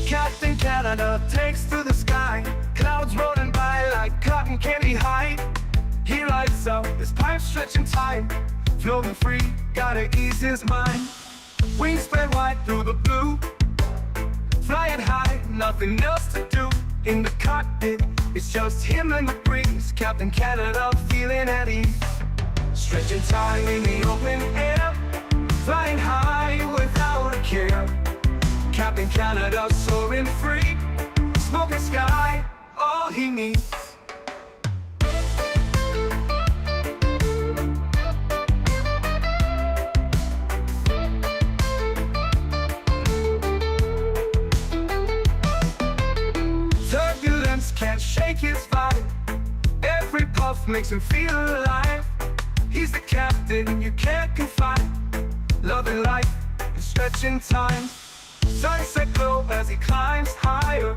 Captain Canada takes to the sky, clouds rolling by like cotton candy hide. He lights up, his pipe stretching tight, floating free, gotta ease his mind. Wings spread wide through the blue, flying high, nothing else to do. In the cockpit, it's just him and the breeze. Captain Canada feeling at ease, stretching time in the open air, flying high without a care. Captain Canada soaring free, smoking sky, all he needs. Turbulence can't shake his vibe, every puff makes him feel alive. He's the captain you can't confide, loving life and stretching time. Sunset glow as he climbs higher,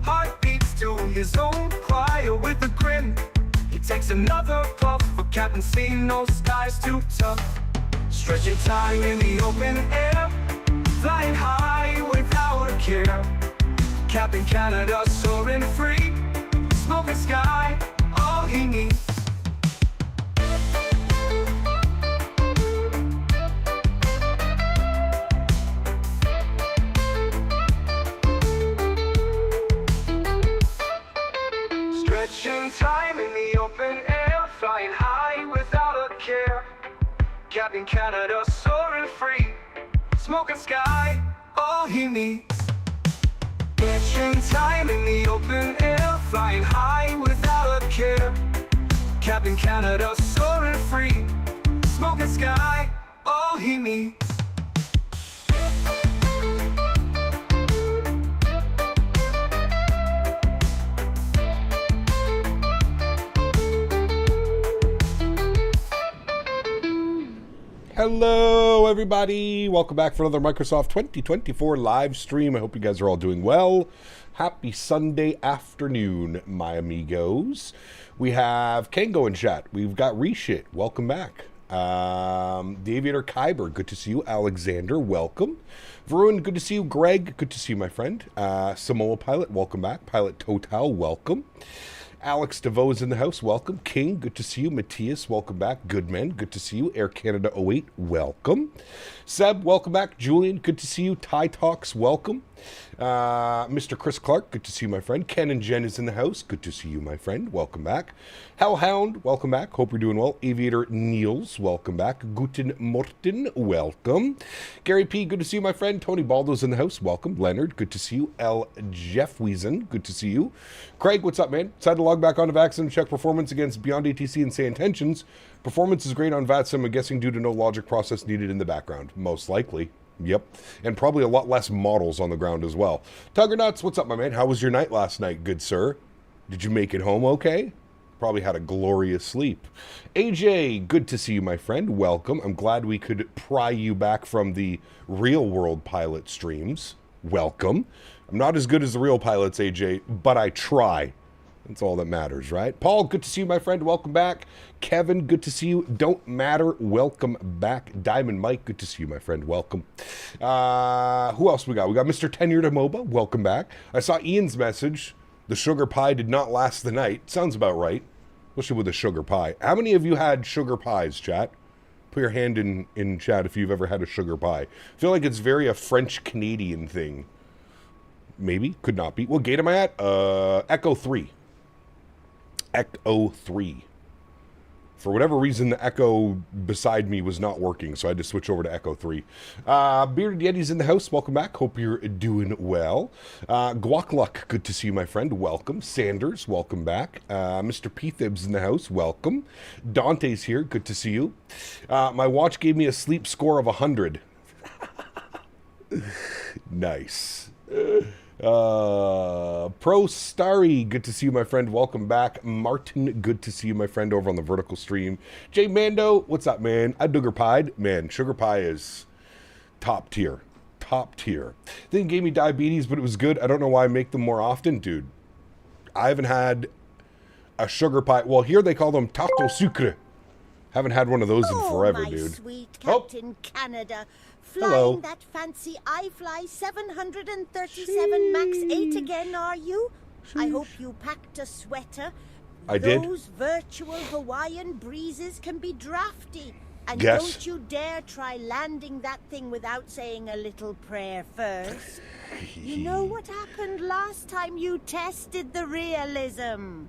heart beats to his own choir. With a grin, he takes another puff, for Captain C, no skies too tough. Stretching time in the open air, flying high without a care. Captain Canada soaring free, smoking sky, all he needs. Stretching time in the open air, flying high without a care. Captain Canada soaring free, smoking sky, all he needs. Stretching time in the open air, flying high without a care. Captain Canada soaring free, smoking sky, all he needs. Hello everybody, welcome back for another Microsoft 2024 live stream. I hope you guys are all doing well. Happy Sunday afternoon, my amigos. We have Kango in chat. We've got Reshit, welcome back. The Aviator Kyber, good to see you. Alexander, welcome. Varun, good to see you. Greg, good to see you, my friend. Samoa Pilot, welcome back. Pilot Total, welcome. Alex DeVoe's in the house, welcome. King, good to see you. Matthias, welcome back. Goodman, good to see you. Air Canada 08, welcome. Seb, welcome back. Julian, good to see you. Ty Talks, welcome. Mr. Chris Clark, good to see you, my friend. Ken and Jen is in the house, good to see you, my friend. Welcome back. Hellhound, welcome back. Hope you're doing well. Aviator Niels, welcome back. Guten Morten, welcome. Gary P, good to see you, my friend. AntoniBaldo's in the house, welcome. Leonard, good to see you. L. Jeff Wiesen, good to see you. Craig, what's up, man? Decided to log back onto VATSIM and check performance against Beyond ATC and say intentions. Performance is great on VATSIM, I'm guessing due to no logic process needed in the background. Most likely. Yep. And probably a lot less models on the ground as well. Tugger Nuts, what's up, my man? How was your night last night, good sir? Did you make it home okay? Probably had a glorious sleep. AJ, good to see you, my friend. Welcome. I'm glad we could pry you back from the real world pilot streams. Welcome. I'm not as good as the real pilots, AJ, but I try. That's all that matters, right? Paul, good to see you, my friend. Welcome back. Kevin, good to see you. Don't matter. Welcome back. Diamond Mike, good to see you, my friend. Welcome. Who else we got? We got Mr. Tenured Amoba. Welcome back. I saw Ian's message. The sugar pie did not last the night. Sounds about right. Especially with the sugar pie. How many of you had sugar pies, chat? Put your hand in chat if you've ever had a sugar pie. I feel like it's very a French-Canadian thing. Maybe. Could not be. What gate am I at? Echo 3. Echo 3. For whatever reason, the Echo beside me was not working, so I had to switch over to Echo 3. Bearded Yeti's in the house. Welcome back. Hope you're doing well. Guacluck, good to see you, my friend. Welcome. Sanders, welcome back. Mr. P-Thibs in the house. Welcome. Dante's here. Good to see you. My watch gave me a sleep score of 100. Nice. Pro Starry, good to see you, my friend. Welcome back. Martin, good to see you, my friend, over on the vertical stream. Jay Mando, what's up, man? I sugar pied. Man, sugar pie is top tier. Top tier. Thing gave me diabetes, but it was good. I don't know why I make them more often, dude. I haven't had A sugar pie. Well, here they call them tato sucre. Haven't had one of those in forever, my dude. Sweet Captain Canada. Flying Hello. that fancy iFly 737 MAX8 again, are you? I hope you packed a sweater. I did. Those virtual Hawaiian breezes can be drafty. And Yes. don't you dare try landing that thing without saying a little prayer first. You know what happened last time you tested the realism?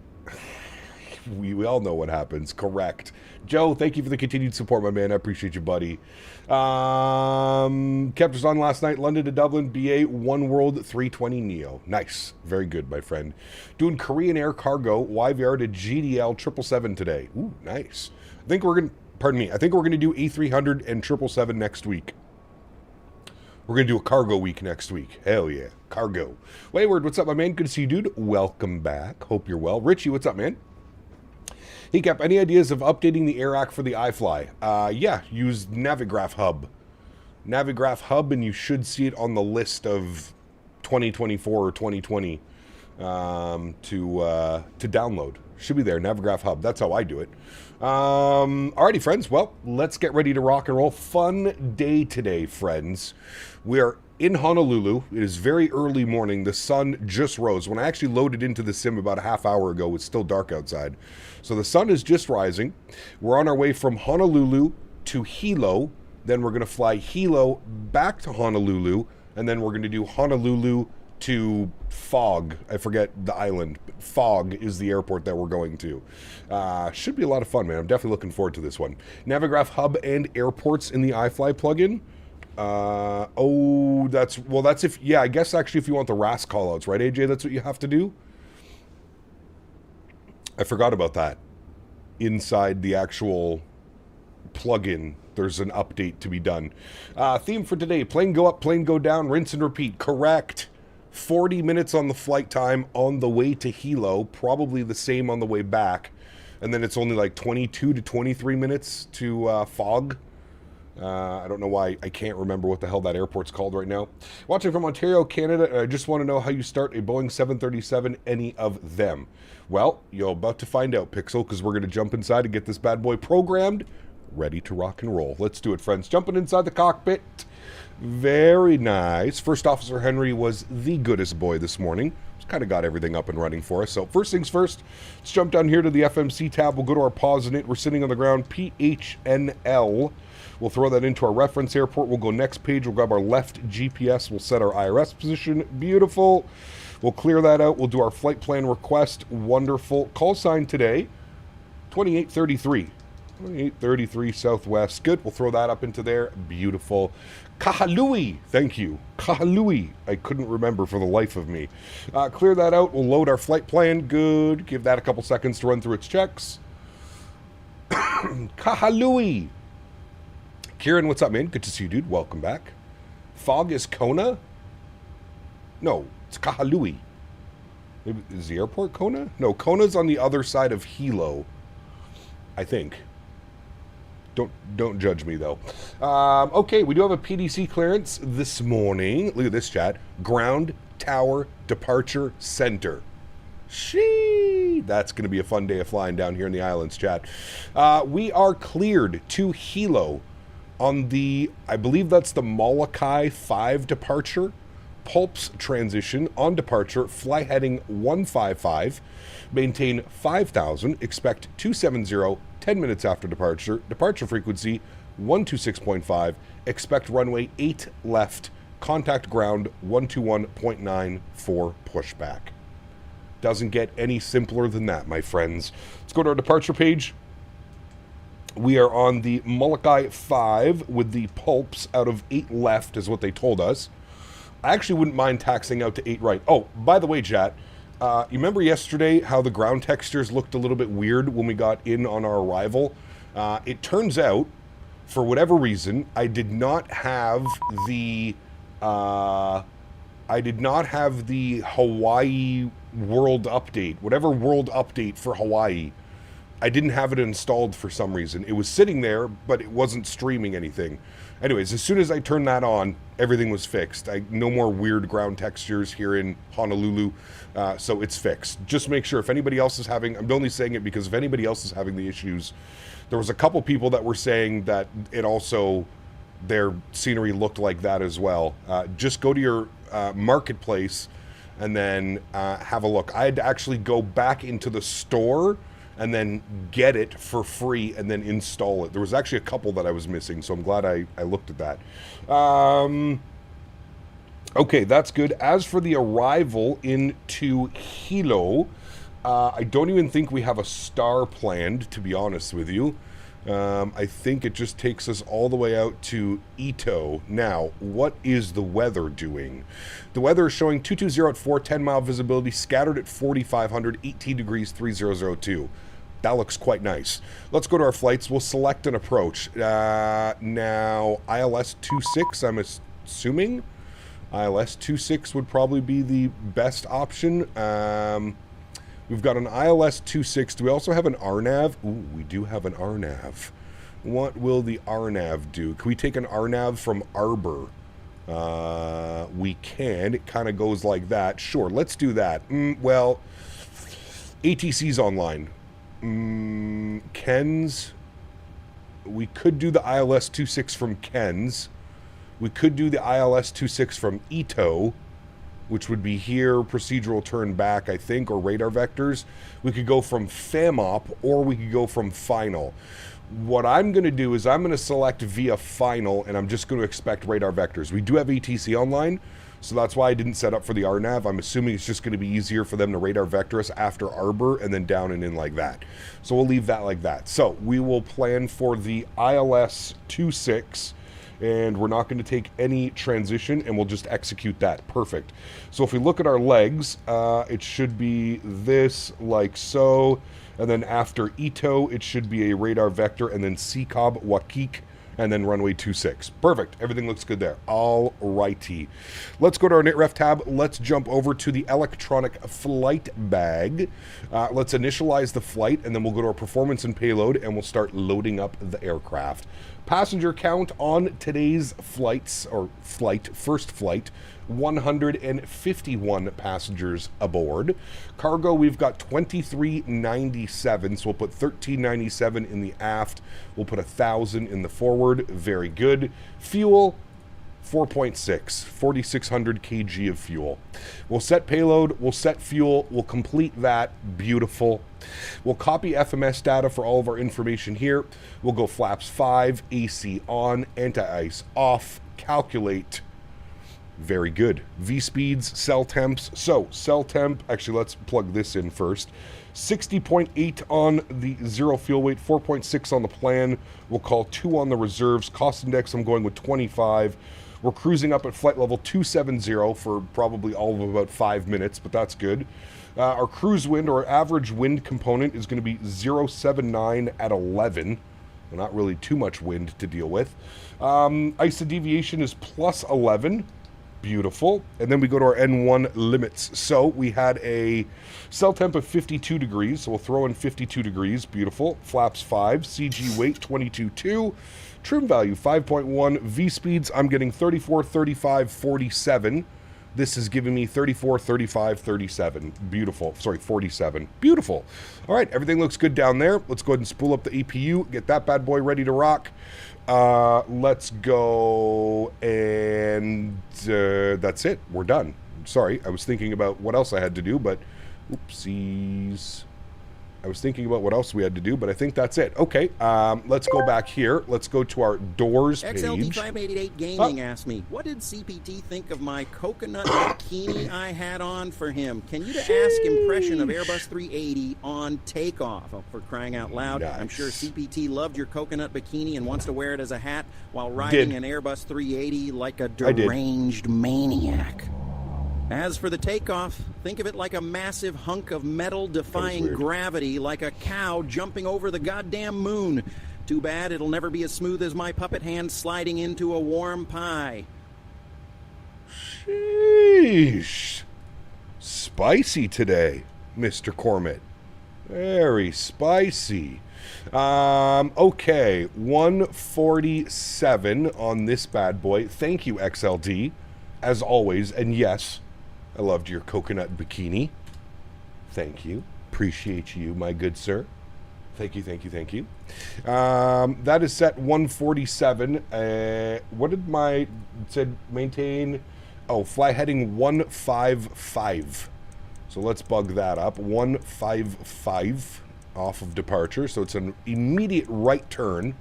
We all know what happens. Correct. Joe, thank you for the continued support, my man. I appreciate you, buddy. Kept us on last night. London to Dublin, BA, One World 320 Neo. Nice. Very good, my friend. Doing Korean Air Cargo, YVR to GDL 777 today. Ooh, nice. I think we're going to, pardon me, I think we're going to do A300 and 777 next week. We're going to do a cargo week next week. Hell yeah. Cargo. Wayward, what's up, my man? Good to see you, dude. Welcome back. Hope you're well. Richie, what's up, man? Hey, Cap, any ideas of updating the AirAC for the iFly? Yeah, use Navigraph Hub. Navigraph Hub, and you should see it on the list of 2024 or 2020 to download. Should be there, Navigraph Hub. That's how I do it. Alrighty, friends. Well, let's get ready to rock and roll. Fun day today, friends. We are in Honolulu. It is very early morning. The sun just rose. When I actually loaded into the sim about a half hour ago, it was still dark outside. So the sun is just rising. We're on our way from Honolulu to Hilo. Then we're going to fly Hilo back to Honolulu. And then we're going to do Honolulu to Fog. I forget the island, but Fog is the airport that we're going to. Should be a lot of fun, man. I'm definitely looking forward to this one. Navigraph Hub and airports in the iFly plugin. That's if, yeah, I guess actually if you want the RAS callouts, right, AJ? That's what you have to do? I forgot about that. Inside the actual plugin, there's an update to be done. Theme for today, plane go up, plane go down, rinse and repeat. Correct. 40 minutes on the flight time on the way to Hilo, probably the same on the way back. And then it's only like 22 to 23 minutes to Fog. I don't know why I can't remember what the hell that airport's called right now. Watching from Ontario, Canada, and I just want to know how you start a Boeing 737, any of them. Well, you're about to find out, Pixel, because we're going to jump inside and get this bad boy programmed, ready to rock and roll. Let's do it, friends. Jumping inside the cockpit. Very nice. First Officer Henry was the goodest boy this morning. Just kind of got everything up and running for us. So first things first, let's jump down here to the FMC tab. We'll go to our pause in it. We're sitting on the ground, PHNL. We'll throw that into our reference airport. We'll go next page. We'll grab our left GPS. We'll set our IRS position. Beautiful. We'll clear that out. We'll do our flight plan request. Wonderful. Call sign today, 2833. 2833 Southwest. Good. We'll throw that up into there. Beautiful. Kahalui. Thank you. Kahalui. I couldn't remember for the life of me. Clear that out. We'll load our flight plan. Good. Give that a couple seconds to run through its checks. Kahalui. Kieran, what's up, man? Good to see you, dude. Welcome back. Fog is Kona? No, it's Kahalui. Maybe, is the airport Kona? No, Kona's on the other side of Hilo, I think. Don't judge me, though. Okay, we do have a PDC clearance this morning. Look at this, chat. Ground Tower Departure Center. Shee! That's going to be a fun day of flying down here in the islands, chat. We are cleared to Hilo on the, I believe that's the Molokai 5 departure. Pulps transition on departure, fly heading 155, maintain 5,000, expect 270, 10 minutes after departure, departure frequency 126.5, expect runway 8 left, contact ground 121.9 for pushback. Doesn't get any simpler than that, my friends. Let's go to our departure page. We are on the Molokai 5 with the pulps out of 8 left is what they told us. I actually wouldn't mind taxing out to 8 right. Oh, by the way, chat, you remember yesterday how the ground textures looked a little bit weird when we got in on our arrival? It turns out, for whatever reason, I did not have the Hawaii world update, whatever world update for Hawaii. I didn't have it installed for some reason. It was sitting there, but it wasn't streaming anything. Anyways, as soon as I turned that on, everything was fixed. No more weird ground textures here in Honolulu, so it's fixed. Just make sure if anybody else is having, I'm only saying it because if anybody else is having the issues, there was a couple people that were saying that it also, their scenery looked like that as well. Just go to your marketplace and then have a look. I had to actually go back into the store and then get it for free and then install it. There was actually a couple that I was missing, so I'm glad I looked at that. Okay, that's good. As for the arrival into Hilo, I don't even think we have a star planned, to be honest with you. I think it just takes us all the way out to Ito. Now, what is the weather doing? The weather is showing 220 at 4, 10-mile visibility, scattered at 4,500, 18 degrees, 3002. That looks quite nice. Let's go to our flights. We'll select an approach. Now, ILS 26, I'm assuming. ILS 26 would probably be the best option. We've got an ILS 26. Do we also have an RNAV? Ooh, we do have an RNAV. What will the RNAV do? Can we take an RNAV from Arbor? We can. It kind of goes like that. Sure, let's do that. Well, ATC's online. Ken's. We could do the ILS 26 from Ken's. We could do the ILS 26 from Ito, which would be here, procedural turn back, I think, or radar vectors. We could go from FAMOP, or we could go from final. What I'm going to do is I'm going to select via final, and I'm just going to expect radar vectors. We do have ATC online, so that's why I didn't set up for the RNAV. I'm assuming it's just going to be easier for them to radar vector us after Arbor, and then down and in like that. So we'll leave that like that. So we will plan for the ILS 26, and we're not going to take any transition, and we'll just execute that. Perfect. So if we look at our legs, it should be this, like so, and then after Ito, it should be a radar vector, and then Seacob, Wakik, and then runway 26. Perfect. Everything looks good there. All righty. Let's go to our NITREF tab. Let's jump over to the electronic flight bag. Let's initialize the flight, and then we'll go to our performance and payload, and we'll start loading up the aircraft. Passenger count on today's flights, or first flight, 151 passengers aboard. Cargo, we've got 2397, so we'll put 1397 in the aft. We'll put 1,000 in the forward. Very good. Fuel, 4.6, 4,600 kg of fuel. We'll set payload, we'll set fuel, we'll complete that. Beautiful. We'll copy FMS data for all of our information here. We'll go flaps 5, AC on, anti-ice off, calculate. Very good. V-speeds, cell temps. So, cell temp, actually let's plug this in first. 60.8 on the zero fuel weight, 4.6 on the plan. We'll call 2 on the reserves. Cost index, I'm going with 25. We're cruising up at flight level 270 for probably all of about 5 minutes, but that's good. Our cruise wind, or average wind component, is going to be 079 at 11. Well, not really too much wind to deal with. ISA deviation is plus 11. Beautiful. And then we go to our N1 limits. So we had a cell temp of 52 degrees, so we'll throw in 52 degrees. Beautiful. Flaps 5, CG weight 22.2, trim value 5.1, V speeds, I'm getting 34, 35, 47. This is giving me 34, 35, 37. Beautiful. Sorry, 47. Beautiful. All right, everything looks good down there. Let's go ahead and spool up the APU, get that bad boy ready to rock. Let's go, and that's it. We're done. Sorry, I was thinking about what else I had to do, but oopsies. I was thinking about what else we had to do, but I think that's it. Okay, let's go back here. Let's go to our doors page. XLT588 Gaming asked me, what did CPT think of my coconut bikini I had on for him? Can you ask impression of Airbus 380 on takeoff? Oh, for crying out loud. Nice. I'm sure CPT loved your coconut bikini and wants to wear it as a hat while riding an Airbus 380 like a deranged maniac. As for the takeoff, think of it like a massive hunk of metal defying gravity, like a cow jumping over the goddamn moon. Too bad it'll never be as smooth as my puppet hand sliding into a warm pie. Sheesh. Spicy today, Mr. Cormit. Very spicy. Okay, 147 on this bad boy. Thank you, XLD, as always. And yes, I loved your coconut bikini. Thank you. Appreciate you, my good sir. Thank you, thank you, thank you. That is set 147. What did my... It said maintain... Oh, fly heading 155. So let's bug that up. 155 off of departure. So it's an immediate right turn.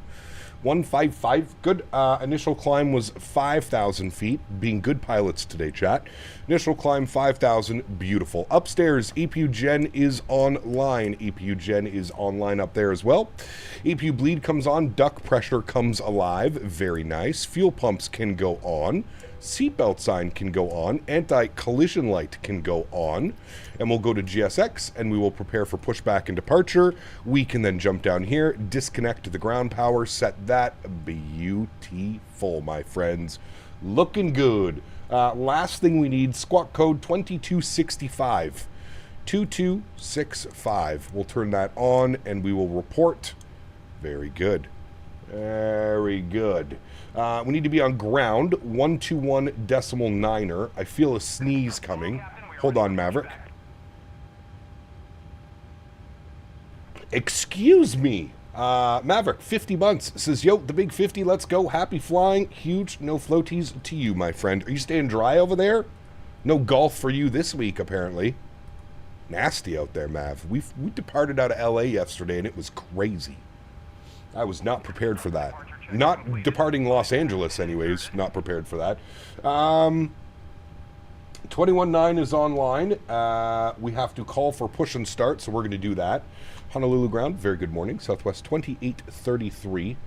155. Good. Initial climb was 5,000 feet. Being good pilots today, chat. Initial climb 5,000. Beautiful. Upstairs, EPU Gen is online. EPU Gen is online up there as well. EPU bleed comes on. Duct pressure comes alive. Very nice. Fuel pumps can go on. Seatbelt sign can go on. Anti-collision light can go on. And we'll go to GSX and we will prepare for pushback and departure. We can then jump down here, disconnect the ground power, set that. Beautiful, my friends. Looking good. Last thing we need, squawk code 2265. 2265. We'll turn that on and we will report. Very good. Very good. We need to be on ground, 121.9er. I feel a sneeze coming. Hold on, Maverick. Excuse me. Maverick, 50 months, says, yo, the big 50, let's go. Happy flying. Huge, no floaties to you, my friend. Are you staying dry over there? No golf for you this week, apparently. Nasty out there, Mav. We departed out of LA yesterday, and it was crazy. I was not prepared for that. Not departing Los Angeles, anyways. Not prepared for that. 21.9 is online. We have to call for push and start, so we're going to do that. Honolulu ground, very good morning. Southwest 2833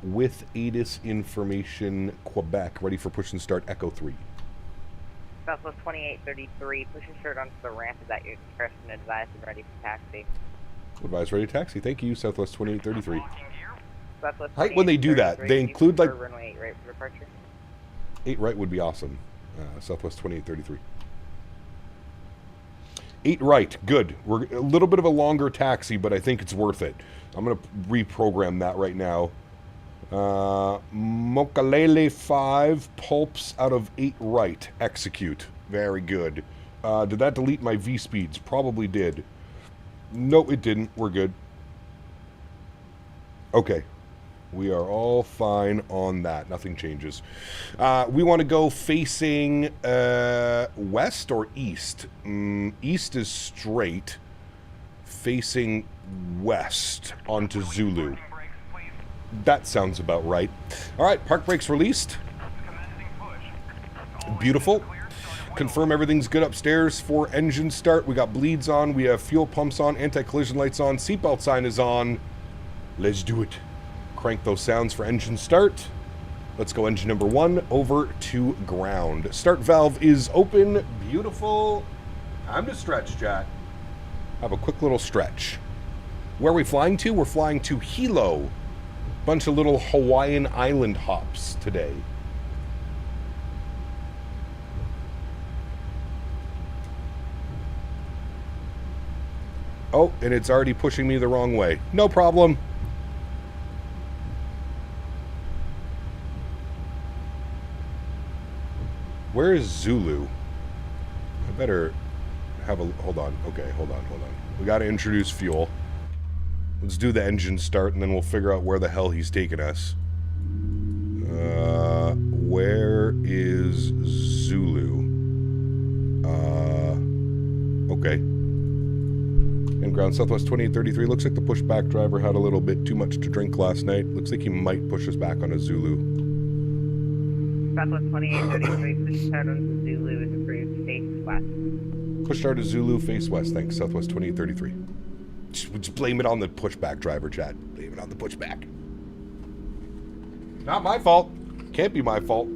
with ATIS information, Quebec. Ready for push and start, Echo 3. Southwest 2833, push and start onto the ramp. Is that your discretion? Advise and ready for taxi. Advise ready taxi. Thank you, Southwest 2833. Southwest Right, when they do that, they include like... Runway 8 right for departure. 8 right would be awesome. Southwest 2833. 8 right, good. We're a little bit of a longer taxi, but I think it's worth it. I'm going to reprogram that right now. Mokalele 5, pulps out of 8 right. Execute. Very good. Did that delete my V-speeds? Probably did. No, it didn't. We're good. Okay. We are all fine on that. Nothing changes. We want to go facing west or east? East is straight. Facing west onto Zulu. That sounds about right. All right, park brakes released. Beautiful. Confirm everything's good upstairs for engine start. We got bleeds on. We have fuel pumps on. Anti-collision lights on. Seatbelt sign is on. Let's do it. Crank those sounds for engine start. Let's go engine number 1 over to ground. Start valve is open. Beautiful. Time to stretch, Jack. Have a quick little stretch. Where are we flying to? We're flying to Hilo. Bunch of little Hawaiian island hops today. Oh, and it's already pushing me the wrong way. No problem. Where is Zulu? I better have a... Hold on. Okay, hold on. We got to introduce fuel. Let's do the engine start, and then we'll figure out where the hell he's taking us. Where is Zulu? Okay. And ground Southwest 2833. Looks like the pushback driver had a little bit too much to drink last night. Looks like he might push us back on a Zulu. Southwest 2833, push start onto Zulu is approved, face west. Push start to Zulu, face west. Thanks, Southwest 2833. Just blame it on the pushback driver, Chad. Blame it on the pushback. Not my fault. Can't be my fault.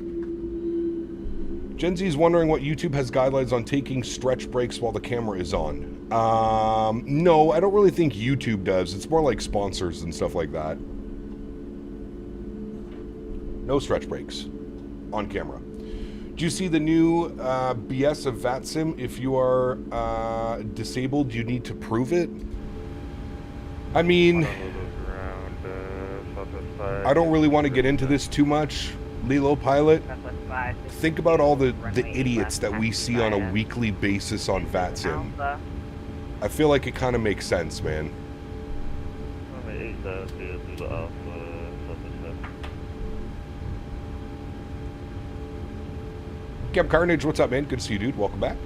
Gen Z is wondering what YouTube has guidelines on taking stretch breaks while the camera is on. No, I don't really think YouTube does. It's more like sponsors and stuff like that. No stretch breaks on camera. Do you see the new BS of VATSIM? If you are disabled, you need to prove it. I mean, I don't really want to get into this too much, Lilo Pilot. Think about all the idiots that we see on a weekly basis on VATSIM. I feel like it kind of makes sense, man. Cap Carnage, what's up, man? Good to see you, dude. Welcome back.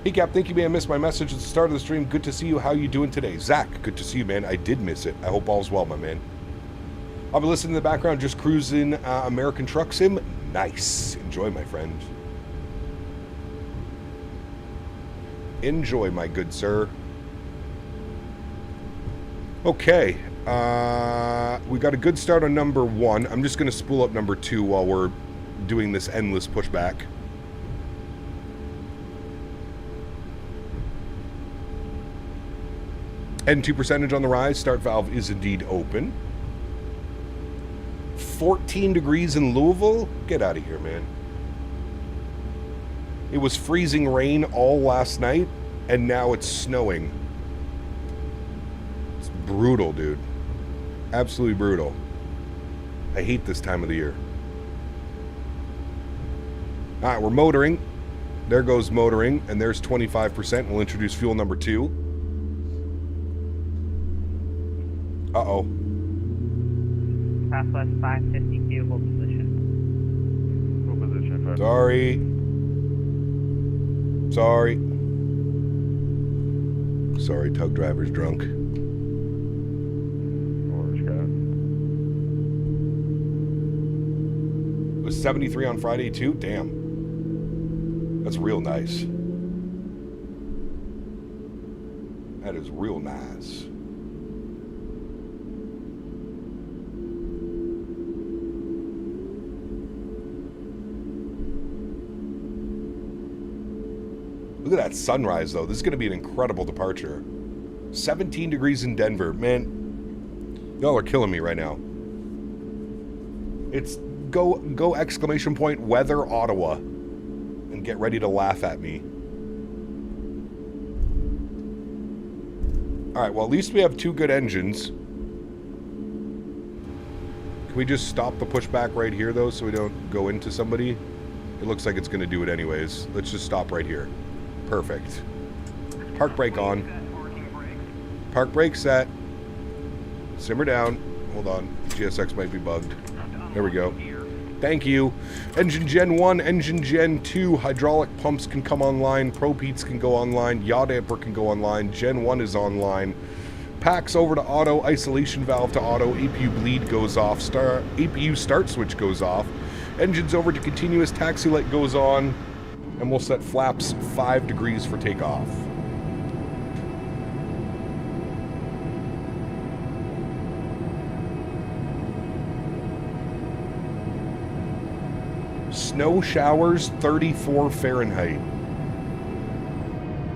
Hey, Cap, thank you, man. I missed my message at the start of the stream. Good to see you. How you doing today? Zach, good to see you, man. I did miss it. I hope all's well, my man. I'll be listening in the background, just cruising American Truck Sim. Nice. Enjoy, my friend. Enjoy, my good sir. Okay. We got a good start on number 1. I'm just going to spool up number 2 while we're doing this endless pushback. N2 percentage on the rise. Start valve is indeed open. 14 degrees in Louisville? Get out of here, man. It was freezing rain all last night, and now it's snowing. It's brutal, dude. Absolutely brutal. I hate this time of the year. Alright, we're motoring. There goes motoring, and there's 25%. We'll introduce fuel number 2. Uh-oh. Southwest 552, hold position. Hold position. Sorry. Sorry, tug driver's drunk. Orange guy. It was 73 on Friday, too? Damn. That's real nice. That is real nice. Look at that sunrise, though. This is going to be an incredible departure. 17 degrees in Denver. Man, y'all are killing me right now. It's go exclamation point weather Ottawa and get ready to laugh at me. All right, well, at least we have 2 good engines. Can we just stop the pushback right here, though, so we don't go into somebody? It looks like it's going to do it anyways. Let's just stop right here. Perfect. Park brake on. Park brake set. Simmer down. Hold on. GSX might be bugged. There we go. Thank you. Engine Gen 1, Engine Gen 2. Hydraulic pumps can come online. Propeats can go online. Yaw damper can go online. Gen 1 is online. Packs over to auto. Isolation valve to auto. APU bleed goes off. APU start switch goes off. Engine's over to continuous. Taxi light goes on. And we'll set flaps 5 degrees for takeoff. Snow showers 34 Fahrenheit.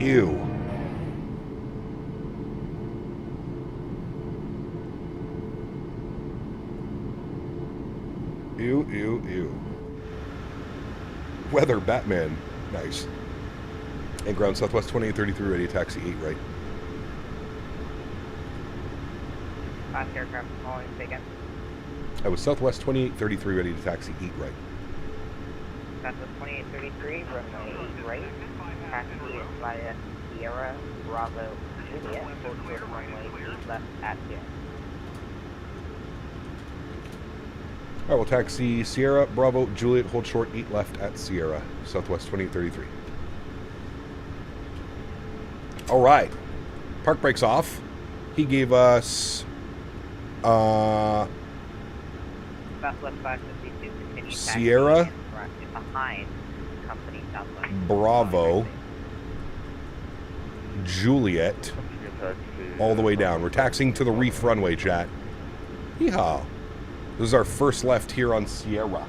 Ew. Ew, ew, ew. Weather Batman. Nice. And ground Southwest 2833, ready to taxi 8 right. Last aircraft calling, again. I was Southwest 2833, ready to taxi 8 right. Southwest 2833, runway 8 right. Taxi via Sierra, Bravo, Juliet, hold short runway 8 left at 0. All right, we'll taxi Sierra, Bravo, Juliet, hold short 8 left at Sierra, Southwest 2833. All right, park brakes off. He gave us Southwest 552, continue Sierra, behind company Southwest. Bravo, Juliet, all the way down. We're taxiing to the reef runway, chat. Yeehaw. This is our first left here on Sierra.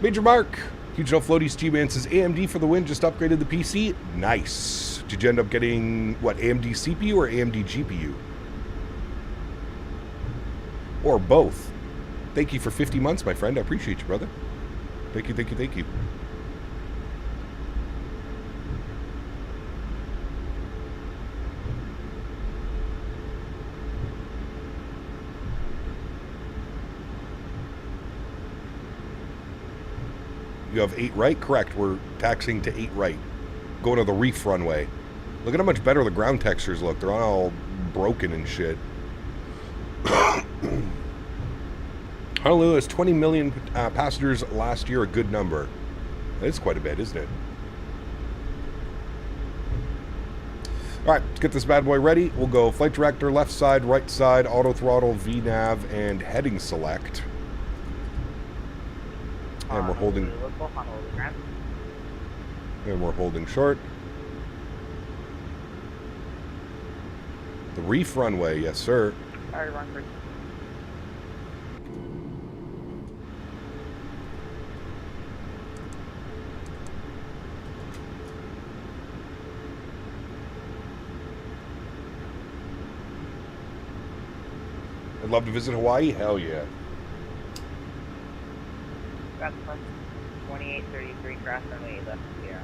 Major Mark. Huge L Floaties G-Man says AMD for the win, just upgraded the PC. Nice. Did you end up getting, what, AMD CPU or AMD GPU? Or both? Thank you for 50 months, my friend. I appreciate you, brother. Thank you, thank you, thank you. You have 8 right? Correct. We're taxiing to 8 right. Going to the reef runway. Look at how much better the ground textures look. They're all broken and shit. Honolulu has 20 million passengers last year, a good number. That's quite a bit, isn't it? All right, let's get this bad boy ready. We'll go flight director, left side, right side, auto throttle, VNav, and heading select. And we're holding. And we're holding short. The reef runway, yes, sir. Sorry, wrong person. I'd love to visit Hawaii. Hell yeah. That's plus 2833 cross runway left Sierra.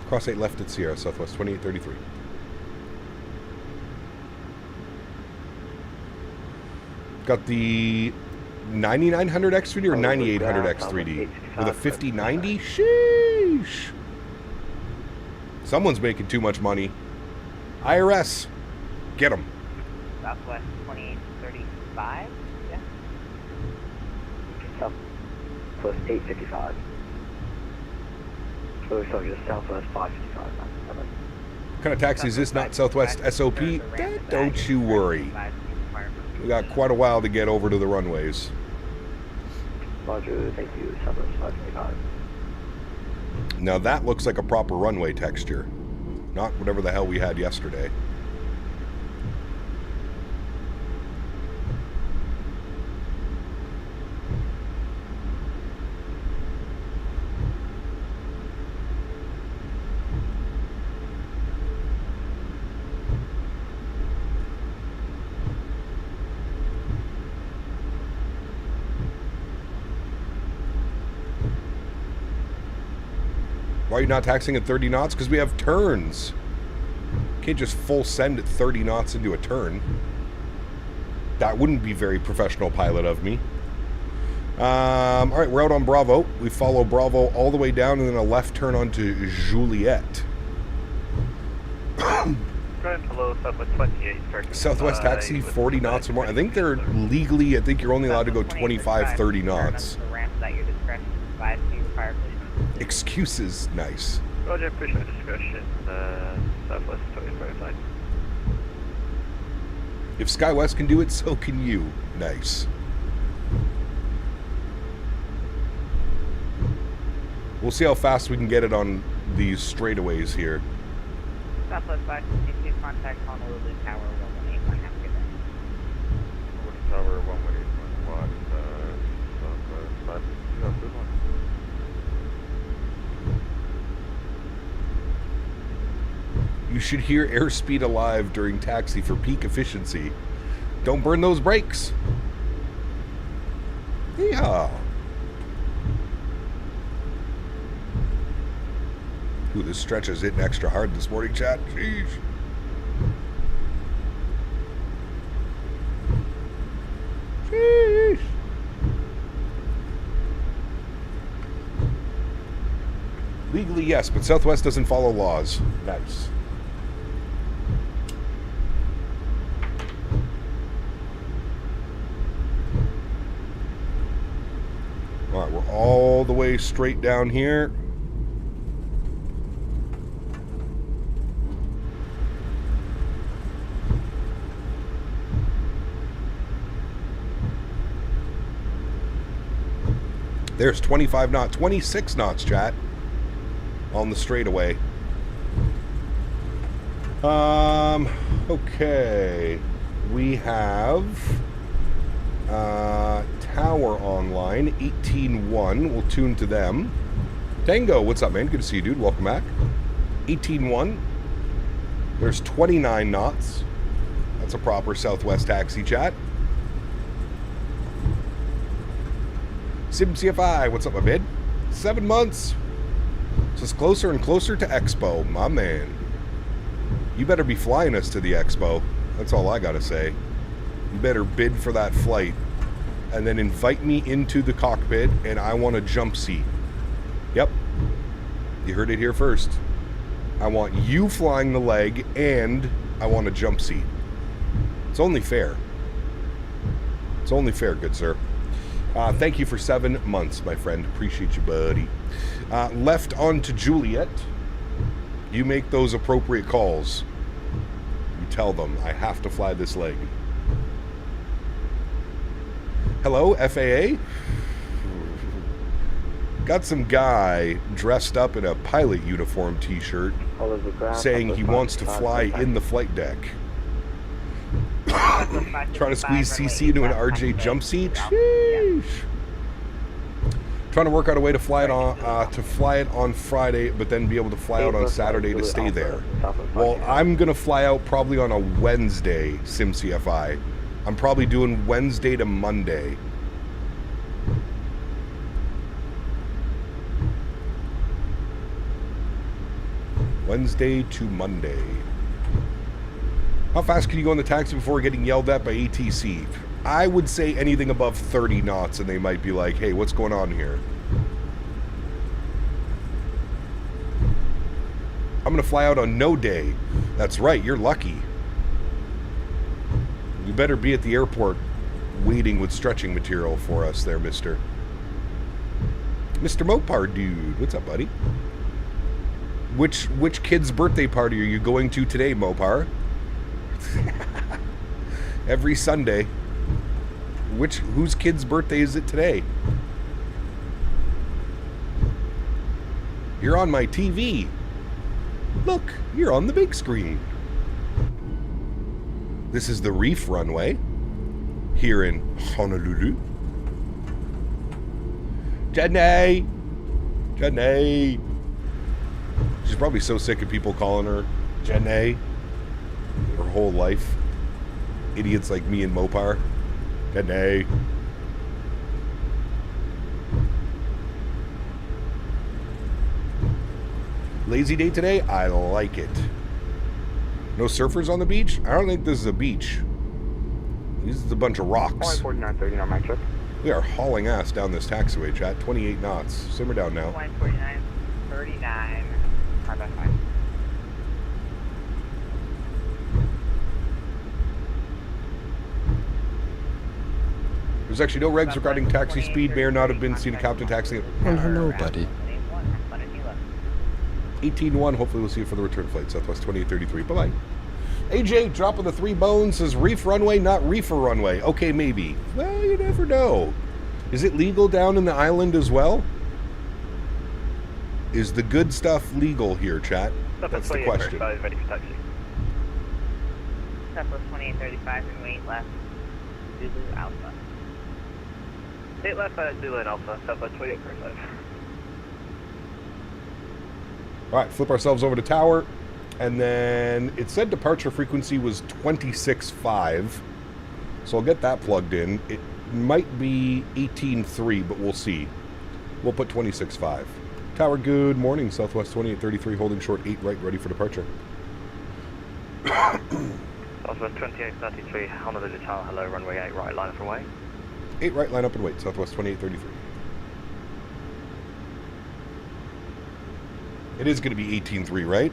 Cross 8 left at Sierra, Southwest 2833. Got the 9900 X3D or 9800 X3D? With a 5090? Sheesh. Someone's making too much money. IRS. Get them. Southwest 2835? Yeah. Southwest 855. So just Southwest 555. What kind of taxi is this? Not Southwest SOP? Don't you worry. We got quite a while to get over to the runways. Roger, thank you. Southwest 555. Now that looks like a proper runway texture. Not whatever the hell we had yesterday. Why are you not taxiing at 30 knots? Because we have turns. Can't just full send at 30 knots into a turn. That wouldn't be very professional pilot of me. All right, we're out on Bravo. We follow Bravo all the way down and then a left turn onto Juliet. Hello, Southwest 28. Southwest taxi 40 knots or more. I think they're legally, I think you're only allowed to go 25, 30 knots. Excuses, nice. Roger, appreciate the discussion. Southwest 25. If SkyWest can do it, so can you. Nice. We'll see how fast we can get it on these straightaways here. Southwest 552, contact Honolulu Tower 118. I have to get that. Tower 118.1, Southwest 552. You should hear airspeed alive during taxi for peak efficiency. Don't burn those brakes. Yeah. Ooh, this stretch is hitting extra hard this morning, chat. Jeez. Jeez. Legally, yes, but Southwest doesn't follow laws. Nice. All right, we're all the way straight down here. There's 25 knots, 26 knots, chat, on the straightaway. Okay. We have Tower online, 18.1. We'll tune to them. Tango, what's up, man? Good to see you, dude. Welcome back. 18.1. There's 29 knots. That's a proper Southwest taxi, chat. SimCFI, what's up, my bid? 7 months. So it's closer and closer to Expo, my man. You better be flying us to the Expo. That's all I gotta say. You better bid for that flight. And then invite me into the cockpit, and I want a jump seat. Yep. You heard it here first. I want you flying the leg, and I want a jump seat. It's only fair. It's only fair, good sir. Thank you for 7 months, my friend. Appreciate you, buddy. Left on to Juliet. You make those appropriate calls. You tell them, I have to fly this leg. Hello, FAA? Got some guy dressed up in a pilot uniform t-shirt saying he wants to fly in the flight deck. Trying to squeeze CC into an RJ jump seat? Sheesh. Trying to work out a way to fly it on Friday, but then be able to fly out on Saturday to stay there. Well, I'm gonna fly out probably on a Wednesday, SimCFI. I'm probably doing Wednesday to Monday. Wednesday to Monday. How fast can you go in the taxi before getting yelled at by ATC? I would say anything above 30 knots and they might be like, hey, what's going on here? I'm going to fly out on no day. That's right, you're lucky. You better be at the airport waiting with stretching material for us there, Mr. Mopar dude. What's up, buddy? Which kid's birthday party are you going to today, Mopar? Every Sunday. Whose kid's birthday is it today? You're on my TV. Look, you're on the big screen. This is the Reef runway here in Honolulu. Jenny! Jenny! She's probably so sick of people calling her Jenny her whole life. Idiots like me and Mopar. Jenny. Lazy day today? I like it. No surfers on the beach? I don't think this is a beach. This is a bunch of rocks. 4930 on my trip. We are hauling ass down this taxiway, chat. 28 knots. Simmer down now. 149.39. Fine. There's actually no regs regarding taxi speed. May or not have been seen a captain taxiing. Well, hello, buddy. 18-1. Hopefully we'll see you for the return flight. Southwest 2833. Bye-bye. AJ, dropping the 3 bones, says Reef runway, not Reefer runway. Okay, maybe. Well, you never know. Is it legal down in the island as well? Is the good stuff legal here, chat? That's the question. Ready for taxi. Southwest 2835 and wait left. Zulu Alpha. Hit left Zulu and Alpha, Southwest 2835. Alright, flip ourselves over to tower. And then it said departure frequency was 26.5. So I'll get that plugged in. It might be 18.3, but we'll see. We'll put 26.5. Tower, good morning. Southwest 2833, holding short 8 right, ready for departure. Southwest 2833, Honolulu Tower, hello, runway 8 right, line up and wait. 8 right, line up and wait. Southwest 2833. It is going to be 18.3, right?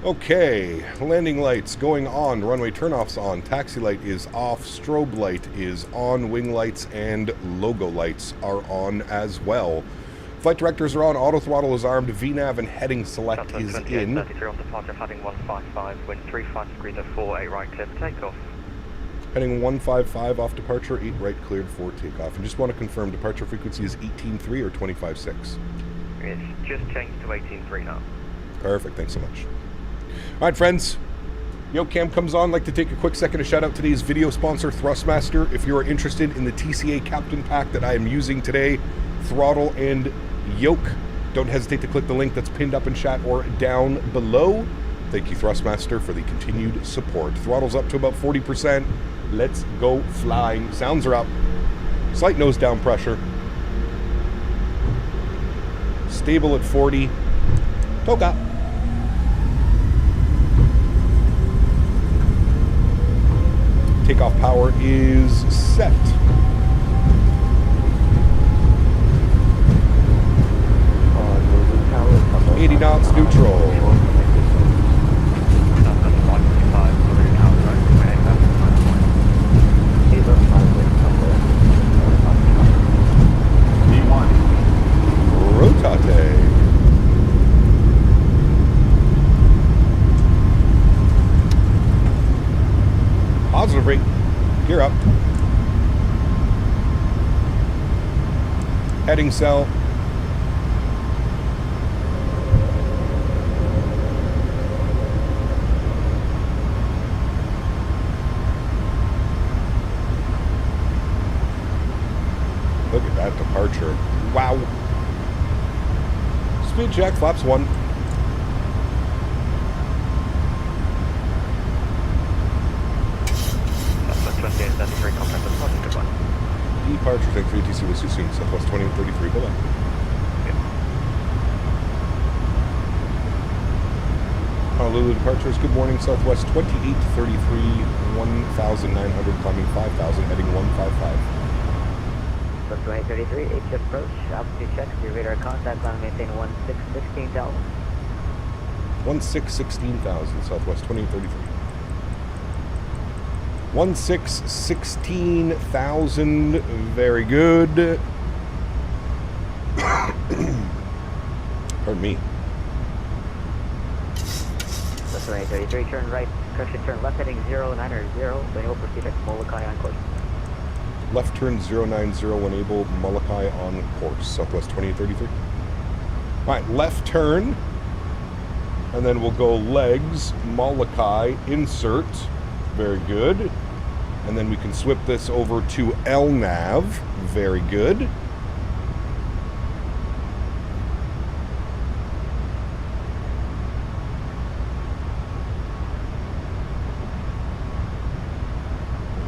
Okay, landing lights going on, runway turnoffs on, taxi light is off, strobe light is on, wing lights and logo lights are on as well. Flight directors are on, auto throttle is armed, VNAV and heading select is in. 33 on departure, heading 155, wind 35 degrees at 4, 8 right, clear for takeoff. Heading 155 off departure, 8 right cleared for takeoff. And just want to confirm, departure frequency is 18.3 or 25.6? It's just changed to 18.3 now. Perfect, thanks so much. All right, friends. YoCam comes on. I'd like to take a quick second to shout out today's video sponsor, Thrustmaster. If you are interested in the TCA Captain Pack that I am using today, throttle and yoke, don't hesitate to click the link that's pinned up in chat or down below. Thank you, Thrustmaster, for the continued support. Throttle's up to about 40%. Let's go flying. Sounds are up. Slight nose down pressure. Stable at 40. Toga. Takeoff power is set. 80 knots neutral. Rotate. Positive rate. Gear up. Heading cell. Look at that departure. Wow. Speed check, flaps 1. Southwest 2833, contact with Koch, goodbye. Departure, take 3 TC was too soon. Southwest 2833, bye-bye. Yep. Honolulu departures, good morning. Southwest 2833, 1,900, climbing 5,000, heading 155. Southwest 2833, H approach, altitude checks, your radar contact, line maintain 16,000. 16,000, Southwest 2833. 16,000, very good. Pardon me. Southwest 2833, turn right, correction, turn left heading 090, then you'll proceed at Molokai on course. Left turn 090 when able, Molokai on course, Southwest 2833. Alright, left turn, and then we'll go legs, Molokai, insert, very good. And then we can swip this over to LNAV, very good.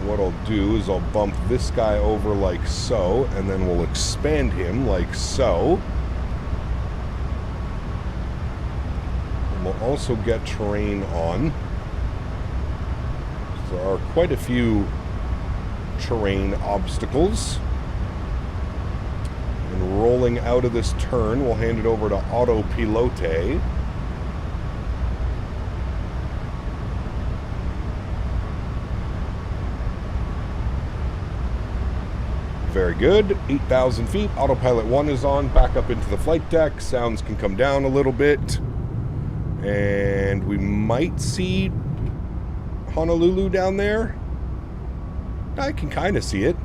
What I'll do is I'll bump this guy over like so, and then we'll expand him like so. And we'll also get terrain on. There are quite a few terrain obstacles. And rolling out of this turn, we'll hand it over to autopilote. Very good. 8,000 feet. Autopilot 1 is on. Back up into the flight deck. Sounds can come down a little bit. And we might see Honolulu down there. I can kind of see it.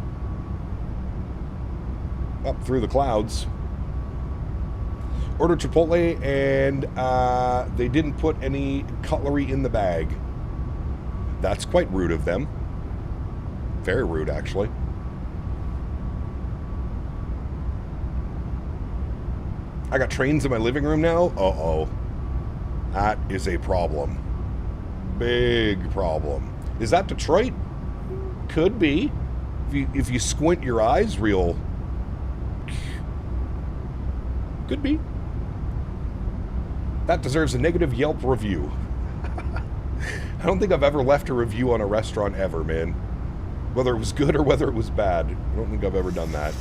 Up through the clouds. Ordered Chipotle, and they didn't put any cutlery in the bag. That's quite rude of them. Very rude, actually. I got trains in my living room now. Uh-oh. That is a problem. Big problem. Is that Detroit? Could be. If you squint your eyes real. Could be. That deserves a negative Yelp review. I don't think I've ever left a review on a restaurant ever, man. Whether it was good or whether it was bad. I don't think I've ever done that.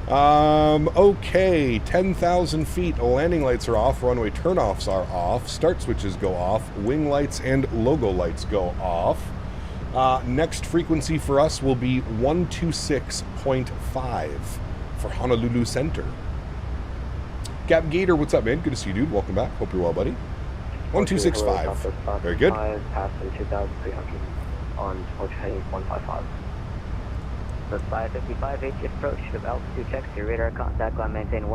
Okay, 10,000 feet, landing lights are off, runway turnoffs are off, start switches go off, wing lights and logo lights go off. Next frequency for us will be 126.5 for Honolulu Center. Cap Gator, what's up, man? Good to see you, dude. Welcome back. Hope you're well, buddy. 1265. Very good. Passing 2,300 on approach heading 155. The 555 H approach of altitude checks, your radar contact line maintain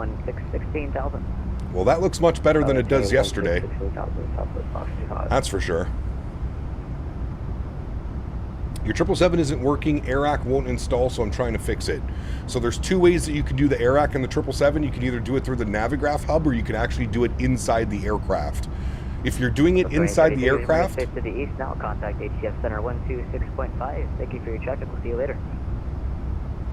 16,000. Well, that looks much better than it does yesterday. 16,000, That's for sure. Your 777 isn't working, AirAC won't install, so I'm trying to fix it. So there's two ways that you can do the AirAC in the 777. You can either do it through the Navigraph hub, or you can actually do it inside the aircraft. If you're doing it inside the aircraft... To the east now, contact HCF Center 126.5. Thank you for your check, and we'll see you later.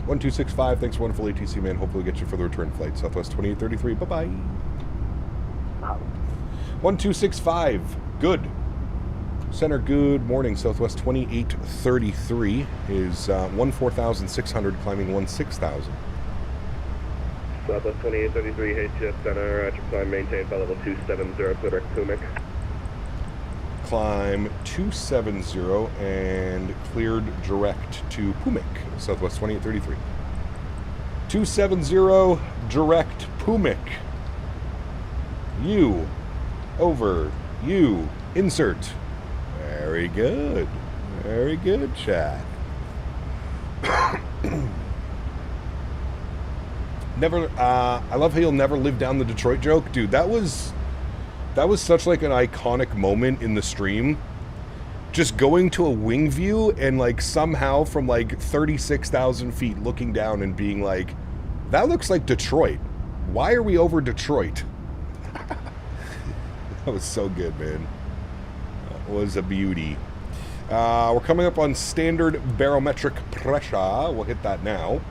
1265, thanks, wonderful ATC man. Hopefully we'll get you for the return flight. Southwest 2833, bye-bye. 1265, good. Center, good morning. Southwest 2833 is 14,600, climbing 16,000. Southwest 2833, HCF Center, Roger, climb, maintain, flight level 270, clear direct Pumic. Climb 270 and cleared direct to Pumic, Southwest 2833. 270, direct Pumic. U, over, U, insert. Very good. Very good, chat. Never, I love how you'll never live down the Detroit joke. Dude, that was such like an iconic moment in the stream. Just going to a wing view and like somehow from like 36,000 feet looking down and being like, that looks like Detroit. Why are we over Detroit? That was so good, man. That was a beauty. We're coming up on standard barometric pressure. We'll hit that now.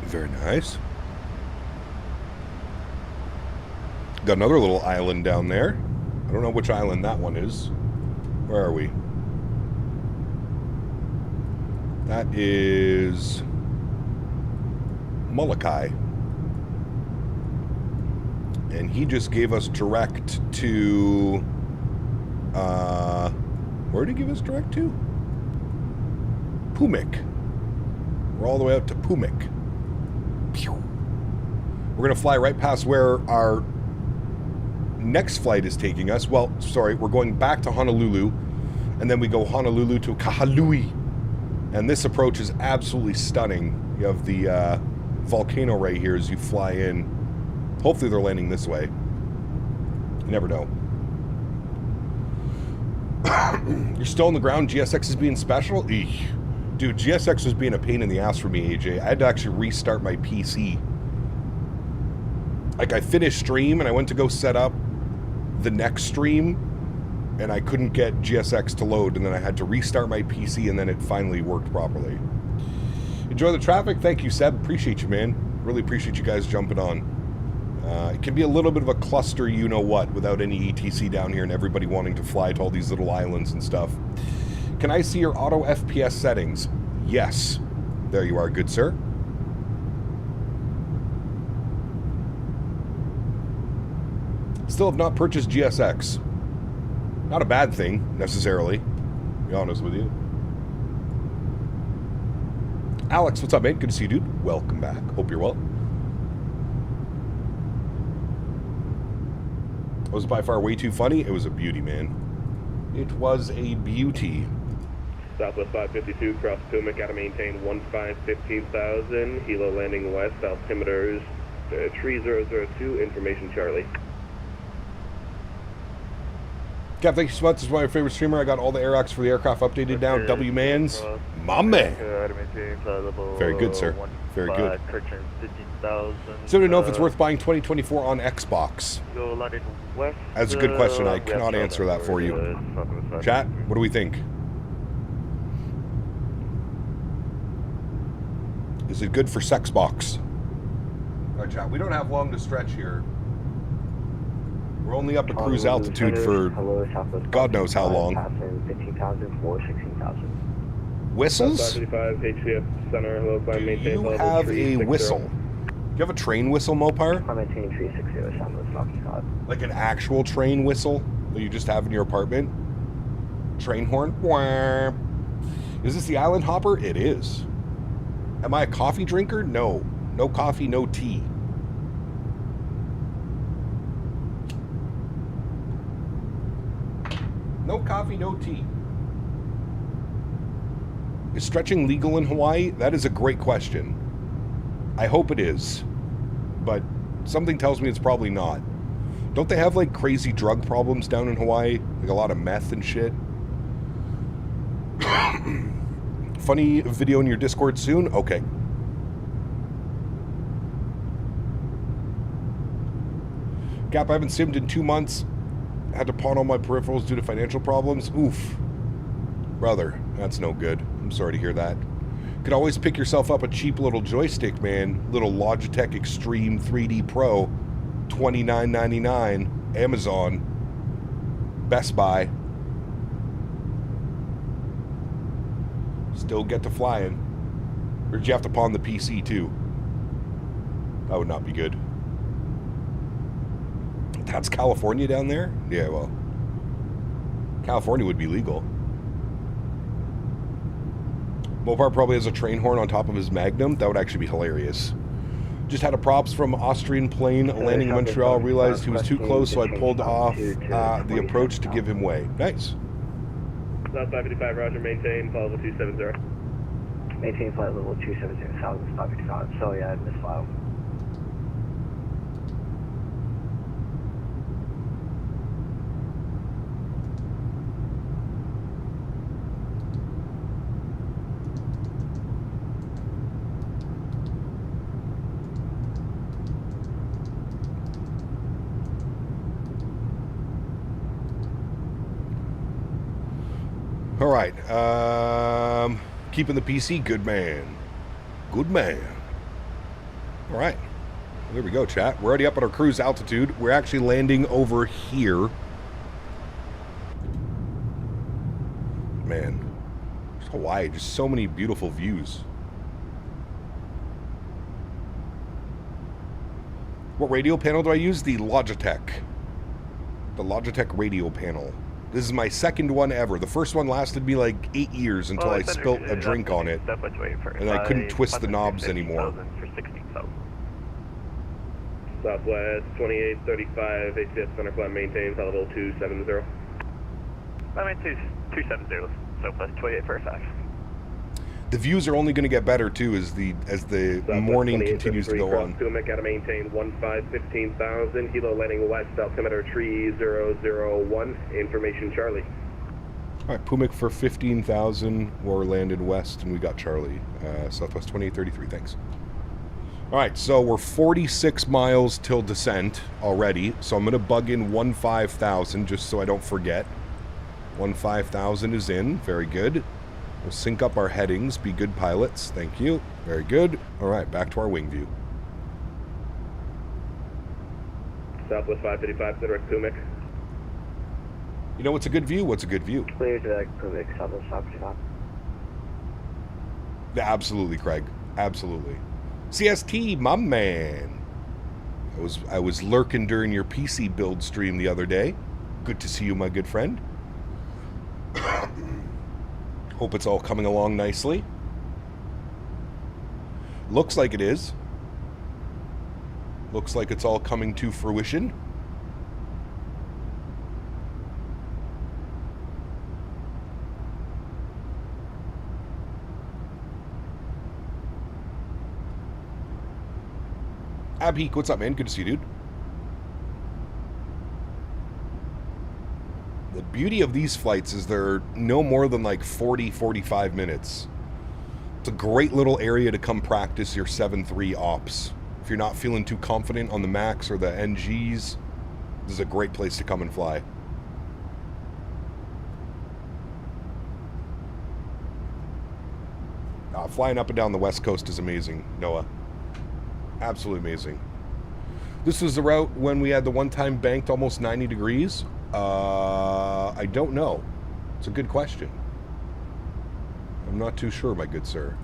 Very nice. Got another little island down there. I don't know which island that one is. Where are we? That is Molokai. And he just gave us direct to... where did he give us direct to? Pumic. We're all the way out to Pumic. We're going to fly right past where our next flight is taking us. Well, sorry, we're going back to Honolulu, and then we go Honolulu to Kahului. And this approach is absolutely stunning. You have the volcano right here as you fly in. Hopefully they're landing this way. You never know. You're still on the ground. GSX is being special? Eek. Dude, GSX was being a pain in the ass for me, AJ. I had to actually restart my PC. Like, I finished stream, and I went to go set up the next stream, and I couldn't get GSX to load, and then I had to restart my PC, and then it finally worked properly. Enjoy the traffic? Thank you, Seb. Appreciate you, man. Really appreciate you guys jumping on. It can be a little bit of a cluster, you-know-what, without any ETC down here and everybody wanting to fly to all these little islands and stuff. Can I see your auto FPS settings? Yes. There you are, good sir. Still have not purchased GSX. Not a bad thing, necessarily, to be honest with you. Alex, what's up, mate? Good to see you, dude. Welcome back. Hope you're well. It was by far way too funny. It was a beauty, man. It was a beauty. Southwest 552, cross Pumic, gotta maintain 15,000, helo landing west, altimeters 3002, information Charlie. Cap, thank you so much. This is my favorite streamer. I got all the airlocks for the aircraft updated now. W-Mans. My man. Very good, sir. Very good. So to know if it's worth buying 2024 on Xbox. That's a good question. I cannot answer that for you. Chat, what do we think? Is it good for Sexbox? All right, chat. We don't have long to stretch here. We're only up at cruise altitude for God knows how long. 15,000 Whistles? 535 HCF Center, hello, Do you have a whistle? Do you have a train whistle, Mopar? I'm maintaining 360, Southwest Falcon Cloud. Like an actual train whistle that you just have in your apartment? Train horn? Wah. Is this the Island Hopper? It is. Am I a coffee drinker? No. No coffee, no tea. No coffee, no tea. Is stretching legal in Hawaii? That is a great question. I hope it is. But something tells me it's probably not. Don't they have like crazy drug problems down in Hawaii? Like a lot of meth and shit? Funny video in your Discord soon? Okay. Gap, I haven't simmed in 2 months. Had to pawn all my peripherals due to financial problems. Oof. Brother, that's no good. I'm sorry to hear that. Could always pick yourself up a cheap little joystick, man. Little Logitech Extreme 3D Pro. $29.99. Amazon. Best Buy. Still get to flying. Or did you have to pawn the PC too? That would not be good. That's California down there? Yeah, well. California would be legal. Mopar probably has a train horn on top of his Magnum. That would actually be hilarious. Just had a props from Austrian plane landing in Montreal. Realized he was too close, so I pulled off the approach to give him way. Nice. South 555, roger, maintain, flight level 270. Maintain flight level 270, South 555. So yeah, I misfiled. All right. Keeping the PC, good man. Good man. All right. There we go, chat. We're already up at our cruise altitude. We're actually landing over here. Man. Just Hawaii. Just so many beautiful views. What radio panel do I use? The Logitech. The Logitech radio panel. This is my second one ever. The first one lasted me like 8 years until I spilt a drink on it. And I couldn't twist the knobs anymore. Southwest 2835, ACS center flight maintain, flight level 270. I mean, 270, Southwest 28 Fairfax. The views are only going to get better too as the morning continues to go on. Pumic got to maintain 15,000. Hilo landing west, altimeter 3001. Information Charlie. All right, Pumic for 15,000. We're landed west, and we got Charlie. Southwest 2833. Thanks. All right, so we're 46 miles till descent already. So I'm going to bug in 15,000 just so I don't forget. 15,000 is in. Very good. We'll sync up our headings, be good pilots. Thank you. Very good. All right, back to our wing view. Southwest 555, direct Pumic. You know what's a good view? What's a good view? Clear direct Pumic, Southwest 555. Absolutely, Craig. Absolutely. CST, my man. I was lurking during your PC build stream the other day. Good to see you, my good friend. Hope it's all coming along nicely. Looks like it is. Looks like it's all coming to fruition. Abheek, what's up, man? Good to see you, dude. The beauty of these flights is they're no more than like 40-45 minutes. It's a great little area to come practice your 7.3 ops. If you're not feeling too confident on the MAX or the NGs, this is a great place to come and fly. Flying up and down the West Coast is amazing, Noah. Absolutely amazing. This was the route when we had the one-time banked almost 90 degrees. I don't know. It's a good question. I'm not too sure, my good sir.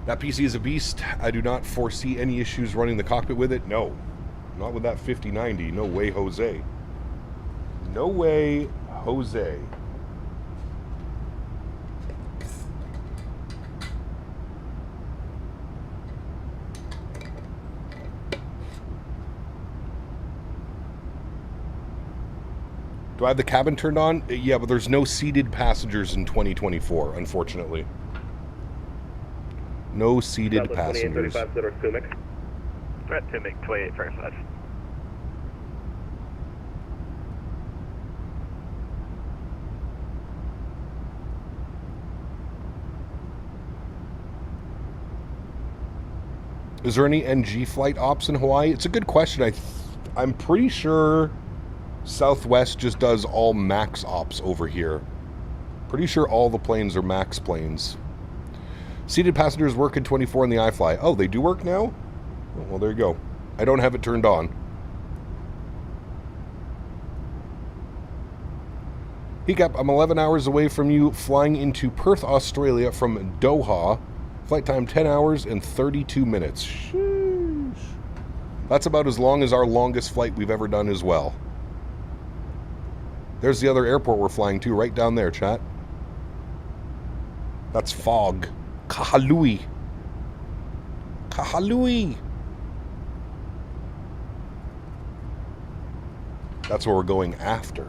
That PC is a beast. I do not foresee any issues running the cockpit with it. No. Not with that 5090. No way, Jose. No way, Jose. Do I have the cabin turned on? Yeah, but there's no seated passengers in 2024, unfortunately. No seated passengers. Threat Pumic 28 Fairfax. Is there any NG flight ops in Hawaii? It's a good question. I'm pretty sure Southwest just does all MAX ops over here. Pretty sure all the planes are MAX planes. Seated passengers work in 24 in the iFly. Oh, they do work now? Oh, well, there you go. I don't have it turned on. Hiccup, I'm 11 hours away from you, flying into Perth, Australia from Doha. Flight time 10 hours and 32 minutes. Sheesh. That's about as long as our longest flight we've ever done as well. There's the other airport we're flying to, right down there, chat. That's Fog. Kahului. Kahului. That's where we're going after.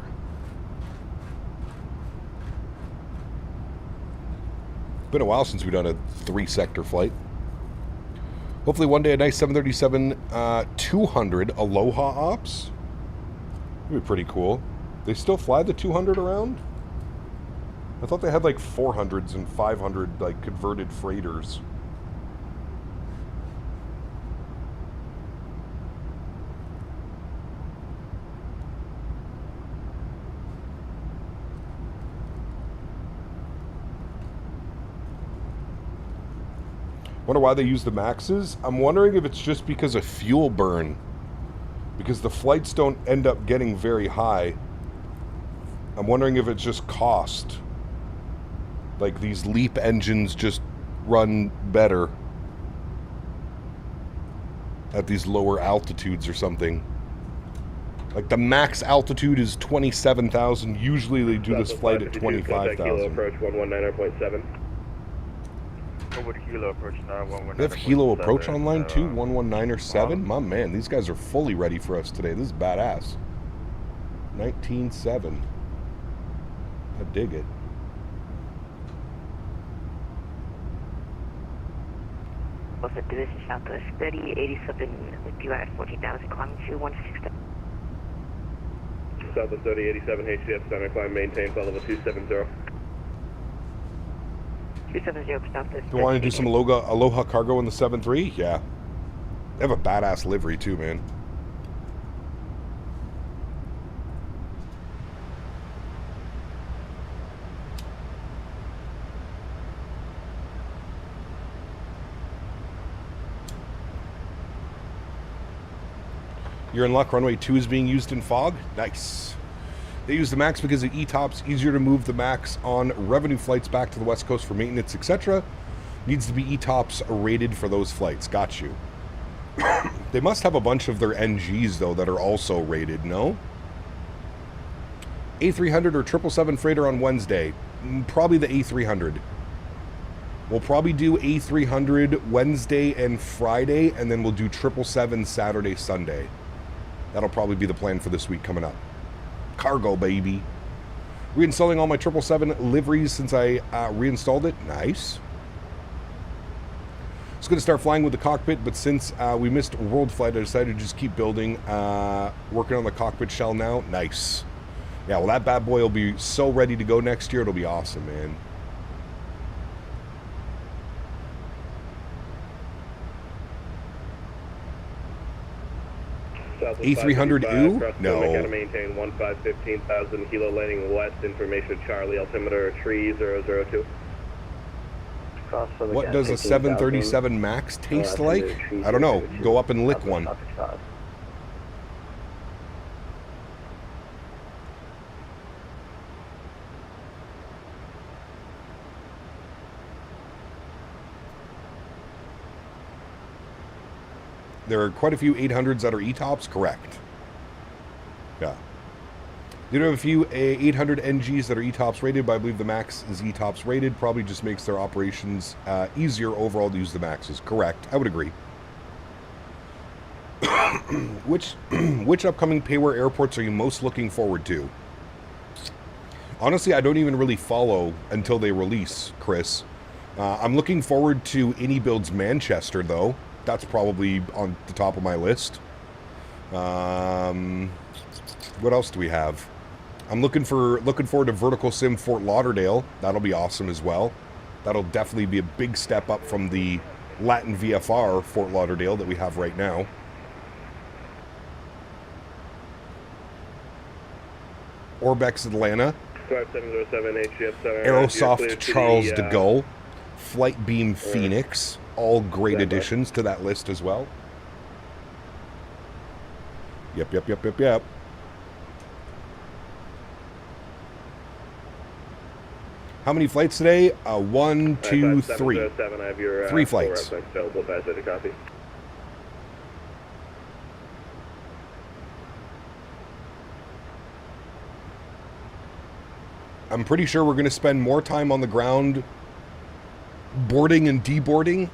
Been a while since we've done a 3-sector flight. Hopefully one day a nice 737-200 Aloha ops. That'd be pretty cool. They still fly the 200 around? I thought they had like 400s and 500 like converted freighters. Wonder why they use the MAXs? I'm wondering if it's just because of fuel burn. Because the flights don't end up getting very high. I'm wondering if it's just cost. Like these LEAP engines just run better at these lower altitudes or something. Like the max altitude is 27,000. Usually they do this flight at 25,000. Approach 119.7. Hilo approach now, They have Hilo approach online too, 119 or 7. My man, these guys are fully ready for us today. This is badass. 19.7. I dig it. Also, this is Southwest 3087 with you at 14,000, climbing to 160. Southwest 3087, HCF, standard climb, maintain, flight level 270. 270, Southwest. You want to do some Aloha cargo in the 7.3? Yeah. They have a badass livery too, man. You're in luck. Runway 2 is being used in fog. Nice. They use the MAX because of ETOPS. Easier to move the MAX on revenue flights back to the West Coast for maintenance, etc. Needs to be ETOPS rated for those flights. Got you. They must have a bunch of their NGs, though, that are also rated, no? A300 or 777 freighter on Wednesday. Probably the A300. We'll probably do A300 Wednesday and Friday, and then we'll do 777 Saturday, Sunday. That'll probably be the plan for this week coming up. Cargo, baby. Reinstalling all my 777 liveries since I reinstalled it. Nice. I was going to start flying with the cockpit, but since we missed World Flight, I decided to just keep building. Working on the cockpit shell now. Nice. Yeah, well, that bad boy will be so ready to go next year. It'll be awesome, man. A300U? No. Gotta maintain 15,000 kilo landing west. Information Charlie, altimeter 3002. What does a 737 MAX taste like? I don't know. Go up and lick one. There are quite a few 800s that are ETOPS, correct. Yeah. You do have a few 800 NGs that are ETOPS rated, but I believe the MAX is ETOPS rated. Probably just makes their operations easier overall to use the MAXs. Correct. I would agree. Which upcoming payware airports are you most looking forward to? Honestly, I don't even really follow until they release, Chris. I'm looking forward to AnyBuild's Manchester, though. That's probably on the top of my list. What else do we have? I'm looking forward to Vertical Sim Fort Lauderdale. That'll be awesome as well. That'll definitely be a big step up from the Latin VFR Fort Lauderdale that we have right now. Orbex Atlanta. 5707 HGF7. Aerosoft Charles de Gaulle. Flight Beam Phoenix. All great additions to that list as well. Yep. How many flights today? 1, 2, 3. I have your 3 flights. available. Pass it a copy. I'm pretty sure we're going to spend more time on the ground boarding and deboarding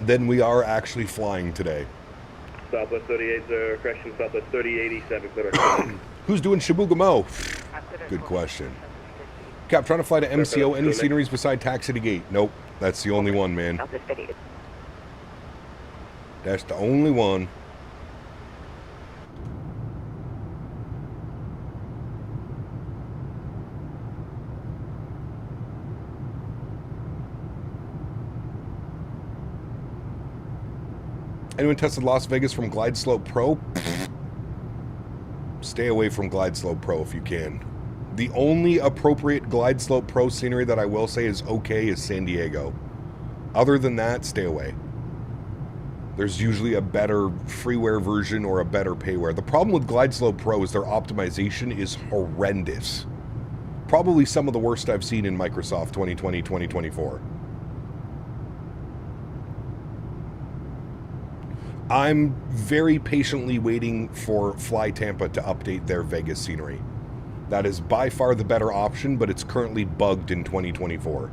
than we are actually flying today. Southwest 38, correction, Southwest 3087. Who's doing Shabugamo? Good question. Cap, trying to fly to MCO. Any sceneries beside Taxi to Gate? Nope. That's the only one, man. That's the only one. Anyone tested Las Vegas from Glide Slope Pro? Stay away from Glide Slope Pro if you can. The only appropriate Glide Slope Pro scenery that I will say is okay is San Diego. Other than that, stay away. There's usually a better freeware version or a better payware. The problem with Glide Slope Pro is their optimization is horrendous. Probably some of the worst I've seen in Microsoft 2020-2024. I'm very patiently waiting for Fly Tampa to update their Vegas scenery. That is by far the better option, but it's currently bugged in 2024.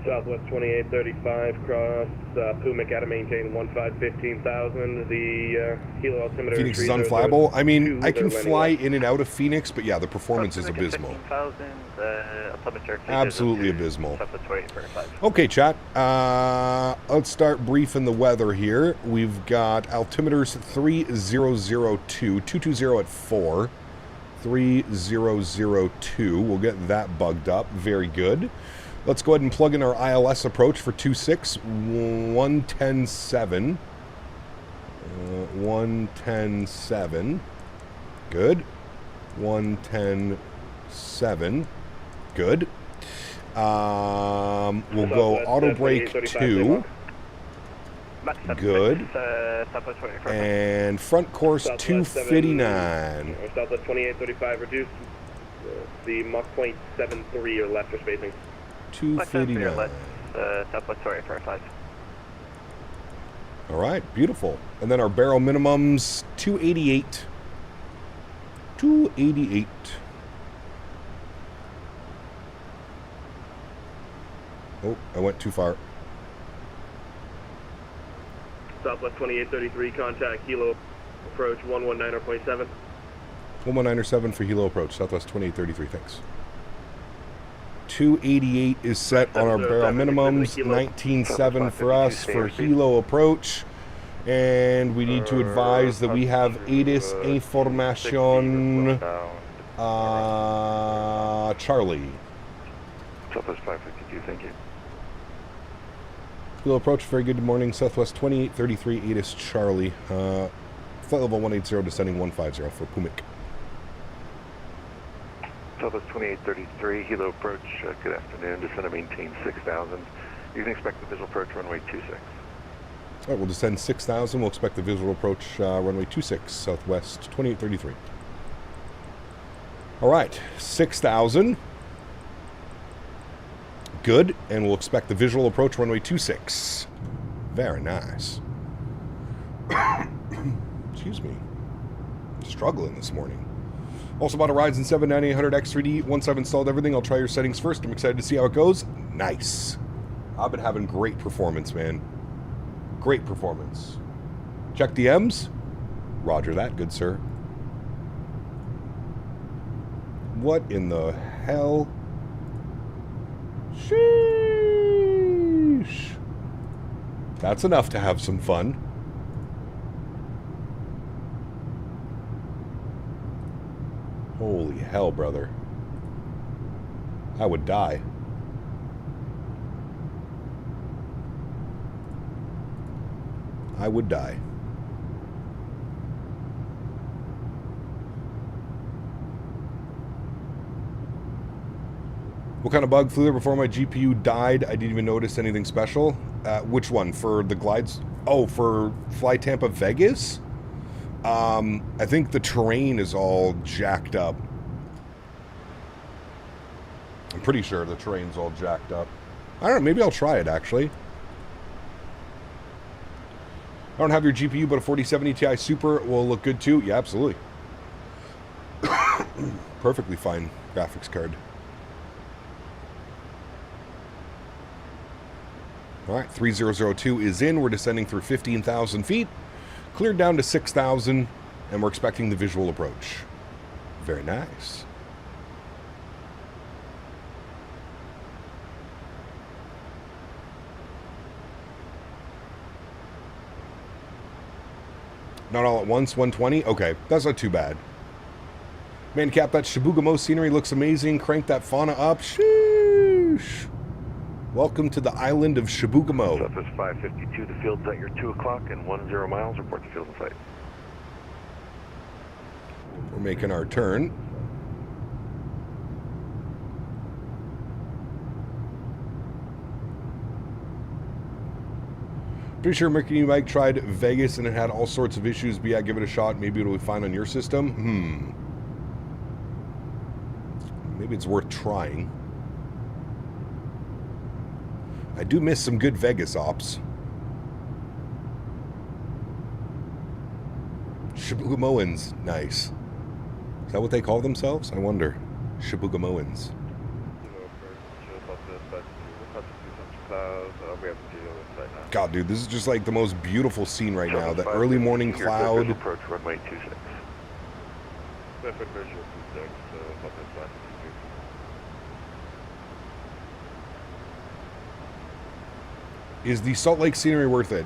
Southwest 2835, cross Pumic, out of maintain 15,000. The helo altimeter. Phoenix is unflyable. I mean, I can fly in and out of Phoenix, but yeah, the performance is abysmal. Absolutely abysmal. Okay, chat. Let's start briefing the weather here. We've got altimeters 3002, 220 at 4. 3002. We'll get that bugged up. Very good. Let's go ahead and plug in our ILS approach for 26, 110.7. 110.7. Good. 110.7. Good. We'll go auto brake 2. Good. And front course 259. Southwest 2835, reduce the Mach 0.73 or left for spacing. 259. Southwest 2845. All right, beautiful. And then our barrel minimums 288. 288. Oh, I went too far. Southwest 2833, contact Hilo approach 119.7. 119.7 for Hilo approach, Southwest 2833, thanks. 288 is set on our barrel minimums, 19.7 for us for Hilo approach. And we need to advise that we have ATIS information Charlie. Southwest 552, thank you. Hilo approach, very good morning, Southwest 2833, ATIS Charlie. Flight level 180, descending 150 for Pumic. Southwest 2833, Hilo approach, good afternoon, descend and maintain 6,000. You can expect the visual approach runway 26. All right, we'll descend 6,000. We'll expect the visual approach runway 26, Southwest 2833. All right, 6,000. Good, and we'll expect the visual approach runway 26. Very nice. Excuse me. Struggling this morning. Also bought a Ryzen 7 9800X3D. Once I've installed everything, I'll try your settings first. I'm excited to see how it goes. Nice. I've been having great performance, man. Great performance. Check the M's. Roger that, good sir. What in the hell? Sheesh. That's enough to have some fun. Holy hell, brother. I would die. I would die. What kind of bug flew there before my GPU died? I didn't even notice anything special. Which one? For the glides? Oh, for Fly Tampa Vegas? I think the terrain is all jacked up. I'm pretty sure the terrain's all jacked up. I don't know, maybe I'll try it, actually. I don't have your GPU, but a 4070 Ti Super will look good too. Yeah, absolutely. Perfectly fine graphics card. Alright, 3002 is in. We're descending through 15,000 feet. Cleared down to 6,000, and we're expecting the visual approach. Very nice. Not all at once, 120? Okay, that's not too bad. Man, Cap, that Shibugamo scenery looks amazing. Crank that fauna up. Sheesh. Welcome to the island of Shibugamo. Southwest 552, the field's at your 2 o'clock and 10 miles. Report the field in sight. We're making our turn. Pretty sure Mercury Mike tried Vegas and it had all sorts of issues, but yeah, give it a shot. Maybe it'll be fine on your system. Maybe it's worth trying. I do miss some good Vegas ops. Shibugamoans, nice. Is that what they call themselves? I wonder. Shibugamoans. God, dude, this is just like the most beautiful scene right now. The early morning cloud. Approach runway 26. Is the Salt Lake scenery worth it?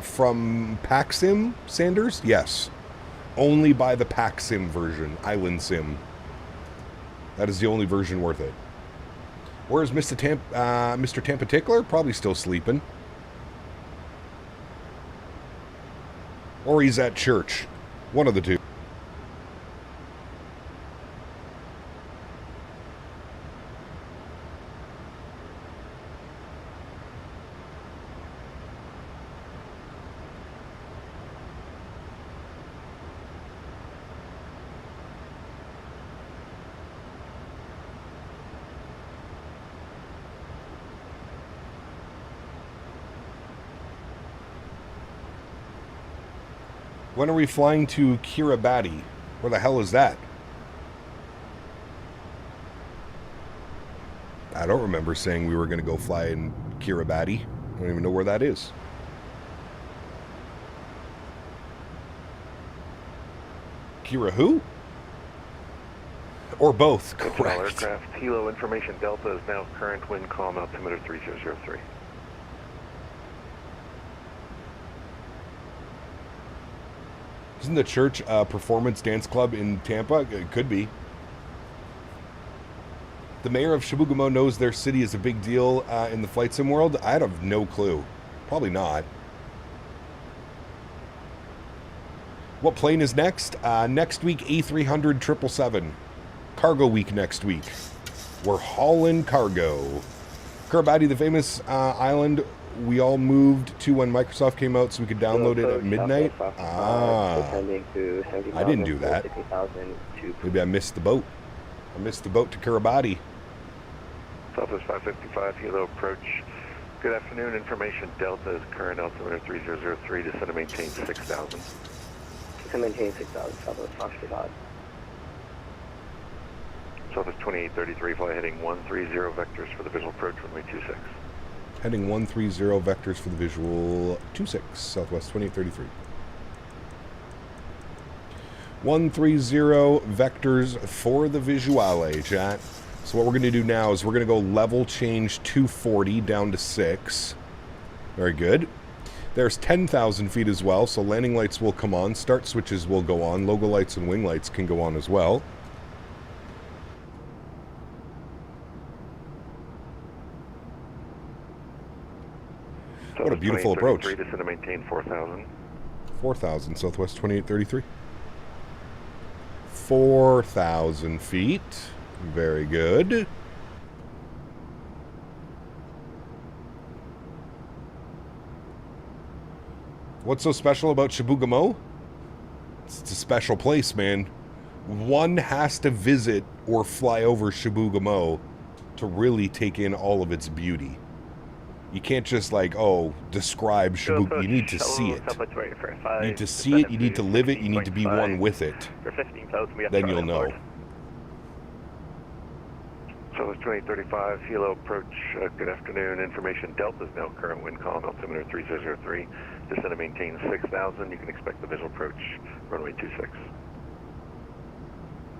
From Pack Sim, Sanders? Yes. Only by the Pack Sim version, Island Sim. That is the only version worth it. Where's Mr. Tampa Tickler? Probably still sleeping. Or he's at church. One of the two. When are we flying to Kiribati? Where the hell is that? I don't remember saying we were going to go fly in Kiribati. I don't even know where that is. Kira who? Or both, correct. Aircraft, Hilo information Delta is now current wind calm altimeter 3003. Isn't the church a performance dance club in Tampa? It could be. The mayor of Shibugamo knows their city is a big deal in the flight sim world. I have no clue. Probably not. What plane is next? Next week, A300 777. Cargo week next week. We're hauling cargo. Kiribati, the famous island we all moved to when Microsoft came out so we could download it at midnight. I didn't do that. Maybe I missed the boat. I missed the boat to Kiribati. Southwest 555, Hilo approach. Good afternoon. Information Delta is current altimeter 3003. Descend to maintain 6,000. To maintain 6,000, Southwest 555. Southwest 2833, fly heading 130 vectors for the visual approach, runway 26. Heading 130 vectors for the visual 26, Southwest 2833. 130 vectors for the visuale, chat. So what we're going to do now is we're going to go level change 240 down to 6. Very good. There's 10,000 feet as well, so landing lights will come on, start switches will go on, logo lights and wing lights can go on as well. What a beautiful approach. Descend to maintain 4,000. 4,000, Southwest 2833. 4,000 feet. Very good. What's so special about Chibougamau? It's a special place, man. One has to visit or fly over Chibougamau to really take in all of its beauty. You can't just like, oh, describe Chibougamau. You need to see it. You need to see it, you need to live it, you need to be one with it. Then you'll know. Southwest 2835, Hilo approach, good afternoon. Information Delta's now current wind calm, altimeter 3003. Descend to maintain 6,000. You can expect the visual approach, runway 26.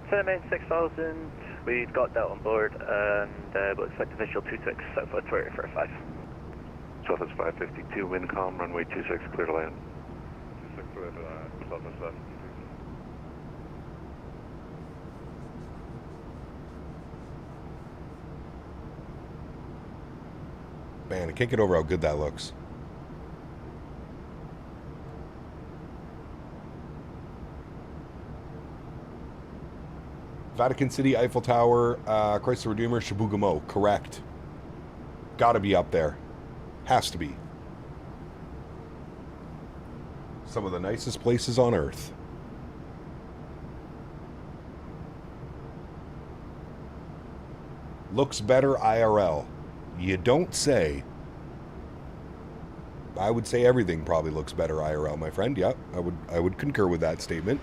Descend to maintain 6,000. We've got Delta on board and we'll expect the visual 26, Southwest 2835. Southwest 552, wind calm, runway 26, clear to land. 26 clear to land, Southwest 552. Man, I can't get over how good that looks. Vatican City, Eiffel Tower, Chrysler Redeemer, Chibougamau. Correct. Gotta be up there. Has to be. Some of the nicest places on Earth. Looks better IRL. You don't say. I would say everything probably looks better IRL, my friend. Yeah, I would concur with that statement.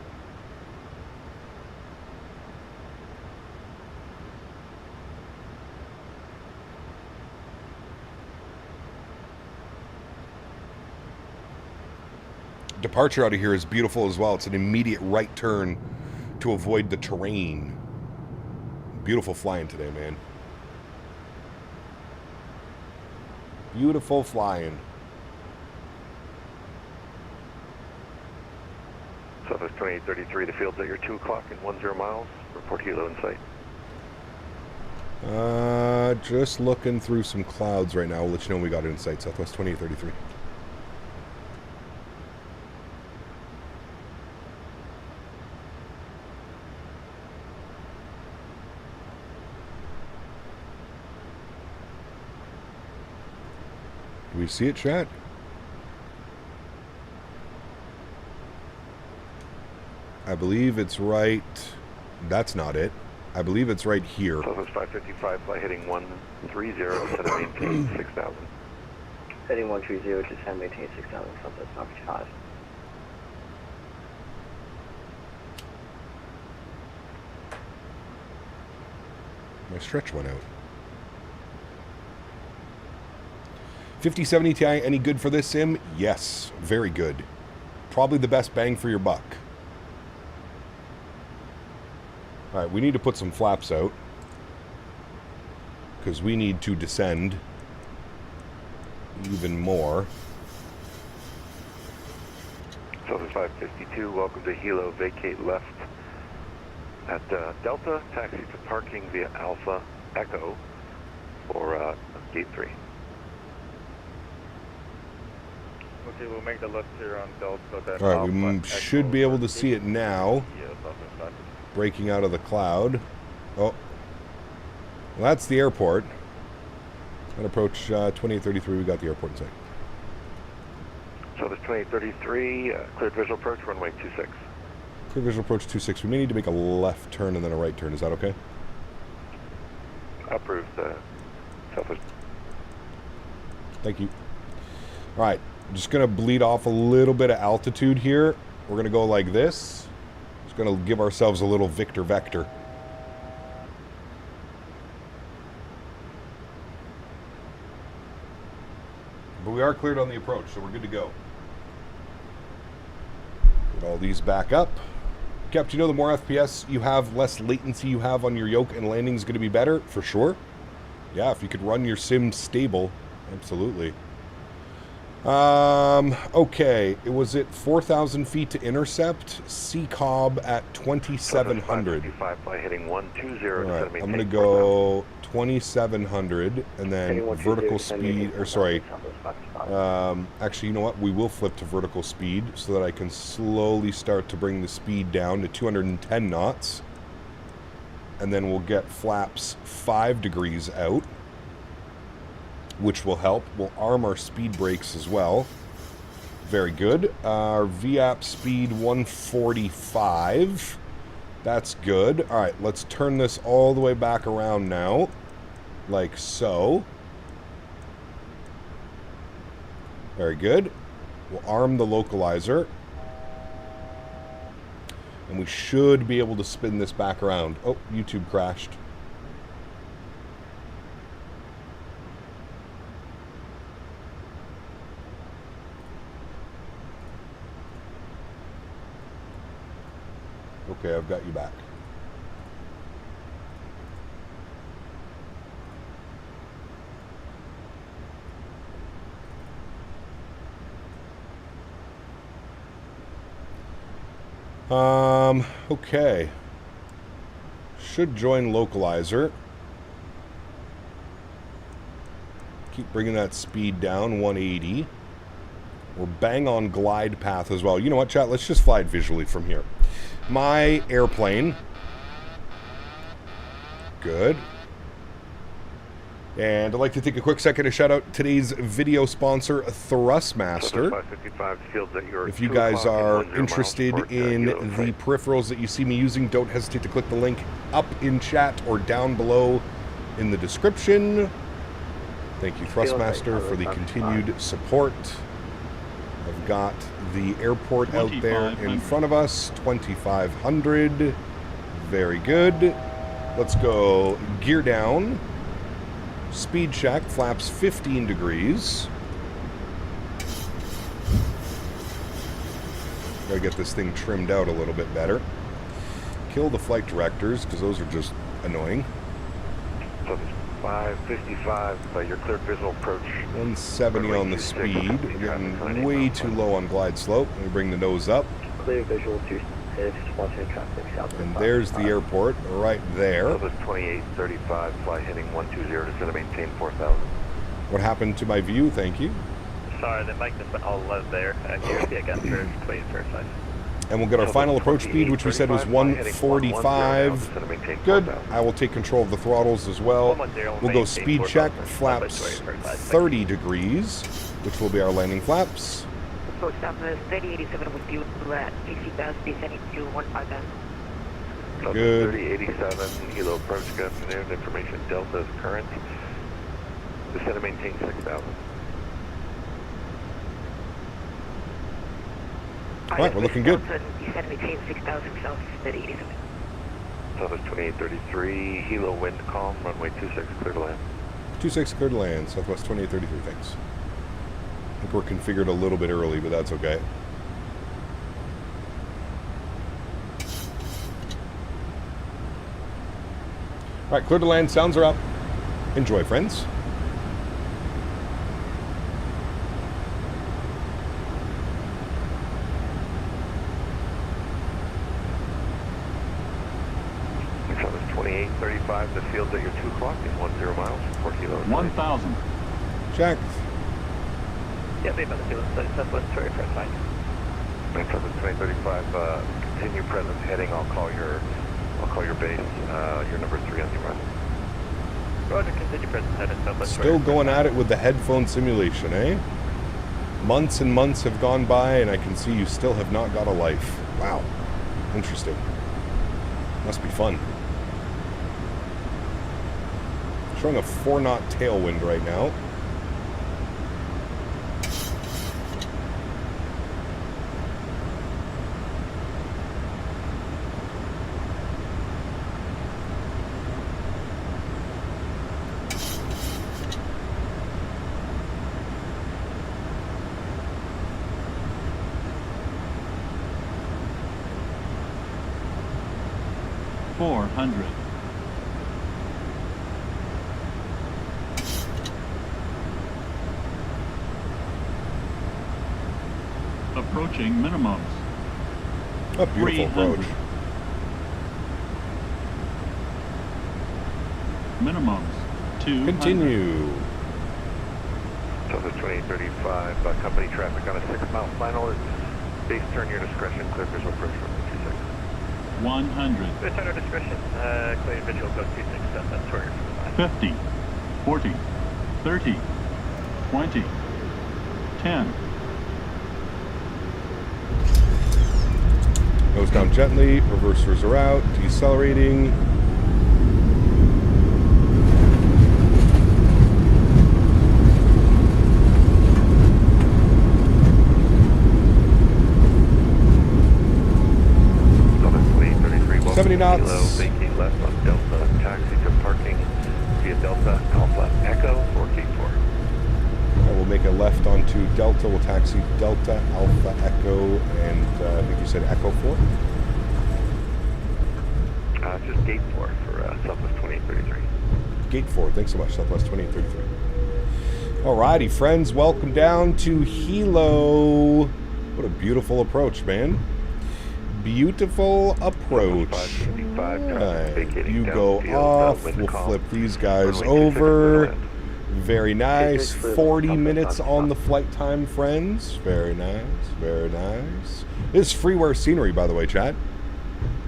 Departure out of here is beautiful as well. It's an immediate right turn to avoid the terrain. Beautiful flying today, man. Beautiful flying. Southwest 2833, the field's at your 2 o'clock and 10 miles. Report Hilo in sight. Just looking through some clouds right now. We'll let you know when we got it in sight. Southwest 2833. Do we see it, chat? I believe it's right. That's not it. I believe it's right here. Southwest 555, fly heading 130, descend to maintain 6,000. Heading 130, descend maintain 6,000, Southwest 555. My stretch went out. 5070 Ti, any good for this sim? Yes, very good. Probably the best bang for your buck. Alright, we need to put some flaps out. Because we need to descend even more. Southwest 552, welcome to Hilo, vacate left at Delta, taxi to parking via Alpha Echo for gate 3. Okay, we'll make the left here on Delta. Alright, we should be able to see it now. Breaking out of the cloud. Oh. Well, that's the airport. At approach 2833, we got the airport in sight. So this 2833, cleared visual approach, runway 26. Clear visual approach 26. We may need to make a left turn and then a right turn. Is that okay? Approved, Southwest. Thank you. Alright, I'm just going to bleed off a little bit of altitude here. We're going to go like this. Just going to give ourselves a little Victor vector. But we are cleared on the approach, so we're good to go. Get all these back up. Cap, do you know the more FPS you have, less latency you have on your yoke and landing is going to be better? For sure. Yeah, if you could run your sim stable, absolutely. Okay. It was at 4,000 feet to intercept. Sea Cobb at 2,700. Fly heading 120. All right, I'm going to go 2,700 and then vertical speed, or sorry. Actually, you know what? We will flip to vertical speed so that I can slowly start to bring the speed down to 210 knots. And then we'll get flaps 5 degrees out, which will help. We'll arm our speed brakes as well. Very good. Our VAP speed 145. That's good. All right, let's turn this all the way back around now, like so. Very good. We'll arm the localizer. And we should be able to spin this back around. Oh, YouTube crashed. Okay, I've got you back. Okay. Should join localizer. Keep bringing that speed down, 180. We're bang on glide path as well. You know what, chat? Let's just fly it visually from here. My airplane. Good. And I'd like to take a quick second to shout out today's video sponsor, Thrustmaster. If you guys are interested in the peripherals that you see me using, don't hesitate to click the link up in chat or down below in the description. Thank you, Thrustmaster, for the continued support. I've got the airport out there in front of us, 2,500. Very good. Let's go gear down. Speed check, flaps 15 degrees. Gotta get this thing trimmed out a little bit better. Kill the flight directors, because those are just annoying. So 555, your cleared visual approach. 170 on the speed. We're getting way too low on glide slope. Let me bring the nose up. Clear visual to and there's the airport right there. So 2835, fly heading 120, just going to maintain 4,000. What happened to my view? Thank you. Sorry, the mic just went all low there. Here's the again for 2835. And we'll get our final approach speed, which we said was 145. Good. I will take control of the throttles as well. We'll go speed check, flaps 30 degrees, which will be our landing flaps. So Southwest 3087 with you at 60,000, descending to 15,000. Good. 3087, helo approach, good afternoon. Information Delta is current. Descend and maintain 6,000. Alright, we're looking good. Descend and maintain 6,000, South 3087. Southwest 2833, helo wind calm, runway 26, clear to land. 26, clear to land, Southwest 2833, thanks. I think we're configured a little bit early, but that's okay. Alright, clear to land, sounds are up. Enjoy, friends. Southwest 2835, the field's at your 2 o'clock in 10 miles, 4 kilos. 1,000. Checked. Yeah, they better do it. Southwest 235. Southwest 2035, continue present heading. I'll call your base. Your number 3 on the run. Roger, continue present heading. Southwest. Still going at it with the headphone simulation, eh? Months and months have gone by, and I can see you still have not got a life. Wow, interesting. Must be fun. Showing a 4-knot tailwind right now. approaching minimums. A beautiful approach. Minimums. 200. Continue. Southwest 2835, company traffic on a 6-mile final. It's base turn your discretion, clear visual approach from 26. 100. Base turn your discretion, clear visual approach 26, that's where 50, 40, 30, 20, 10. Nose down gently, reversers are out, decelerating. Southwest 2833, 70 knots. Kilo, vacate left on Delta, taxi to parking via Delta, Alpha, Echo, 4K4. I will make a left onto Delta. We'll taxi Delta, Alpha, Echo, and I think you said Echo 4? Just gate 4 for Southwest 2833. Gate 4. Thanks so much, Southwest 2833. Alrighty, friends. Welcome down to Hilo. What a beautiful approach, man. Beautiful approach. Alright, you go off. We'll flip these guys over. Very nice. 40 minutes on the flight time, friends. Very nice. Very nice. This is freeware scenery, by the way, chat.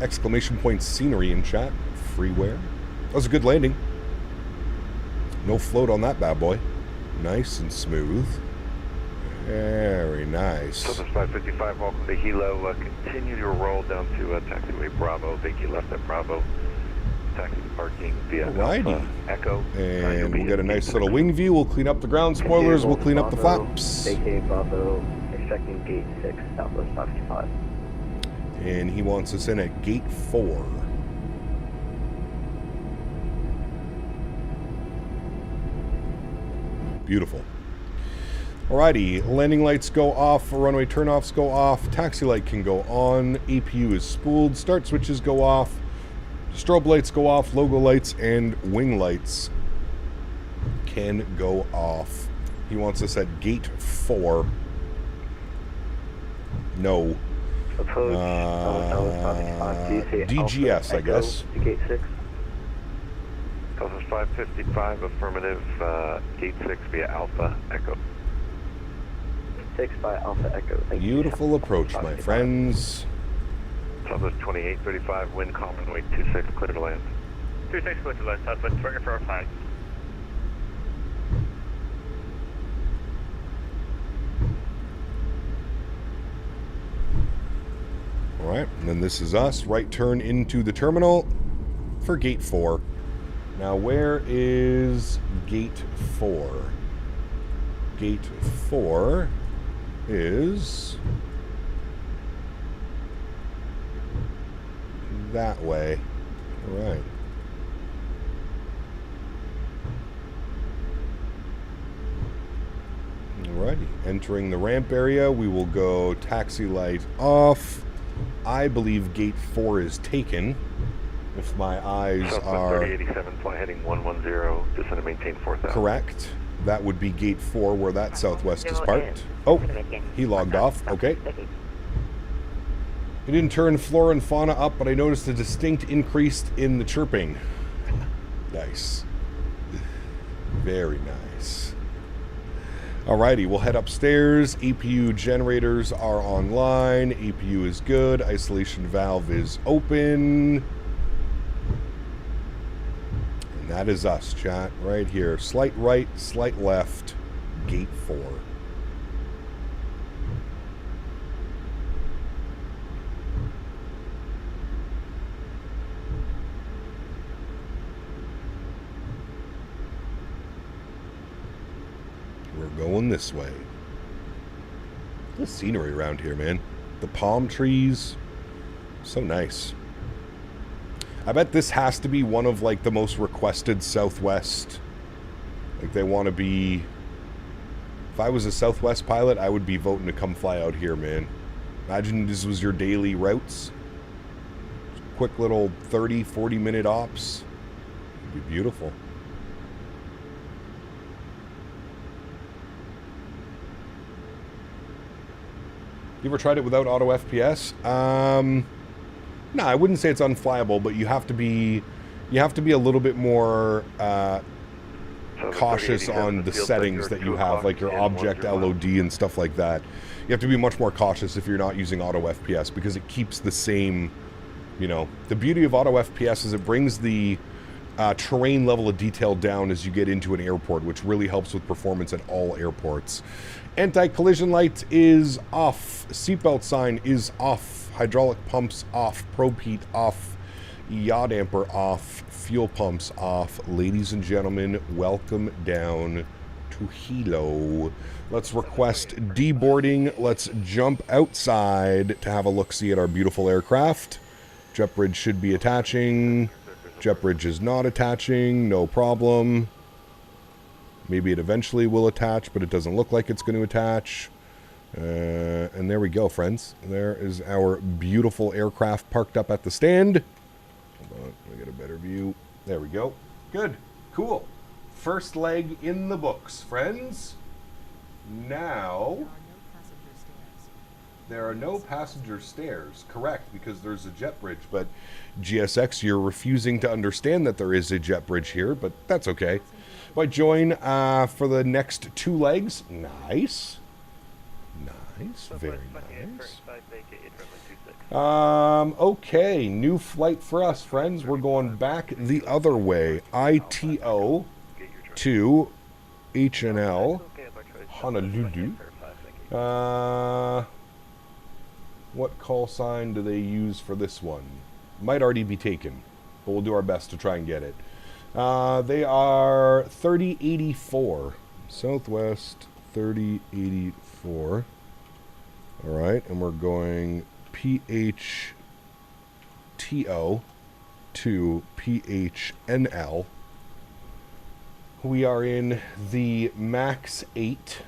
Exclamation point scenery in chat. Freeware. That was a good landing. No float on that bad boy. Nice and smooth. Very nice. Southwest 555, welcome to Hilo. Continue your roll down to taxiway Bravo. Vacate left at Bravo. Taxi to parking via Alpha, Echo. And we'll get a nice little wing view. We'll clean up the ground spoilers. We'll clean up the flaps. Vacate Bravo, expecting gate 6, Southwest 555. And he wants us in at gate 4. Beautiful. Alrighty, landing lights go off, runway turnoffs go off, taxi light can go on, APU is spooled, start switches go off, strobe lights go off, logo lights and wing lights can go off. He wants us at gate 4. No. DGS, I guess. Gate 6. Southwest 555, affirmative, gate 6 via Alpha, Echo. 6 by Alpha Echo. Thank Beautiful you. approach, my friends. Southwest 2835, wind calm and weight 26, clear to land. 26, clear to land, Southwest 2405. Alright, and then this is us. Right turn into the terminal for gate 4. Now, where is gate 4? Gate 4 is that way. Alright. Alrighty. Entering the ramp area, we will go taxi light off. I believe gate 4 is taken. If my eyes are 3087, fly heading 110, descend and maintain 4000. correct, that would be gate 4 where that Southwest is parked. Oh, he logged off. Okay. He didn't turn flora and fauna up, but I noticed a distinct increase in the chirping. Nice. Very nice. Alrighty, we'll head upstairs. APU generators are online. APU is good. Isolation valve is open. And that is us, chat, right here. Slight right, slight left, gate 4. We're going this way. The scenery around here, man. The palm trees. So nice. I bet this has to be one of, like, the most requested Southwest. Like, they want to be... If I was a Southwest pilot, I would be voting to come fly out here, man. Imagine this was your daily routes. Quick little 30, 40-minute ops. It'd be beautiful. You ever tried it without auto FPS? No, I wouldn't say it's unflyable, but you have to be a little bit more cautious on the settings that you have, like your object LOD and stuff like that. You have to be much more cautious if you're not using auto FPS, because it keeps the same, you know. The beauty of auto FPS is it brings the terrain level of detail down as you get into an airport, which really helps with performance at all airports. Anti-collision light is off. Seatbelt sign is off. Hydraulic pumps off. Probe heat off. Yaw damper off. Fuel pumps off. Ladies and gentlemen, welcome down to Hilo. Let's request deboarding. Let's jump outside to have a look-see at our beautiful aircraft. Jet bridge should be attaching. Jet bridge is not attaching. No problem. Maybe it eventually will attach, but it doesn't look like it's going to attach. And there we go, friends. There is our beautiful aircraft parked up at the stand. Hold on, let me get a better view. There we go. Good. Cool. First leg in the books, friends. Now, there are no passenger stairs. Correct, because there's a jet bridge. But GSX, you're refusing to understand that there is a jet bridge here, but that's okay. I join for the next two legs. Nice. Nice. Very nice. Okay, new flight for us, friends. We're going back the other way. ITO to HNL Honolulu. What call sign do they use for this one? Might already be taken, but we'll do our best to try and get it. They are 3084. Southwest 3084. All right, and we're going PHTO to PHNL. We are in the MAX8.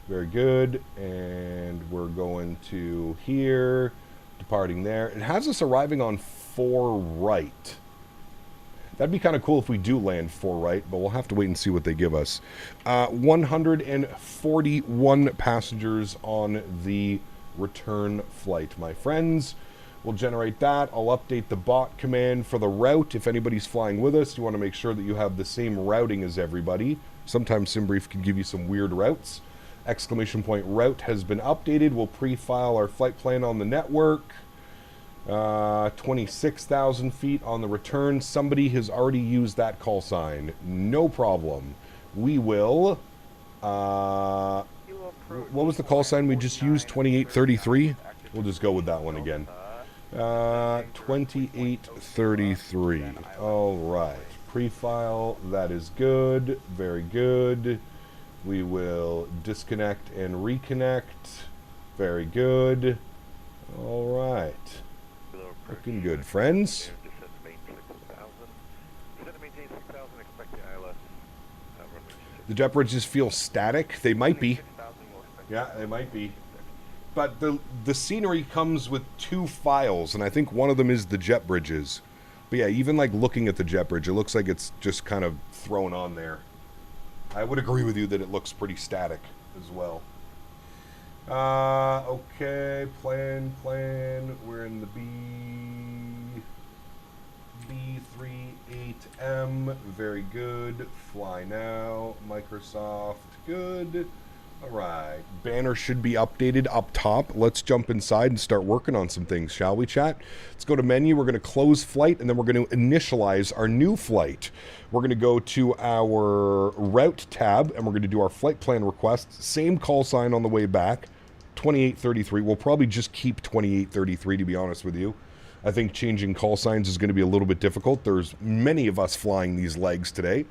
Very good. And we're going to here, departing there. It has us arriving on 4 right. That'd be kind of cool if we do land 4 right, but we'll have to wait and see what they give us. 141 passengers on the return flight, my friends. We'll generate that. I'll update the bot command for the route. If anybody's flying with us, you want to make sure that you have the same routing as everybody. Sometimes SimBrief can give you some weird routes. Exclamation point route has been updated. We'll pre-file our flight plan on the network. 26,000 feet on the return. Somebody has already used that call sign. No problem. We will... what was the call sign we just used? 2833? We'll just go with that one again. 2833. All right. Pre-file. That is good. Very good. We will disconnect and reconnect. Very good. All right. Looking good, friends. The jet bridges feel static. They might be. Yeah, they might be. But the scenery comes with 2 files, and I think one of them is the jet bridges. But yeah, even like looking at the jet bridge, it looks like it's just kind of thrown on there. I would agree with you that it looks pretty static as well. Okay, plan. We're in the B38M. Very good. Fly now. Microsoft. Good. All right. Banner should be updated up top. Let's jump inside and start working on some things, shall we, chat? Let's go to menu. We're going to close flight, and then we're going to initialize our new flight. We're going to go to our route tab, and we're going to do our flight plan request. Same call sign on the way back. 2833. We'll probably just keep 2833, to be honest with you. I think changing call signs is going to be a little bit difficult. There's many of us flying these legs today.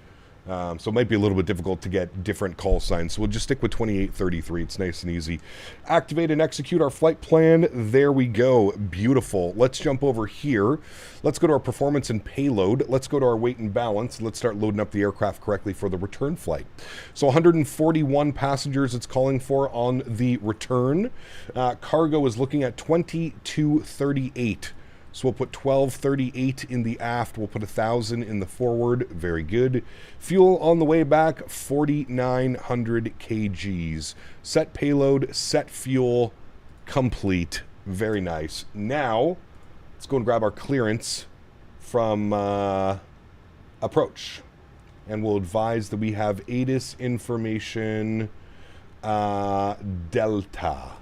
So it might be a little bit difficult to get different call signs. So we'll just stick with 2833. It's nice and easy. Activate and execute our flight plan. There we go. Beautiful. Let's jump over here. Let's go to our performance and payload. Let's go to our weight and balance. Let's start loading up the aircraft correctly for the return flight. So 141 passengers it's calling for on the return. Cargo is looking at 2238. So we'll put 1238 in the aft. We'll put 1,000 in the forward. Very good. Fuel on the way back, 4,900 kgs. Set payload, set fuel, complete. Very nice. Now, let's go and grab our clearance from approach. And we'll advise that we have ATIS information Delta.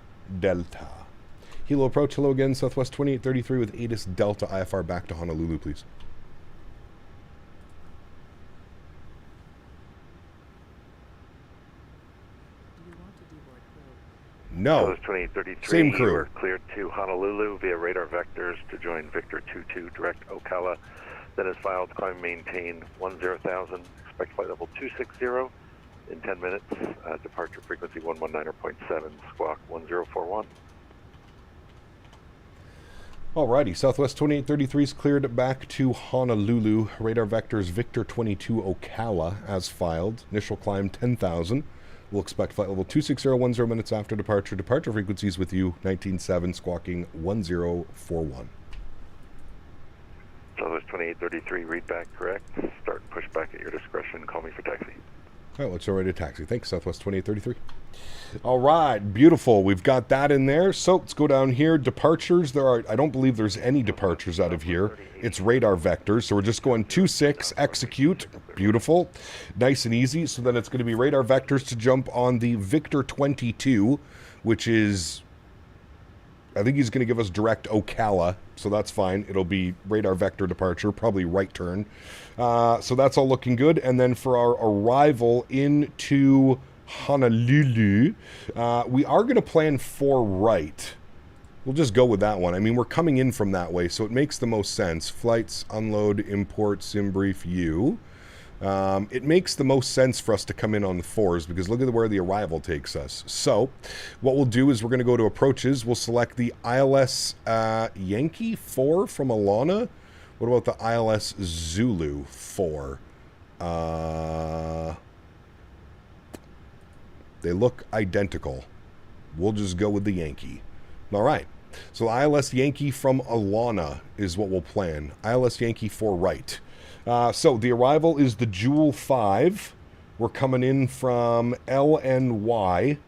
Hilo approach, hello again, Southwest 2833 with ATIS Delta IFR back to Honolulu, please. No. Southwest 2833, Same crew. You are cleared to Honolulu via radar vectors to join Victor 22 direct Ocala. That is filed, climb, maintain 10,000, expect flight level 260 in 10 minutes, departure frequency 119.7, squawk 1041. Alrighty, Southwest 2833 is cleared back to Honolulu. Radar vectors Victor 22 Ocala as filed. Initial climb 10,000. We'll expect flight level 260, 10 minutes after departure. Departure frequencies with you 19.7, squawking 1041. Southwest 2833, read back correct. Start and push back at your discretion. Call me for taxi. All right, let's go right to taxi. Thanks, Southwest 2833. All right, beautiful. We've got that in there. So let's go down here. Departures. I don't believe there's any departures out of here. It's radar vectors. So we're just going 26, execute. Beautiful. Nice and easy. So then it's going to be radar vectors to jump on the Victor 22, which is, I think he's going to give us direct Ocala. So that's fine. It'll be radar vector departure, probably right turn. So that's all looking good. And then for our arrival into Honolulu, we are going to plan for right. We'll just go with that one. I mean, we're coming in from that way, so it makes the most sense. Flights, unload, import, sim brief, you. It makes the most sense for us to come in on the 4s because look at where the arrival takes us. So what we'll do is we're going to go to approaches. We'll select the ILS Yankee 4 from Alana. What about the ILS Zulu 4? They look identical. We'll just go with the Yankee. All right. So ILS Yankee from Alana is what we'll plan. ILS Yankee 4 right. So the arrival is the Jewel 5. We're coming in from LNY.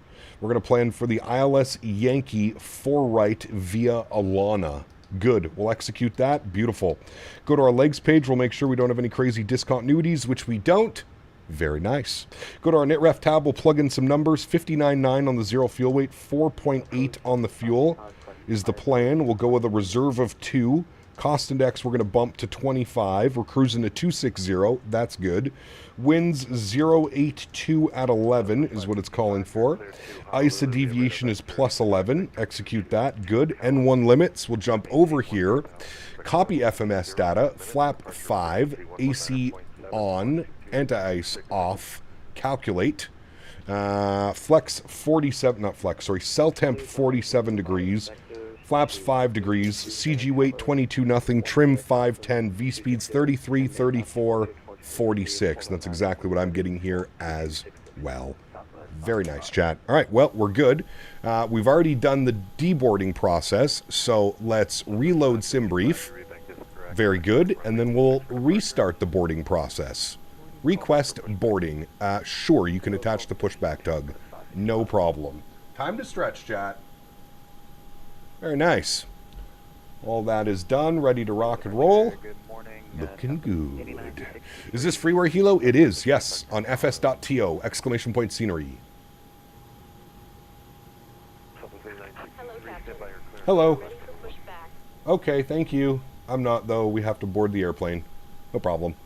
We're going to plan for the ILS Yankee 4 right via Alana. Good. We'll execute that. Beautiful. Go to our legs page. We'll make sure we don't have any crazy discontinuities, which we don't. Very nice. Go to our NitRef tab. We'll plug in some numbers. 59.9 on the zero fuel weight. 4.8 on the fuel is the plan. We'll go with a reserve of 2. Cost index, we're going to bump to 25. We're cruising to 260. That's good. Winds 082 at 11 is what it's calling for. ISA deviation is plus 11. Execute that. Good. N1 limits. We'll jump over here. Copy FMS data. Flap 5. AC on. Anti-ice off. Calculate. Flex 47. Not flex. Sorry. Cell temp 47 degrees. Flaps 5 degrees, CG weight 22 nothing, trim 510, V speeds 33, 34, 46. That's exactly what I'm getting here as well. Very nice, chat. All right, well, we're good. We've already done the deboarding process, so let's reload SimBrief. Very good, and then we'll restart the boarding process. Request boarding. Sure, you can attach the pushback tug. No problem. Time to stretch, chat. Very nice. All that is done, ready to rock and roll. Looking good. Is this freeware helo? It is, yes. On fs.to, exclamation point scenery. Hello. Okay, thank you. I'm not, though. We have to board the airplane. No problem.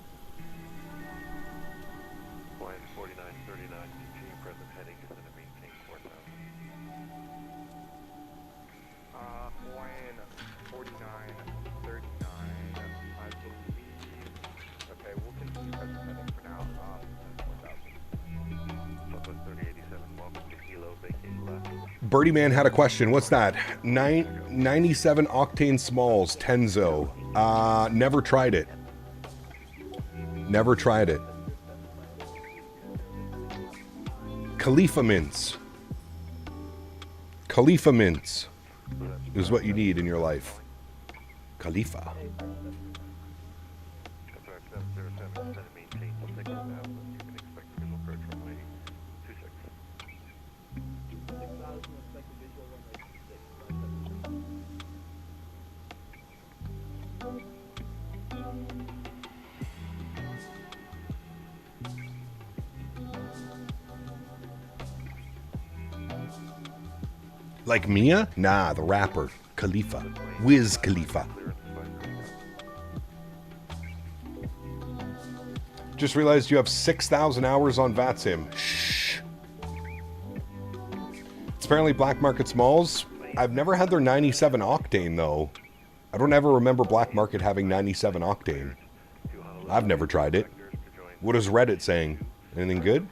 Birdie Man had a question. What's that? 97 octane smalls, Tenzo. Never tried it. Never tried it. Khalifa mints. Khalifa mints is what you need in your life. Khalifa. Like Mia? Nah, the rapper. Khalifa. Wiz Khalifa. Just realized you have 6,000 hours on VATSIM. Shh. It's apparently black market smalls. I've never had their 97 octane, though. I don't ever remember black market having 97 octane. I've never tried it. What is Reddit saying? Anything good?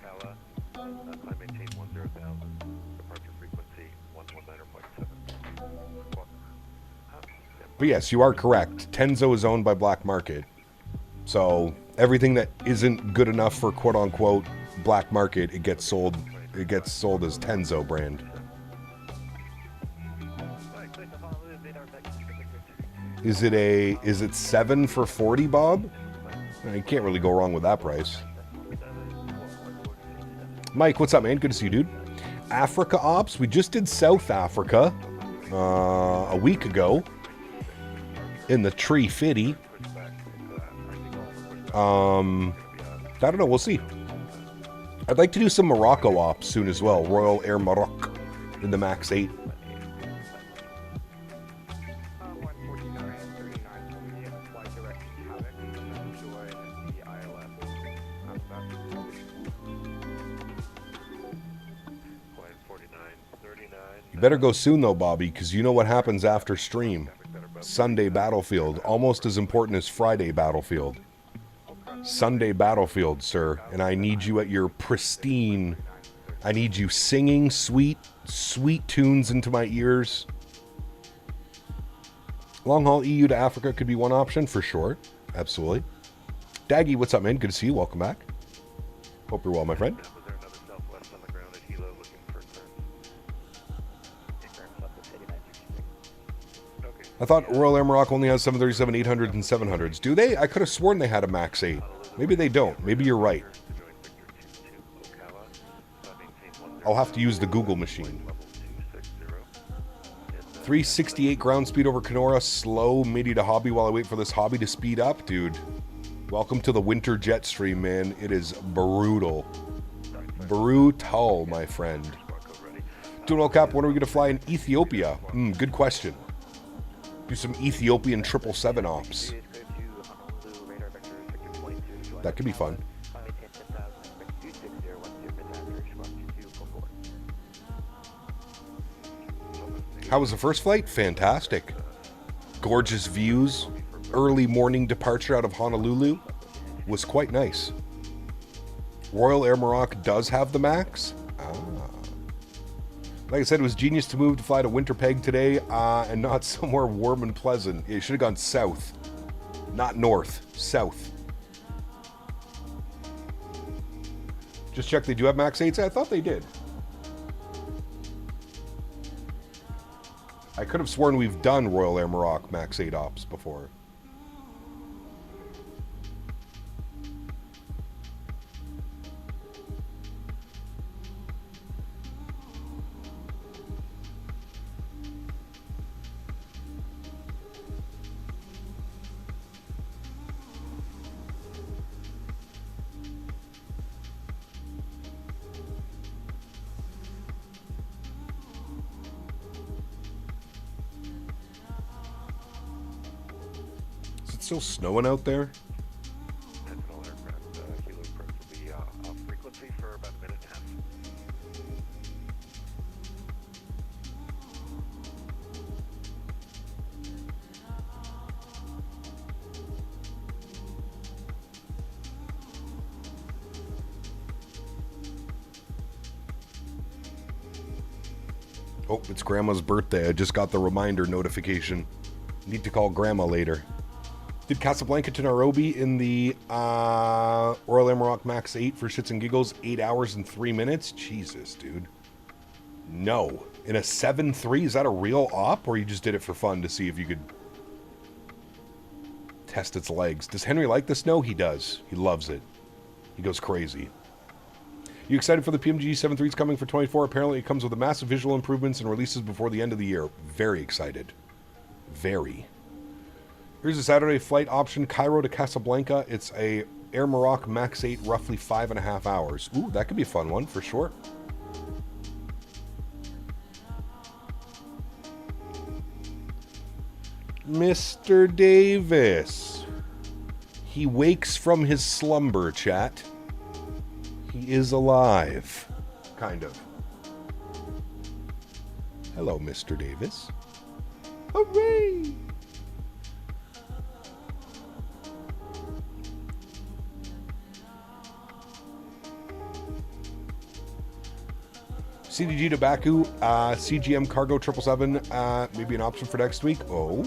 But yes, you are correct. Tenzo is owned by black market. So everything that isn't good enough for quote-unquote black market, it gets sold as Tenzo brand. Is it 7 for 40, Bob? You can't really go wrong with that price. Mike, what's up, man? Good to see you, dude. Africa ops. We just did South Africa a week ago in the Tree Fitty. I don't know. We'll see. I'd like to do some Morocco ops soon as well. Royal Air Maroc in the MAX8. You better go soon though, Bobby, because you know what happens after stream. Sunday Battlefield, almost as important as Friday Battlefield. Sunday Battlefield, sir, and I need you at your pristine. I need you singing sweet, sweet tunes into my ears. Long haul EU to Africa could be one option for sure. Absolutely. Daggy, what's up, man? Good to see you. Welcome back. Hope you're well, my friend. I thought Royal Air Morocco only has 737, 800, and 700s. Do they? I could have sworn they had a MAX8. Maybe they don't. Maybe you're right. I'll have to use the Google machine. 368 ground speed over Kenora. Slow MIDI to hobby while I wait for this hobby to speed up. Dude, welcome to the winter jet stream, man. It is brutal. Brutal, my friend. Dual Cap, when are we going to fly in Ethiopia? Good question. Do some Ethiopian 777 ops. That could be fun. How was the first flight? Fantastic. Gorgeous views. Early morning departure out of Honolulu. Was quite nice. Royal Air Morocco does have the MAX. Like I said, it was genius to move to fly to Winterpeg today and not somewhere warm and pleasant. It should have gone south. Not north. South. Just check they do have MAX8s. I thought they did. I could have sworn we've done Royal Air Morocco MAX8 ops before. Still snowing out there? Oh, it's Grandma's birthday. I just got the reminder notification. Need to call Grandma later. Did Casablanca to Nairobi in the Royal Air Morocco MAX8 for shits and giggles, 8 hours and 3 minutes? Jesus, dude. No. In a 7.3, is that a real op, or you just did it for fun to see if you could test its legs? Does Henry like the snow? He does. He loves it. He goes crazy. You excited for the PMG 7.3s coming for 24? Apparently it comes with a massive visual improvements and releases before the end of the year. Very excited. Very. Here's a Saturday flight option, Cairo to Casablanca. It's a Air Morocco MAX8, roughly 5.5 hours. Ooh, that could be a fun one, for sure. Mr. Davis. He wakes from his slumber, chat. He is alive. Kind of. Hello, Mr. Davis. Hooray! CDG to Baku, CGM Cargo 777, maybe an option for next week. Oh.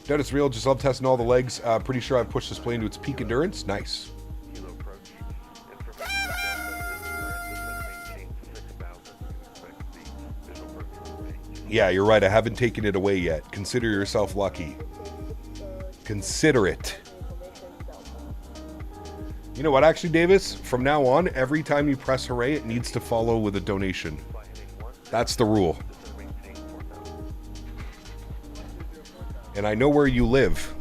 Denis real, just love testing all the legs. Pretty sure I've pushed this plane to its peak endurance. Nice. Yeah, you're right. I haven't taken it away yet. Consider yourself lucky. Consider it. You know what, actually, Davis? From now on, every time you press hooray, it needs to follow with a donation. That's the rule. And I know where you live,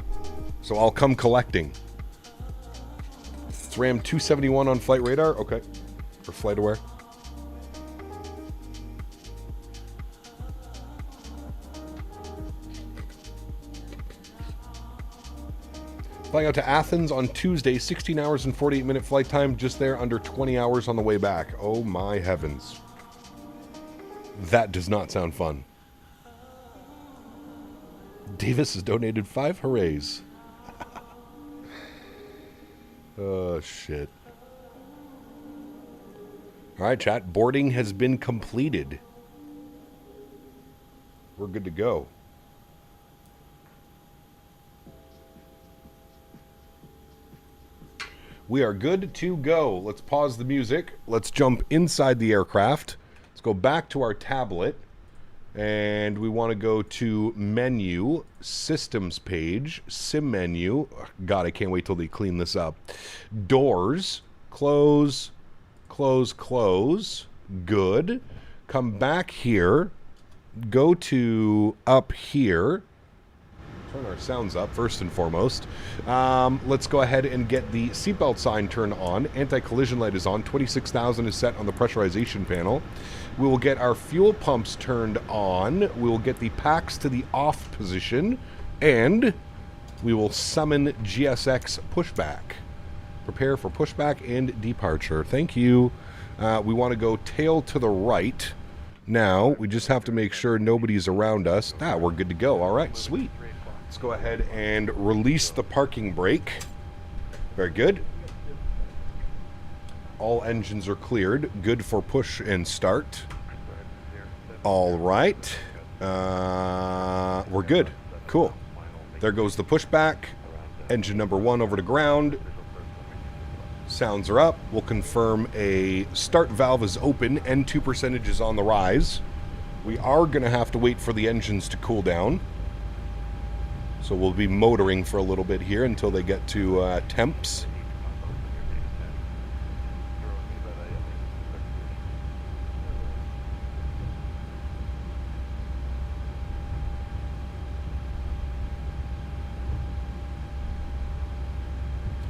so I'll come collecting. It's Ram 271 on flight radar? Okay. For flight aware. Flying out to Athens on Tuesday, 16 hours and 48-minute flight time, just there, under 20 hours on the way back. Oh my heavens. That does not sound fun. Davis has donated 5 hoorays. Oh, shit. Alright, chat. Boarding has been completed. We're good to go. We are good to go. Let's pause the music. Let's jump inside the aircraft. Let's go back to our tablet. And we want to go to menu, systems page, sim menu. God, I can't wait till they clean this up. Doors, close, close, close. Good. Come back here. Go to up here. Turn our sounds up first and foremost. Let's go ahead and get the seatbelt sign turned on. Anti-collision light is on. 26,000 is set on the pressurization panel. We will get our fuel pumps turned on. We will get the packs to the off position. And we will summon GSX pushback. Prepare for pushback and departure. Thank you. We want to go tail to the right. Now, we just have to make sure nobody's around us. We're good to go. All right, sweet. Let's go ahead and release the parking brake. Very good. All engines are cleared. Good for push and start. All right. We're good. Cool. There goes the pushback. Engine number 1 over to ground. Sounds are up. We'll confirm a start valve is open. N2 percentage is on the rise. We are going to have to wait for the engines to cool down. So we'll be motoring for a little bit here until they get to temps.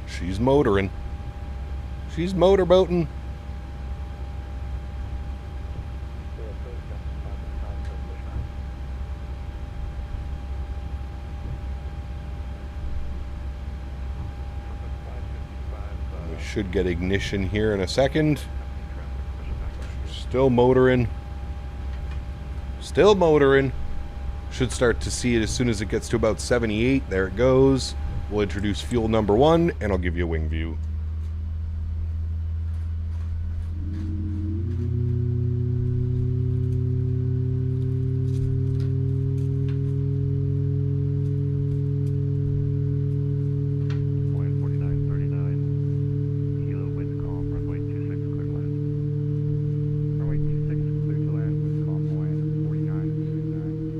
She's motoring. She's motorboating. Should get ignition here in a second. Still motoring. Still motoring. Should start to see it as soon as it gets to about 78. There it goes. We'll introduce fuel number 1, and I'll give you a wing view.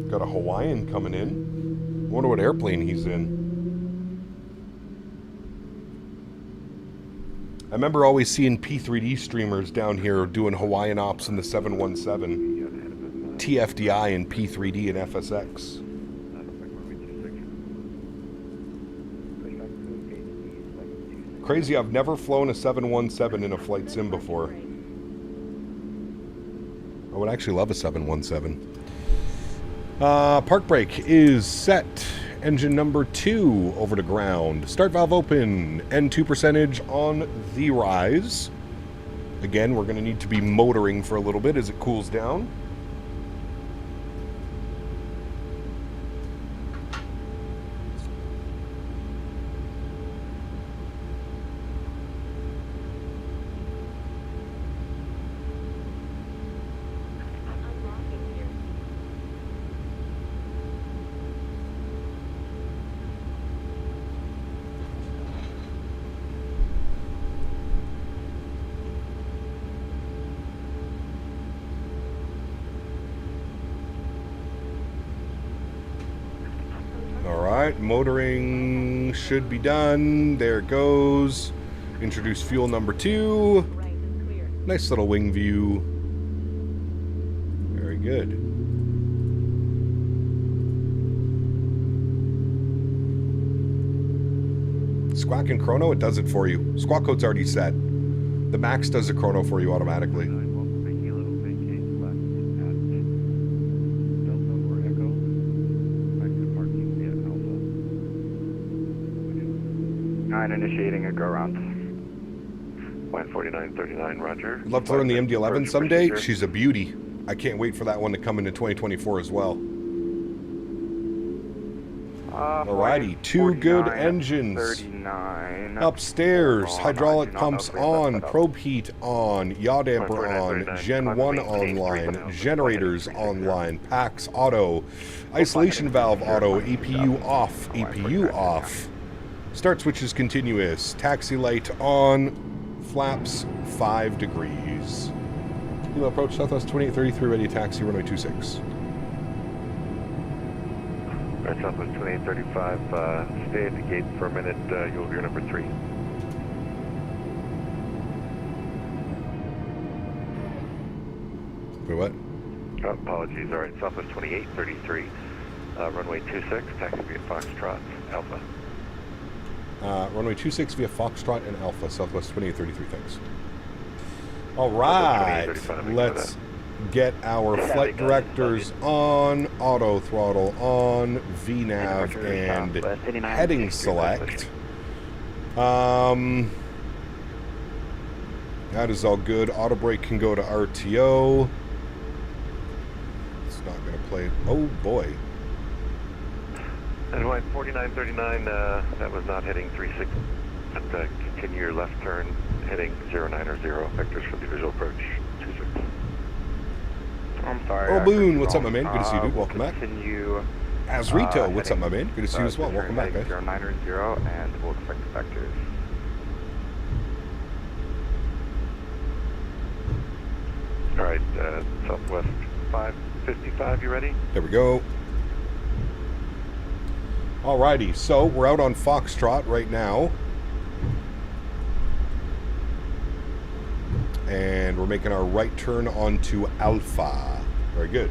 Got a Hawaiian coming in. Wonder what airplane he's in. I remember always seeing P3D streamers down here doing Hawaiian ops in the 717, TFDI and P3D and FSX. Crazy, I've never flown a 717 in a flight sim before. I would actually love a 717. Park brake is set. Engine number 2 over to ground. Start valve open. N2 percentage on the rise. Again, we're going to need to be motoring for a little bit as it cools down. Motoring should be done. There it goes. Introduce fuel number 2. Nice little wing view. Very good. Squawk and chrono, it does it for you. Squawk code's already set. The Max does the chrono for you automatically. 9 initiating a go round. Line 4939, roger. I'd love to learn the MD-11 someday. She's a beauty. I can't wait for that one to come into 2024 as well. Alrighty, 2 good engines. 39. Upstairs, hydraulic pumps on, probe heat on, yaw damper on, Gen 1 online, generators online, packs auto, isolation valve auto, APU off. Start switches continuous. Taxi light on. Flaps 5 degrees. Kilo approach Southwest 2833, ready taxi runway 26. Alright, Southwest 2835, stay at the gate for a minute, you'll hear number 3. Wait, what? Oh, apologies, alright, Southwest 2833, runway 26, taxi via Foxtrot, Alpha. Runway 26 via Foxtrot and Alpha, Southwest 2833, thanks. Alright, let's get our flight directors on, auto throttle on, VNAV, and heading select. That is all good. Auto brake can go to RTO. It's not going to play. Oh boy. And line 4939, that was not heading 36, but continue your left turn, heading 09 or 0, vectors for the visual approach, 26. I'm sorry. Earl Boone, what's up, my man? Good to see you, dude. Welcome back. Continue. Azrito, what's up, my man? Good to see you as well. Welcome back, guys. 09 or 0, and we'll expect the vectors. Alright, Southwest 555, you ready? There we go. Alrighty, so we're out on Foxtrot right now. And we're making our right turn onto Alpha. Very good.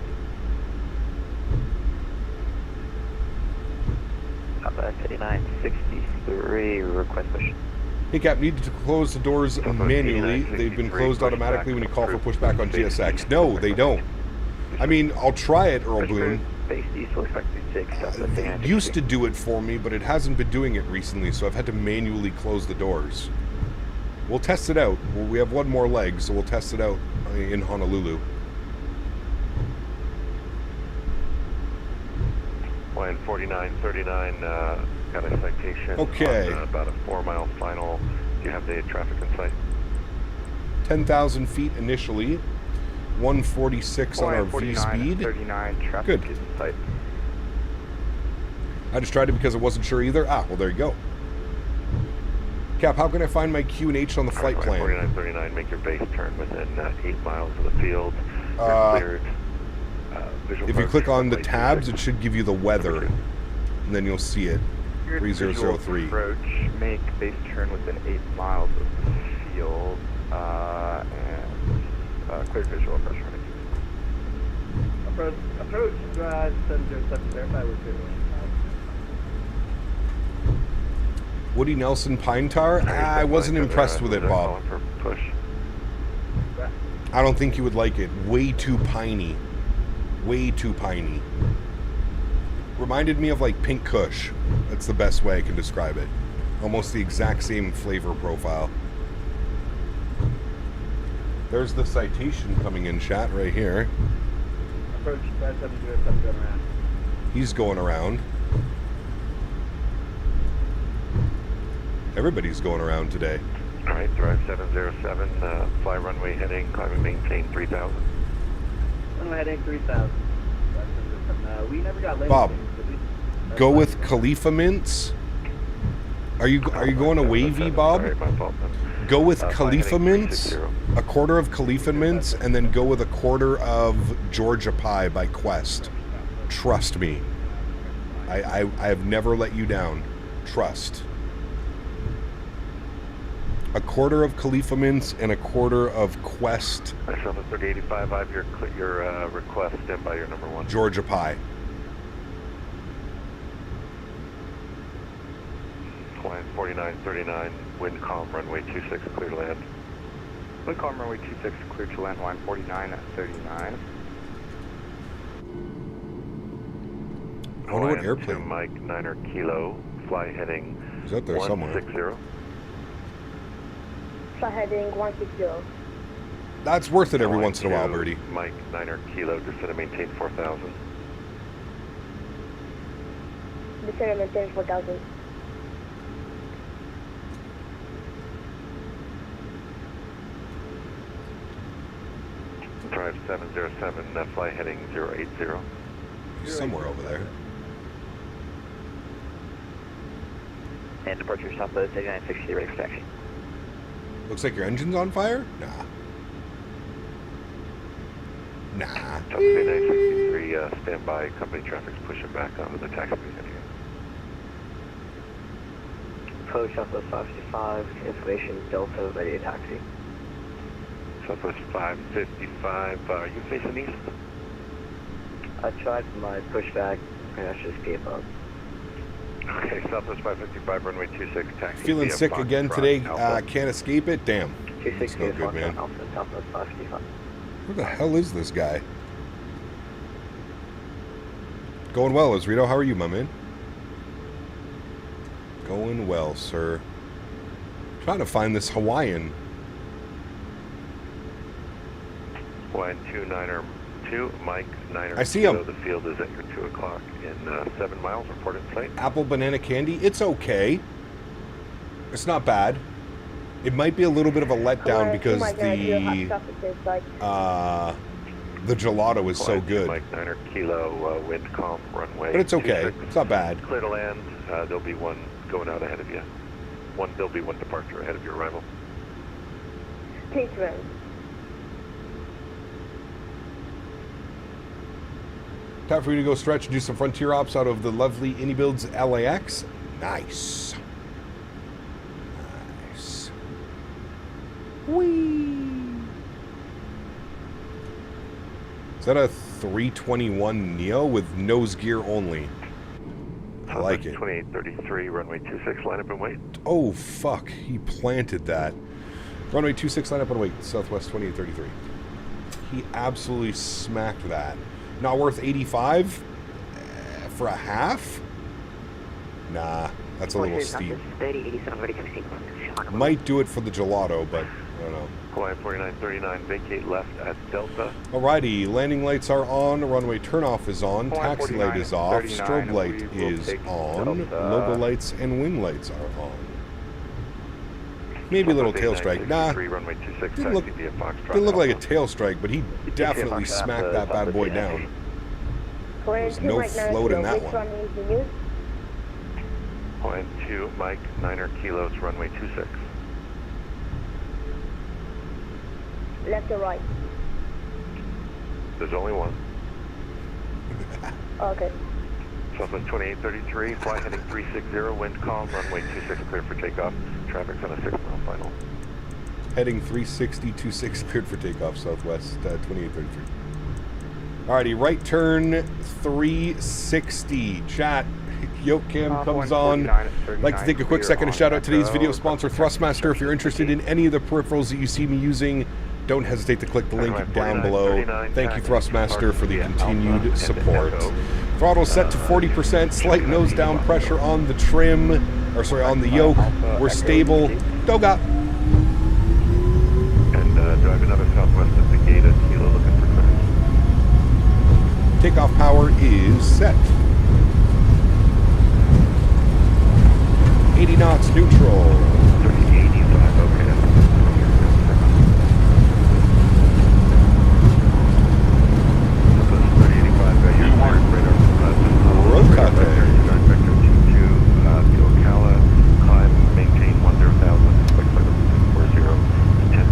Alpha 5963, request push. Hey Cap, need to close the doors manually. They've been closed automatically when you call for pushback on GSX. No, they don't. I mean, I'll try it, Earl Boone. They used to do it for me, but it hasn't been doing it recently, so I've had to manually close the doors. We'll test it out. We have one more leg, so we'll test it out in Honolulu. Line 4939, got a citation. Okay. On, about a 4-mile final. Do you have the traffic in sight? 10,000 feet initially. 146 on our V speed. 39, traffic Good. is in sight. I just tried it because I wasn't sure either. Ah, well, there you go. Cap, how can I find my QNH on the flight plan? 4939, make your base turn within 8 miles of the field. You're cleared. If you click on the tabs, it should give you the weather, and then you'll see it. 3003. Approach, make base turn within 8 miles of the field, and clear visual approach. Approach 707, verify we're clear. Woody Nelson Pine Tar? I wasn't impressed with it, Bob. Push. I don't think you would like it. Way too piney. Way too piney. Reminded me of like Pink Kush. That's the best way I can describe it. Almost the exact same flavor profile. There's the citation coming in, chat, right here. Approach 5707 going around. He's going around. Everybody's going around today. All right, drive 707, fly runway heading, climb and maintain 3000. Runway heading 3000. We never got landing. Bob, things, did we? go with Khalifa mints. Are you going to wavy, Bob? Sorry, my fault. Go with Fly Khalifa heading mints, 360. a quarter of Khalifa mints, and then go with a quarter of Georgia Pie by Quest. Trust me. I have never let you down. Trust. A quarter of Khalifa mints and a quarter of Quest Myself at 3085, I have your request, stand by your number 1. Georgia Pie. Hawaiian 4939, wind calm, runway 26, clear to land. Wind calm, runway 26, clear to land, Hawaiian 4939. I wonder what Hawaiian airplane. 2 Mike 9er Kilo, fly heading He's out there somewhere. 160. Fly heading 160. That's worth it every Hawaiian once in a while, 2 Birdie. Mike 9er Kilo, descend and maintain 4000. Descend and maintain 4000. Drive 707, fly heading 080. He's somewhere over there. And departure southwest 3960, ready for taxi. Looks like your engine's on fire? Nah. Nah. Top 3963, stand by, company traffic's pushing back onto the taxiway heading. Approach southwest 555, information Delta, ready to taxi. Southwest 555, are you facing east? I tried for my pushback, and I just gave up. Okay, Southwest 555, runway 26, taxi. Feeling via sick Fox again Rock, today. Alpha. Can't escape it? Damn. 26 no good, man. Alpha, southwest 555. Who the hell is this guy? Going well, Rito. How are you, my man? Going well, sir. Trying to find this Hawaiian. Hawaiian 2 Mike 9er. I see Kilo. him. The field is at your 2 o'clock in 7 miles, report in sight. Apple banana candy. It's okay. It's not bad. It might be a little bit of a letdown because the gelato is so Hawaiian 2 good. Mike 9er Kilo, wind calm, runway. But it's okay. 26. It's not bad. Clear to land. There'll be one going out ahead of you. There'll be one departure ahead of your arrival. Please run. Time for you to go stretch and do some frontier ops out of the lovely Anybuilds LAX. Nice. Nice. Whee! Is that a 321 Neo with nose gear only? I like it. 2833, runway 26, line up and wait. Oh, fuck. He planted that. Runway 26, line up and wait. Southwest 2833. He absolutely smacked that. Not worth 85 for a half? Nah, that's a little steep. Might do it for the gelato, but I don't know. Hawaiian 4939, vacate left at Delta. Alrighty, landing lights are on, runway turnoff is on, taxi light is off, strobe light is on, logo lights and wing lights are on. Maybe a little tail strike. Nah, didn't look like a tail strike, but he definitely smacked that bad boy down. There's no float in that one. Hawaiian 2, Mike 9er Kilos, runway 26. Left or right? There's only one. Okay. Southwest 2833, fly heading 360, wind calm, runway 26 clear for takeoff. Traffic's on a 6-mile final. Heading 360, 26 cleared for takeoff, Southwest 2833. Alrighty, right turn 360. Chat, Yoke Cam comes on. I'd like to take a quick second to shout out today's video sponsor, Thrustmaster. If you're interested in any of the peripherals that you see me using don't hesitate to click the link down below. Thank you, Thrustmaster, for the continued support. Throttle set to 40%, slight nose down pressure on the trim, or sorry, on the yoke. We're stable. Doga. And drive another southwest of the gate at Kilo looking for clearance. Takeoff power is set. 80 knots neutral. 3085, okay.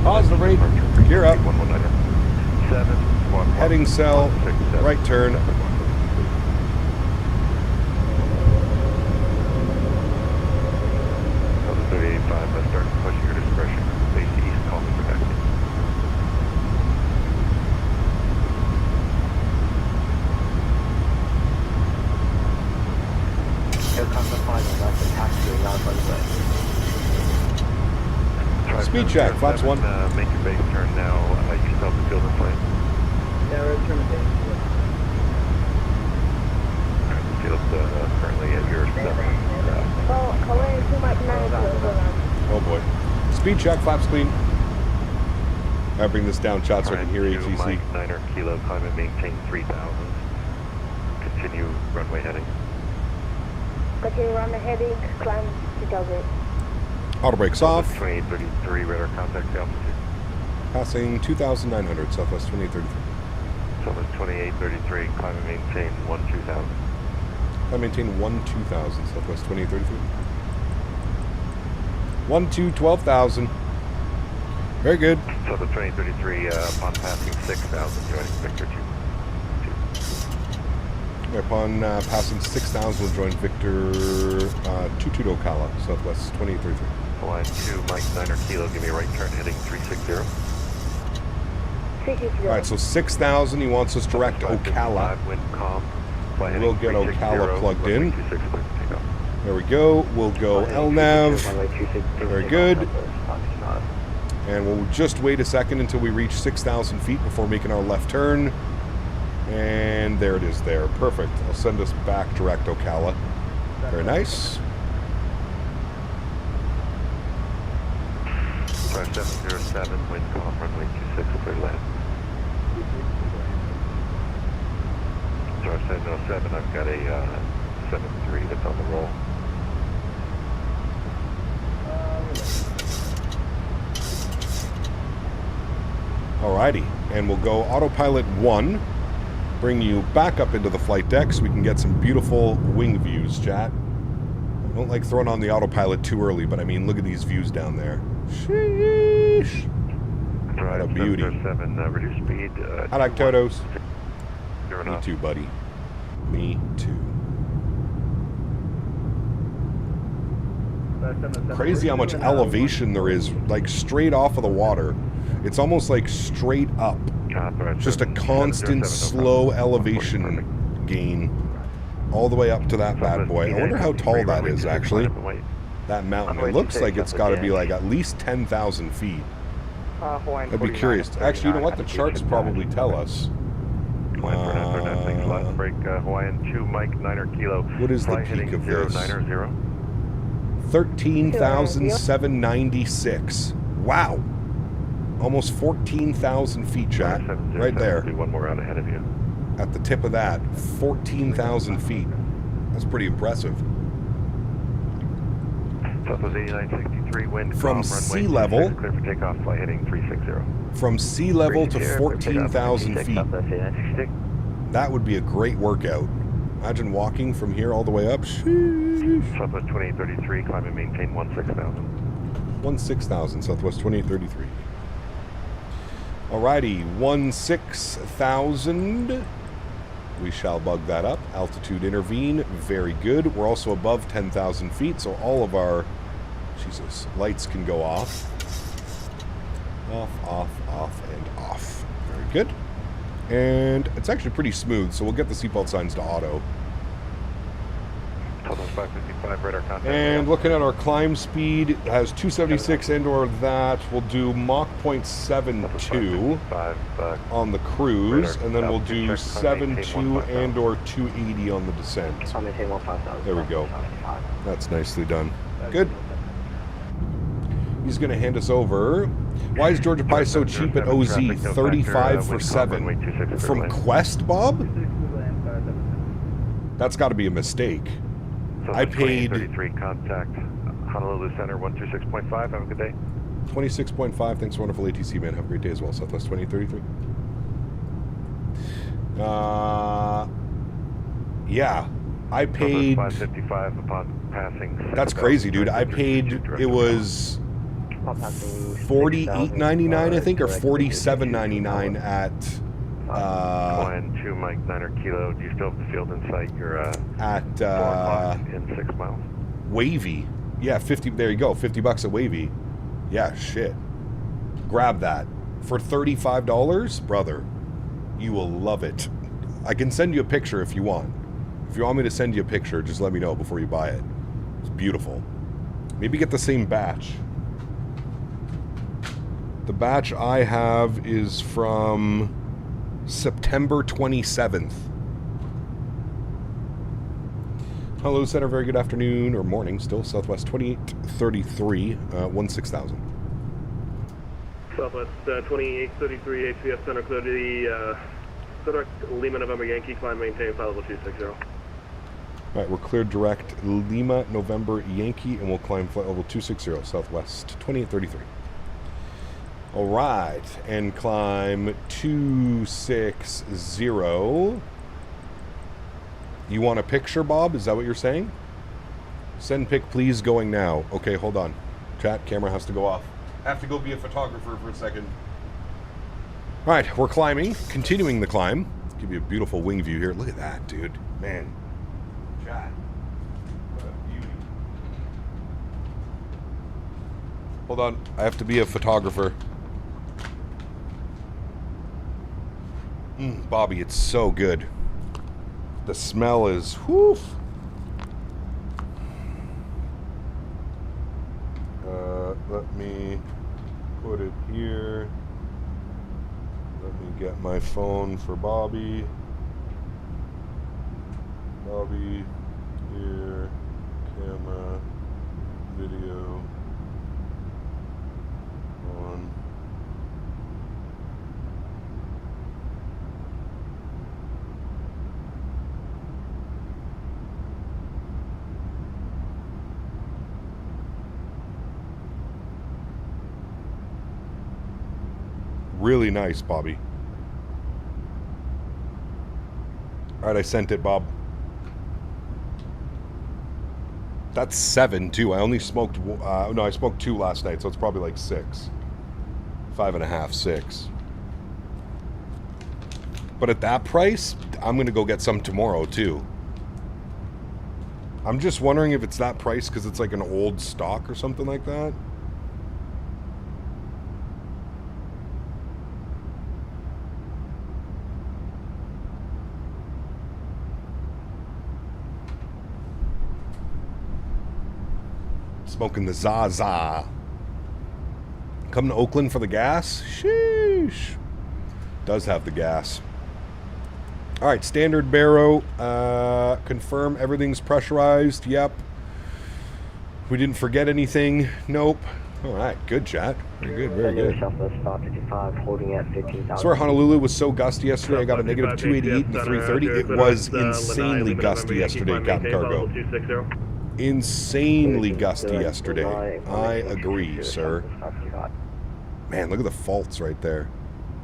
Pause the rate. Gear up. Heading cell. Right turn. Start pushing your discretion. Face east, call me back. Here comes the final. That's a taxi around by the way. Speed check, flaps 1. Make your base turn now. You still have the field in plane. Yeah, we're turning base. Field currently at your 7. Oh boy. Speed check, flaps clean. I bring this down shot so I can hear ATC. Mike 9 Kilo, climb and maintain 3000. Continue runway heading. Continue runway heading, climb 3000. Auto brakes off. 2833, radar contact altitude. Passing 2,900, Southwest 2833. Southwest 2833, climb and maintain 12,000. I maintain 12,000, Southwest 2833. 12,000. Very good. Southwest 2833, upon passing 6,000, joining Victor 2. Upon passing 6,000, we'll join Victor 22 Ocala, Southwest 2833. Line 2, Mike 9 Kilo, give me a right turn heading 360. 360. Alright, so 6,000, he wants us direct Ocala. Wind calm. We'll get Ocala plugged in. There we go. We'll go LNAV. Very good. And we'll just wait a second until we reach 6,000 feet before making our left turn. And there it is there. Perfect. I'll send us back direct Ocala. Very nice. 5707, wind calm, runway 26, clear land. 707, I've got a 73 that's on the roll. Alrighty, and we'll go autopilot 1, bring you back up into the flight deck so we can get some beautiful wing views, chat. I don't like throwing on the autopilot too early, but I mean, look at these views down there. Sheesh. What a beauty. 7, reduce speed. I like Totos. Me Me too, buddy. Me too. Crazy how much elevation there is, like straight off of the water. It's almost like straight up. Just a constant slow elevation gain all the way up to that bad boy. I wonder how tall that is, actually. That mountain. It looks like it's got to be like at least 10,000 feet. I'd be curious. Actually, you know what? The charts probably tell us. Break Hawaiian 2, Mike 9 Kilo. What is the peak of this? 090. 13,796. Wow. Almost 14,000 feet, chat. Right there. One more round ahead of you. At the tip of that, 14,000 feet. That's pretty impressive. Southwest 8963, wind from sea level. Clear for takeoff, flight heading 360. From sea level to 14,000 feet. That would be a great workout. Imagine walking from here all the way up. Sheesh. Southwest 2833, climb and maintain 16,000. 16,000, Southwest 2833. Alrighty, 16,000. We shall bug that up. Altitude intervene. Very good. We're also above 10,000 feet, so all of our lights can go off. Off, off, off, and off. Very good. And it's actually pretty smooth, so we'll get the seatbelt signs to auto. Southwest 555, radar contact. And looking at our climb speed, it has 276 and or that. We'll do Mach 0.72 on the cruise, and then we'll do 72 and or 280 on the descent. There we go. That's nicely done. Good. He's going to hand us over. Why is Georgia Pie so cheap at OZ? 35 for 7. From Quest, Bob? That's got to be a mistake. I paid 33 contact Honolulu Center 126.5. Have a good day. 26.5. Thanks, wonderful ATC man. Have a great day as well. Southwest 2833. Yeah, I paid 555 upon passing. That's crazy, dude. I paid, it was $48.99, I think, or $47.99 at Glenn 2 Mike 9 Kilo. Do you still have the field in sight? You're at in 6 miles. Wavy. Yeah, 50. There you go. $50 at Wavy. Yeah, shit. Grab that for $35, brother. You will love it. I can send you a picture if you want. If you want me to send you a picture, just let me know before you buy it. It's beautiful. Maybe get the same batch. The batch I have is from September 27th. Hello, Center. Very good afternoon, or morning still. Southwest 2833, 16,000. Southwest 2833, HPS Center, clear to the direct Lima November Yankee, climb maintain, file level 260. All right, we're cleared direct Lima November Yankee, and we'll climb flight level 260, Southwest 2833. All right, and climb 260. You want a picture, Bob? Is that what you're saying? Send pic, please, going now. Okay, hold on. Chat, camera has to go off. I have to go be a photographer for a second. All right, we're climbing, continuing the climb. Give you a beautiful wing view here. Look at that, dude. Man. Chat. What a beauty. Hold on, I have to be a photographer. Bobby, it's so good. The smell is, whew. Let me put it here. Let me get my phone for Bobby. Bobby, here, camera, video, on. Really nice, Bobby. All right, I sent it, Bob. That's 7 too. I only smoked, no, I smoked 2 last night, so it's probably like 6. 5.5, 6. But at that price, I'm gonna go get some tomorrow too. I'm just wondering if it's that price because it's like an old stock or something like that. Smoking the Zaza. Coming to Oakland for the gas? Sheesh. Does have the gas. All right, standard Barrow. Confirm everything's pressurized. Yep. We didn't forget anything. Nope. All right, good chat. Very good, very good. I swear Honolulu was so gusty yesterday. I got a negative 288 and 330. It was insanely gusty yesterday, Captain Cargo. Insanely gusty yesterday. I agree, sir. Man, look at the faults right there.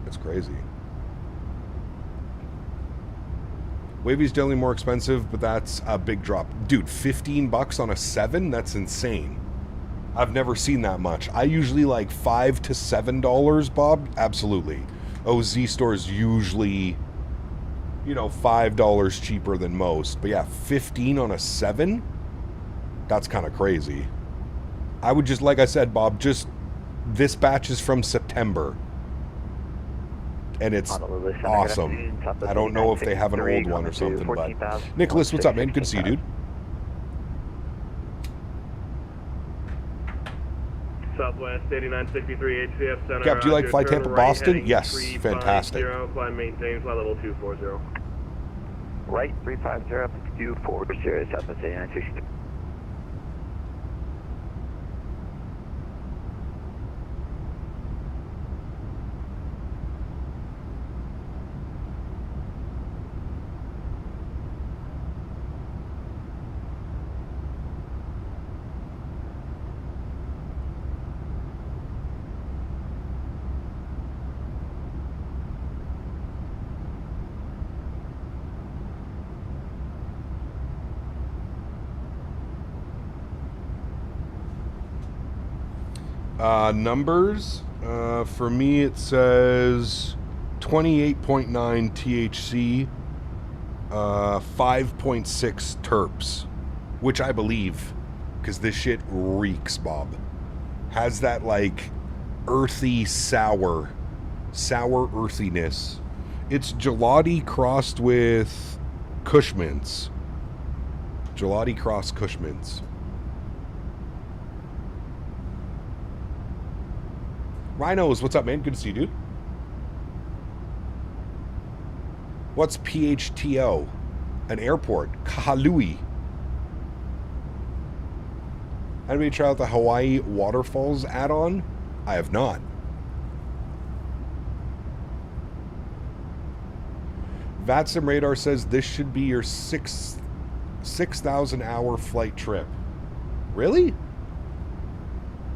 That's crazy. Wavy's generally more expensive, but that's a big drop. Dude, $15 on a 7? That's insane. I've never seen that much. I usually like $5 to $7, Bob. Absolutely. OZ stores usually, you know, $5 cheaper than most. But yeah, 15 on a 7? That's kind of crazy. I would just, like I said, Bob, just, this batch is from September. And it's awesome. I don't know if they have an old one or something, but... Nicholas, what's up, man? Good to see you, dude. Southwest 8963 HCF Center. Cap, do you like Fly turn Tampa right, Boston? heading Yes, 350, fantastic. Fly maintain, fly level 240. Right, 350, 240, Southwest 8963. Numbers, for me it says 28.9 THC, 5.6 terps, which I believe, because this shit reeks, Bob. Has that like earthy, sour earthiness. It's gelati crossed with Cushman's. Gelati crossed Cushman's. Rhinos, what's up, man? Good to see you, dude. What's PHTO? An airport. Kahului. Anybody try out the Hawaii Waterfalls add-on? I have not. VATSIM Radar says this should be your 6,000 hour flight trip. Really?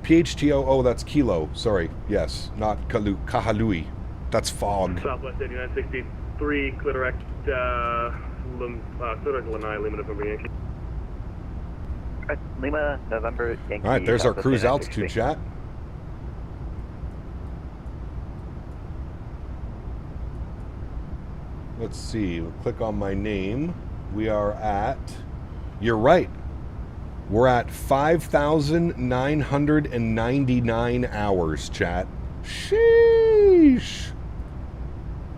PHTO, oh, that's Kilo. Sorry. Yes, not Kahului. That's fog. Southwest 8963, clear direct, Lanai, Lima, November Yankee. Lima, November Yankee. All right, there's our cruise altitude, chat. Let's see. We'll click on my name. We are at... You're right. We're at 5,999 hours, chat. Sheesh.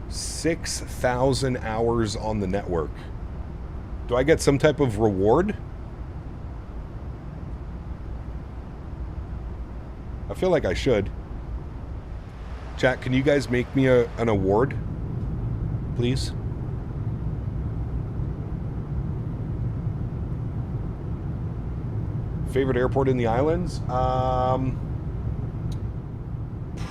6,000 hours on the network. Do I get some type of reward? I feel like I should. Chat, can you guys make me an award? Please? Favorite airport in the islands?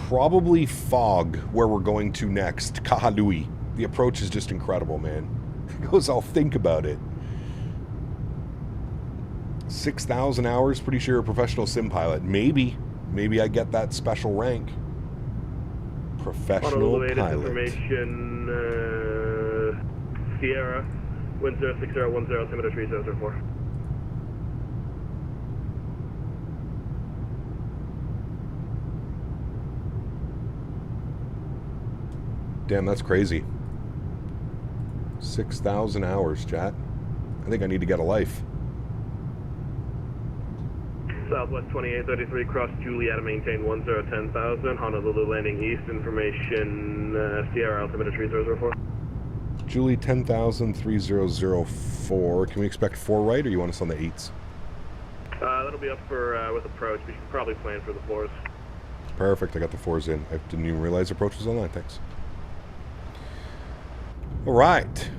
Probably Fog, where we're going to next. Kahului. The approach is just incredible, man. He goes, I'll think about it. 6,000 hours, pretty sure a professional sim pilot. Maybe I get that special rank. Professional pilot. Information, Sierra, wind 06010, altimeter 3004. Damn, that's crazy. 6,000 hours, chat. I think I need to get a life. Southwest 2833, cross Juliet, maintain 10,000. Honolulu landing east, information Sierra, altimeter 3004. Julie 10,000, 3004. Can we expect 4 right, or you want us on the 8s? That'll be up for with approach. We should probably plan for the 4s. Perfect, I got the 4s in. I didn't even realize approach was online, thanks. All right.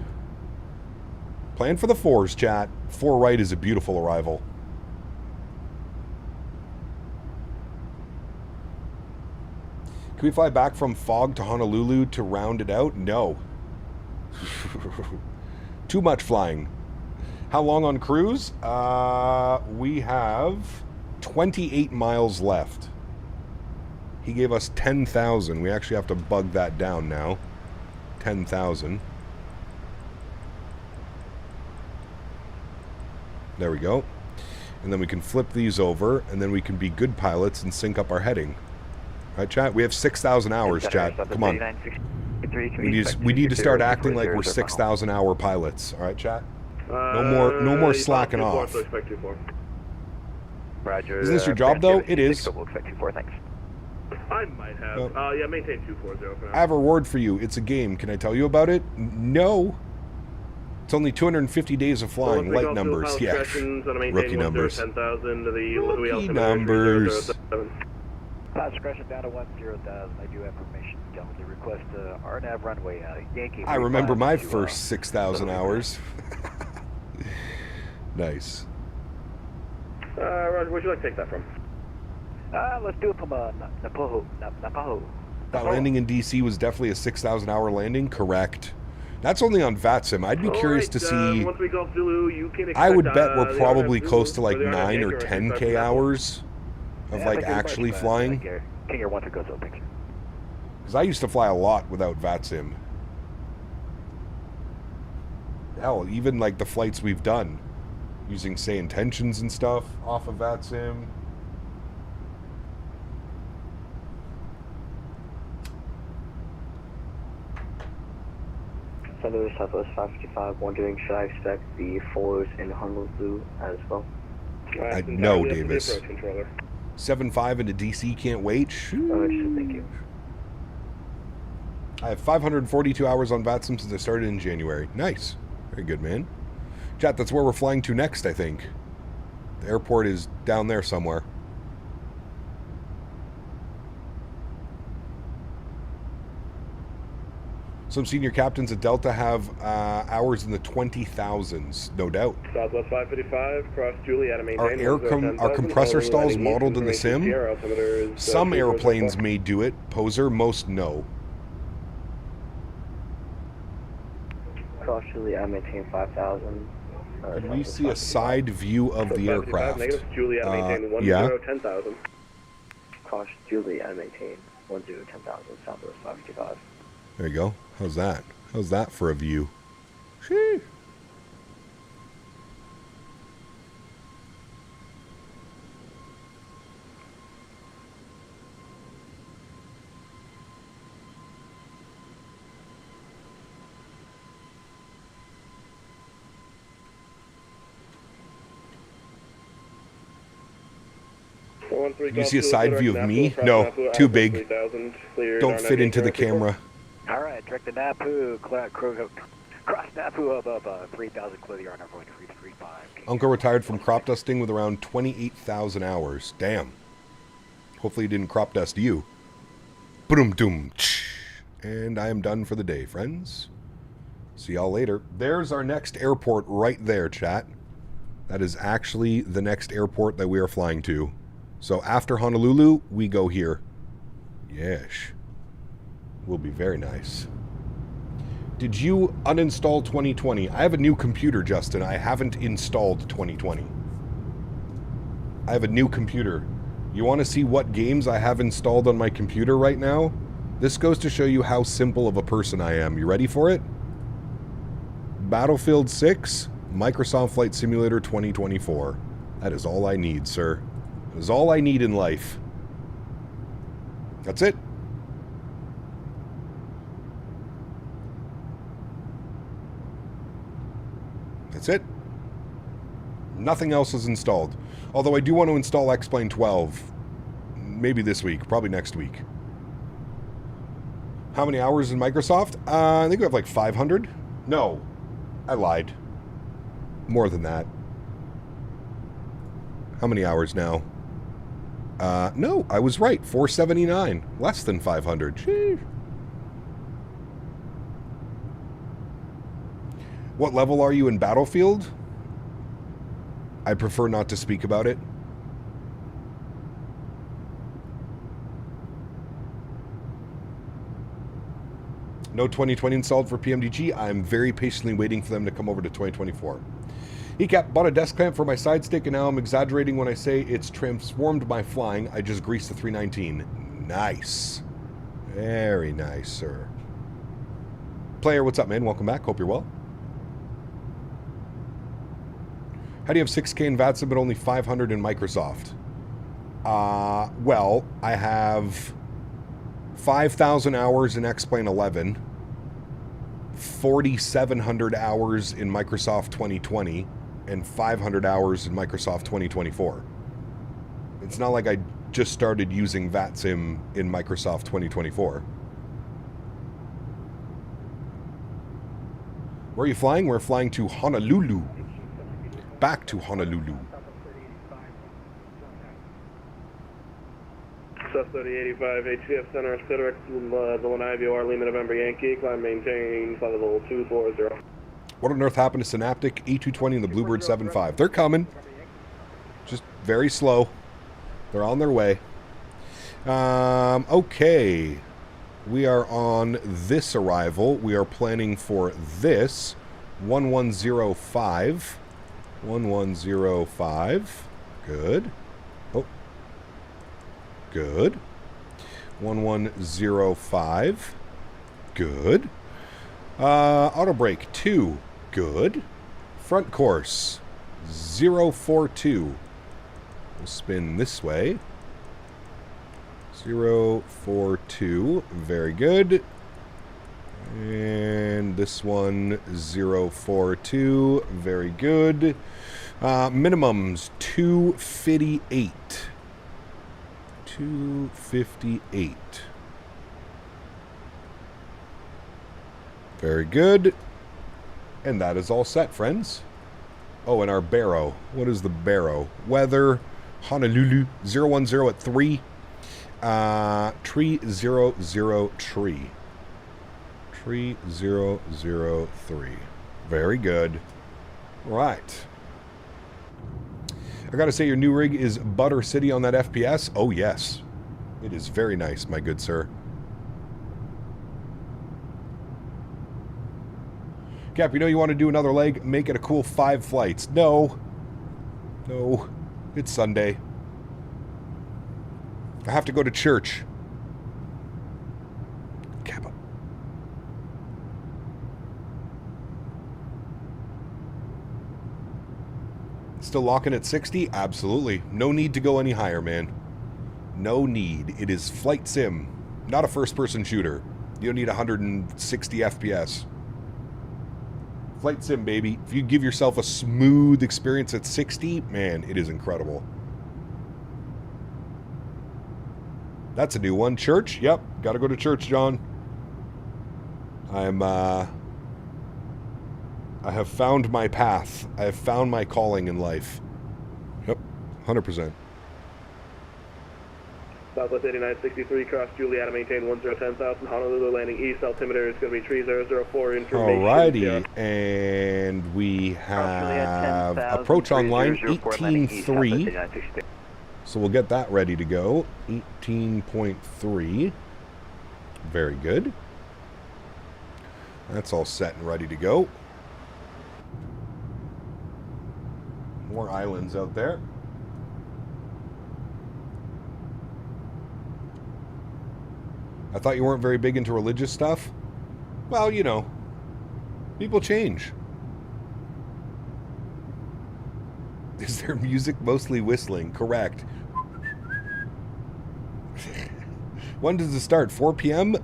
Plan for the 4s, chat. 4 right is a beautiful arrival. Can we fly back from Fog to Honolulu to round it out? No. Too much flying. How long on cruise? We have 28 miles left. He gave us 10,000. We actually have to bug that down now. 10,000. There we go. And then we can flip these over, and then we can be good pilots and sync up our heading. All right, chat? We have 6,000 hours, chat. Come on. We need to start acting like we're 6,000 hour pilots. All right, chat? No more slacking off. Roger. Isn't this your job, though? It is. We'll expect 24, thanks. I might have. Yeah, maintain 240 for now. I have a reward for you. It's a game. Can I tell you about it? No. It's only 250 days of flying. Light numbers. Yeah. Rookie numbers. Rookie numbers. Pass crashing down to 10,000. I do have permission to Delta. Request RNAV runway Yankee. I remember my first 6,000 hours. Nice. Roger, where'd you like to take that from? Let's do it from Napoho. That landing in DC was definitely a 6,000 hour landing, correct. That's only on VATSIM. I'd be curious to see. Once we go Zulu, you can expect, I would bet we're the probably RNAV close to like Zulu, 9 or 10K hours of like actually flying. King Air 1 goes up, thanks. Because I used to fly a lot without VATSIM. Hell, even like the flights we've done using, say, intentions and stuff off of VATSIM. Center Southwest 555, wondering should I expect the 4s in Honolulu as well? No, Davis. 7.5 into DC, can't wait. Thank you. I have 542 hours on VATSIM since I started in January. Nice. Very good, man. Chat, that's where we're flying to next, I think. The airport is down there somewhere. Some senior captains at Delta have hours in the 20,000s, no doubt. Southwest 555, cross Juliet, maintain. Are compressor stalls modeled in the sim? Some airplanes may do it. Poser, most no. Cross Juliet, maintain 5,000. Can we see a side view of the aircraft? Juliet, maintain 10,000. Yeah. Cross Juliet, maintain 10,000, Southwest 555. There you go. How's that? How's that for a view? Sheesh. Did you see a side view of me? No, too big. Don't fit into the camera. All right, direct to Napu, cross Napu above 3,000, clear the RNAV runway 335. Uncle retired from crop dusting with around 28,000 hours. Damn. Hopefully he didn't crop dust you. Boom, doom. And I am done for the day, friends. See y'all later. There's our next airport right there, chat. That is actually the next airport that we are flying to. So after Honolulu, we go here. Yes. Will be very nice. Did you uninstall 2020? I have a new computer, Justin. I haven't installed 2020. I have a new computer. You want to see what games I have installed on my computer right now? This goes to show you how simple of a person I am. You ready for it? Battlefield 6, Microsoft Flight Simulator 2024. That is all I need, sir. That is all I need in life. That's it. That's it. Nothing else is installed. Although I do want to install X-Plane 12. Maybe this week. Probably next week. How many hours in Microsoft? I think we have like 500. No. I lied. More than that. How many hours now? No, I was right. 479. Less than 500. Sheesh. What level are you in Battlefield? I prefer not to speak about it. No 2020 installed for PMDG. I'm very patiently waiting for them to come over to 2024. ECAP bought a desk clamp for my side stick, and now I'm exaggerating when I say it's transformed my flying. I just greased the 319. Nice. Very nice, sir. Player, what's up, man? Welcome back. Hope you're well. How do you have 6K in VATSIM but only 500 in Microsoft? Well, I have 5,000 hours in X-Plane 11, 4,700 hours in Microsoft 2020, and 500 hours in Microsoft 2024. It's not like I just started using VATSIM in Microsoft 2024. Where are you flying? We're flying to Honolulu. Back to Honolulu. Sus 3085, HCF Center, Citrix, the Lanai, Lima, November, Yankee, climb, maintain, flight level 240. What on earth happened to Synaptic, A220, and the Bluebird 75? They're coming. Just very slow. They're on their way. Okay. We are on this arrival. We are planning for this. 1105. 1105. Good. Oh. Good. 1105. Good. Auto brake 2. Good. Front course 042. We'll spin this way. 042. Very good. And this one 042. Very good. Minimums 258. 258. Very good. And that is all set, friends. Oh, and our barrow. What is the barrow? Weather, Honolulu, 010 at 3. Tree 00 tree. Tree 003. Very good. Right. I gotta say, your new rig is Butter City on that FPS. Oh, yes. It is very nice, my good sir. Cap, you know you want to do another leg? Make it a cool 5 flights. No. No. It's Sunday. I have to go to church. Kappa. Still locking at 60? Absolutely. No need to go any higher, man. No need. It is flight sim, not a first-person shooter. You don't need 160 FPS. Flight sim, baby. If you give yourself a smooth experience at 60, man, it is incredible. That's a new one. Church? Yep. Gotta go to church, John. I have found my path. I have found my calling in life. Yep. 100%. Southwest 8963, cross Julietta, maintain 1010,000, Honolulu, landing east, altimeter is going to be 3004, information. Alrighty, and we have approach online, 18.3, so we'll get that ready to go, 18.3, very good. That's all set and ready to go. More islands out there. I thought you weren't very big into religious stuff. Well, you know, people change. Is their music mostly whistling? Correct. When does it start? 4 p.m.?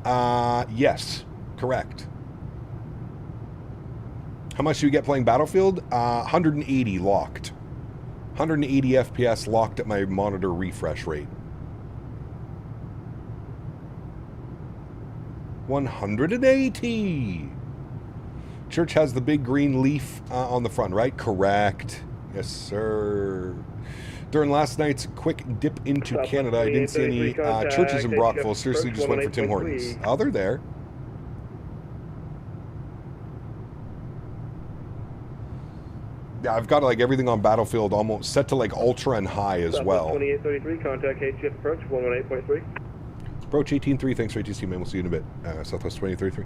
Yes, correct. How much do you get playing Battlefield? 180 locked. 180 FPS locked at my monitor refresh rate. 180. Church has the big green leaf on the front, right? Correct. Yes, sir. During last night's quick dip into Canada, I didn't see any churches in Brockville. Seriously, just went for Tim Hortons. Oh, they're there. Yeah, I've got like everything on Battlefield almost set to like ultra and high as well. 2833, contact HCF approach 118.3. Approach 18.3, thanks for ATC, man. We'll see you in a bit. Southwest 2033.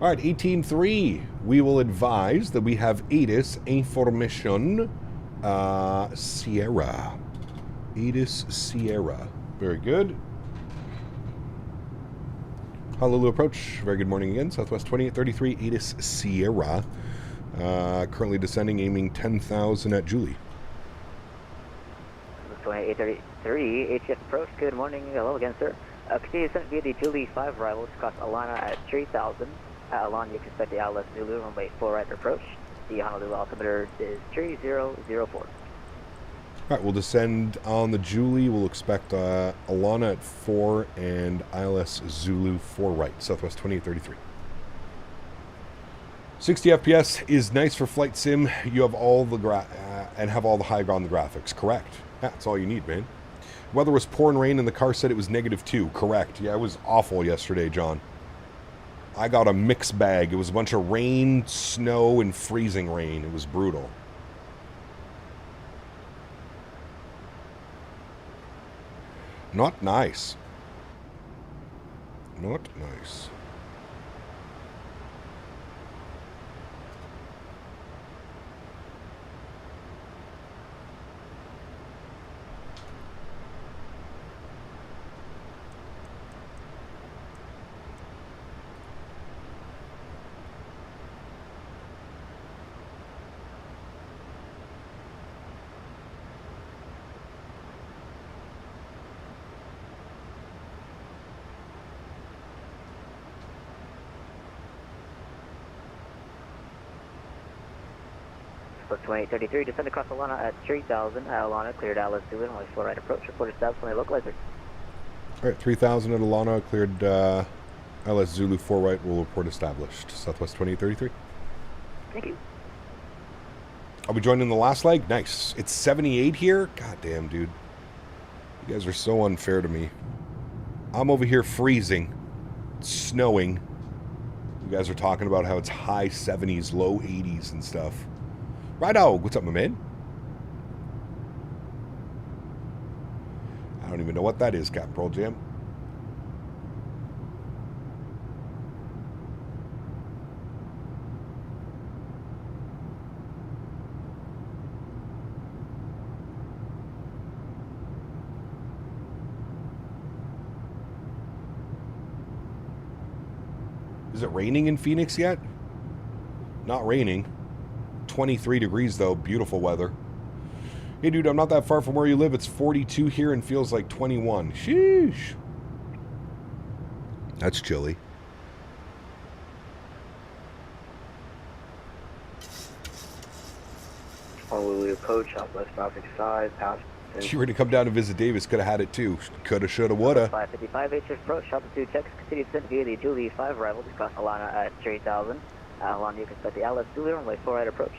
All right, 18.3. We will advise that we have ATIS information Sierra. ATIS Sierra. Very good. Honolulu approach. Very good morning again. Southwest 2833, ATIS Sierra. Currently descending, aiming 10,000 at Julie. 2833, HF approach, good morning, hello again, sir. Continue descent via the Julie 5 arrivals, cross Alana at 3,000. At Alana, you can expect the AlwaysZulu, runway 4 right approach. The Honolulu altimeter is 3004. Alright, we'll descend on the Julie. We'll expect Alana at 4 and AlwaysZulu 4 right, Southwest 2833. 60 FPS is nice for flight sim. You have all the and have all the high ground graphics. Correct. That's all you need, man. Weather was pouring rain and the car said it was -2. Correct. Yeah, it was awful yesterday, John. I got a mixed bag. It was a bunch of rain, snow, and freezing rain. It was brutal. Not nice. Not nice. Book 2833, descend across Alana at 3000. Alana cleared AlexSiu and only full right approach. Reported status on the localizer. Alright, 3000 at Alana, cleared LS Zulu 4 right, will report established. Southwest 2833. Thank you. Are we joining the last leg? Nice. It's 78 here? God damn, dude. You guys are so unfair to me. I'm over here freezing. It's snowing. You guys are talking about how it's high 70s, low 80s and stuff. Righto, what's up, my man? I don't even know what that is, Captain Pearl Jam. Is it raining in Phoenix yet? Not raining. 23 degrees though, beautiful weather. Hey dude, I'm not that far from where you live. It's 42 here and feels like 21. Sheesh. That's chilly. Honolulu approach, southwest 555, past. If you were to come down and visit Davis, could have had it too. Coulda, shoulda, woulda. 555 HF approach, altitude checks, continue descent via the Julie 5 arrival, across Alana at 3000. Alana, you can expect the AlexSiu runway 4 right approach.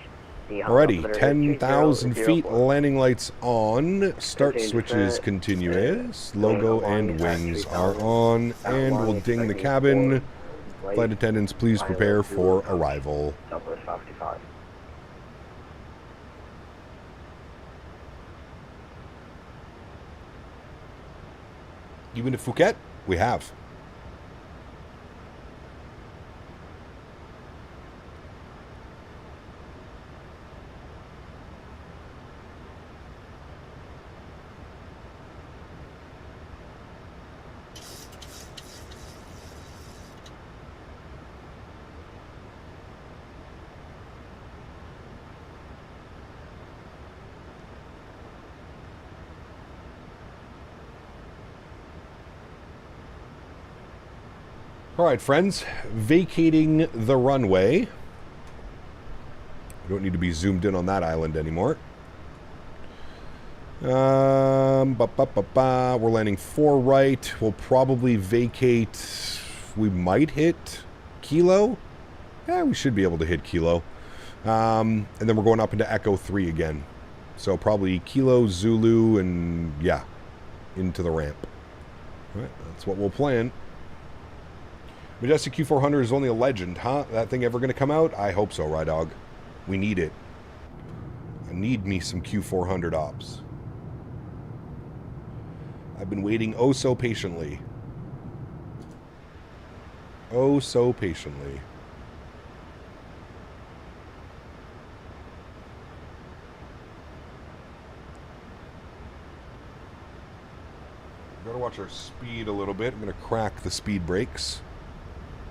Alrighty, 10,000 feet, landing lights on, start switches continuous, logo and wings are on, and we'll ding the cabin. Flight attendants, please prepare for arrival. Southwest 555. Even to Phuket, we have. All right, friends, vacating the runway. We don't need to be zoomed in on that island anymore. We're landing 4 right. We'll probably vacate. We might hit Kilo. Yeah, we should be able to hit Kilo. And then we're going up into Echo 3 again. So probably Kilo, Zulu, and yeah, into the ramp. All right, that's what we'll plan. Majestic Q400 is only a legend, huh? That thing ever going to come out? I hope so, Rydog. We need it. I need me some Q400 ops. I've been waiting oh so patiently. Oh so patiently. We've got to watch our speed a little bit. I'm going to crack the speed brakes.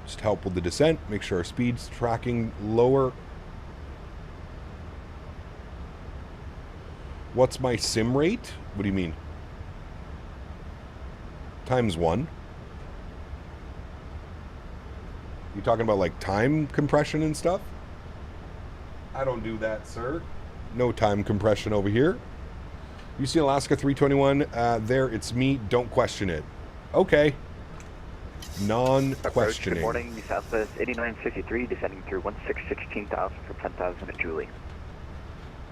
Just help with the descent. Make sure our speed's tracking lower. What's my sim rate? What do you mean? ×1. You talking about like time compression and stuff? I don't do that, sir. No time compression over here. You see Alaska 321 there, it's me. Don't question it. Okay. Non-questioning. Good morning, Southwest 8963, descending through 1616,000 for 10,000 at Julie.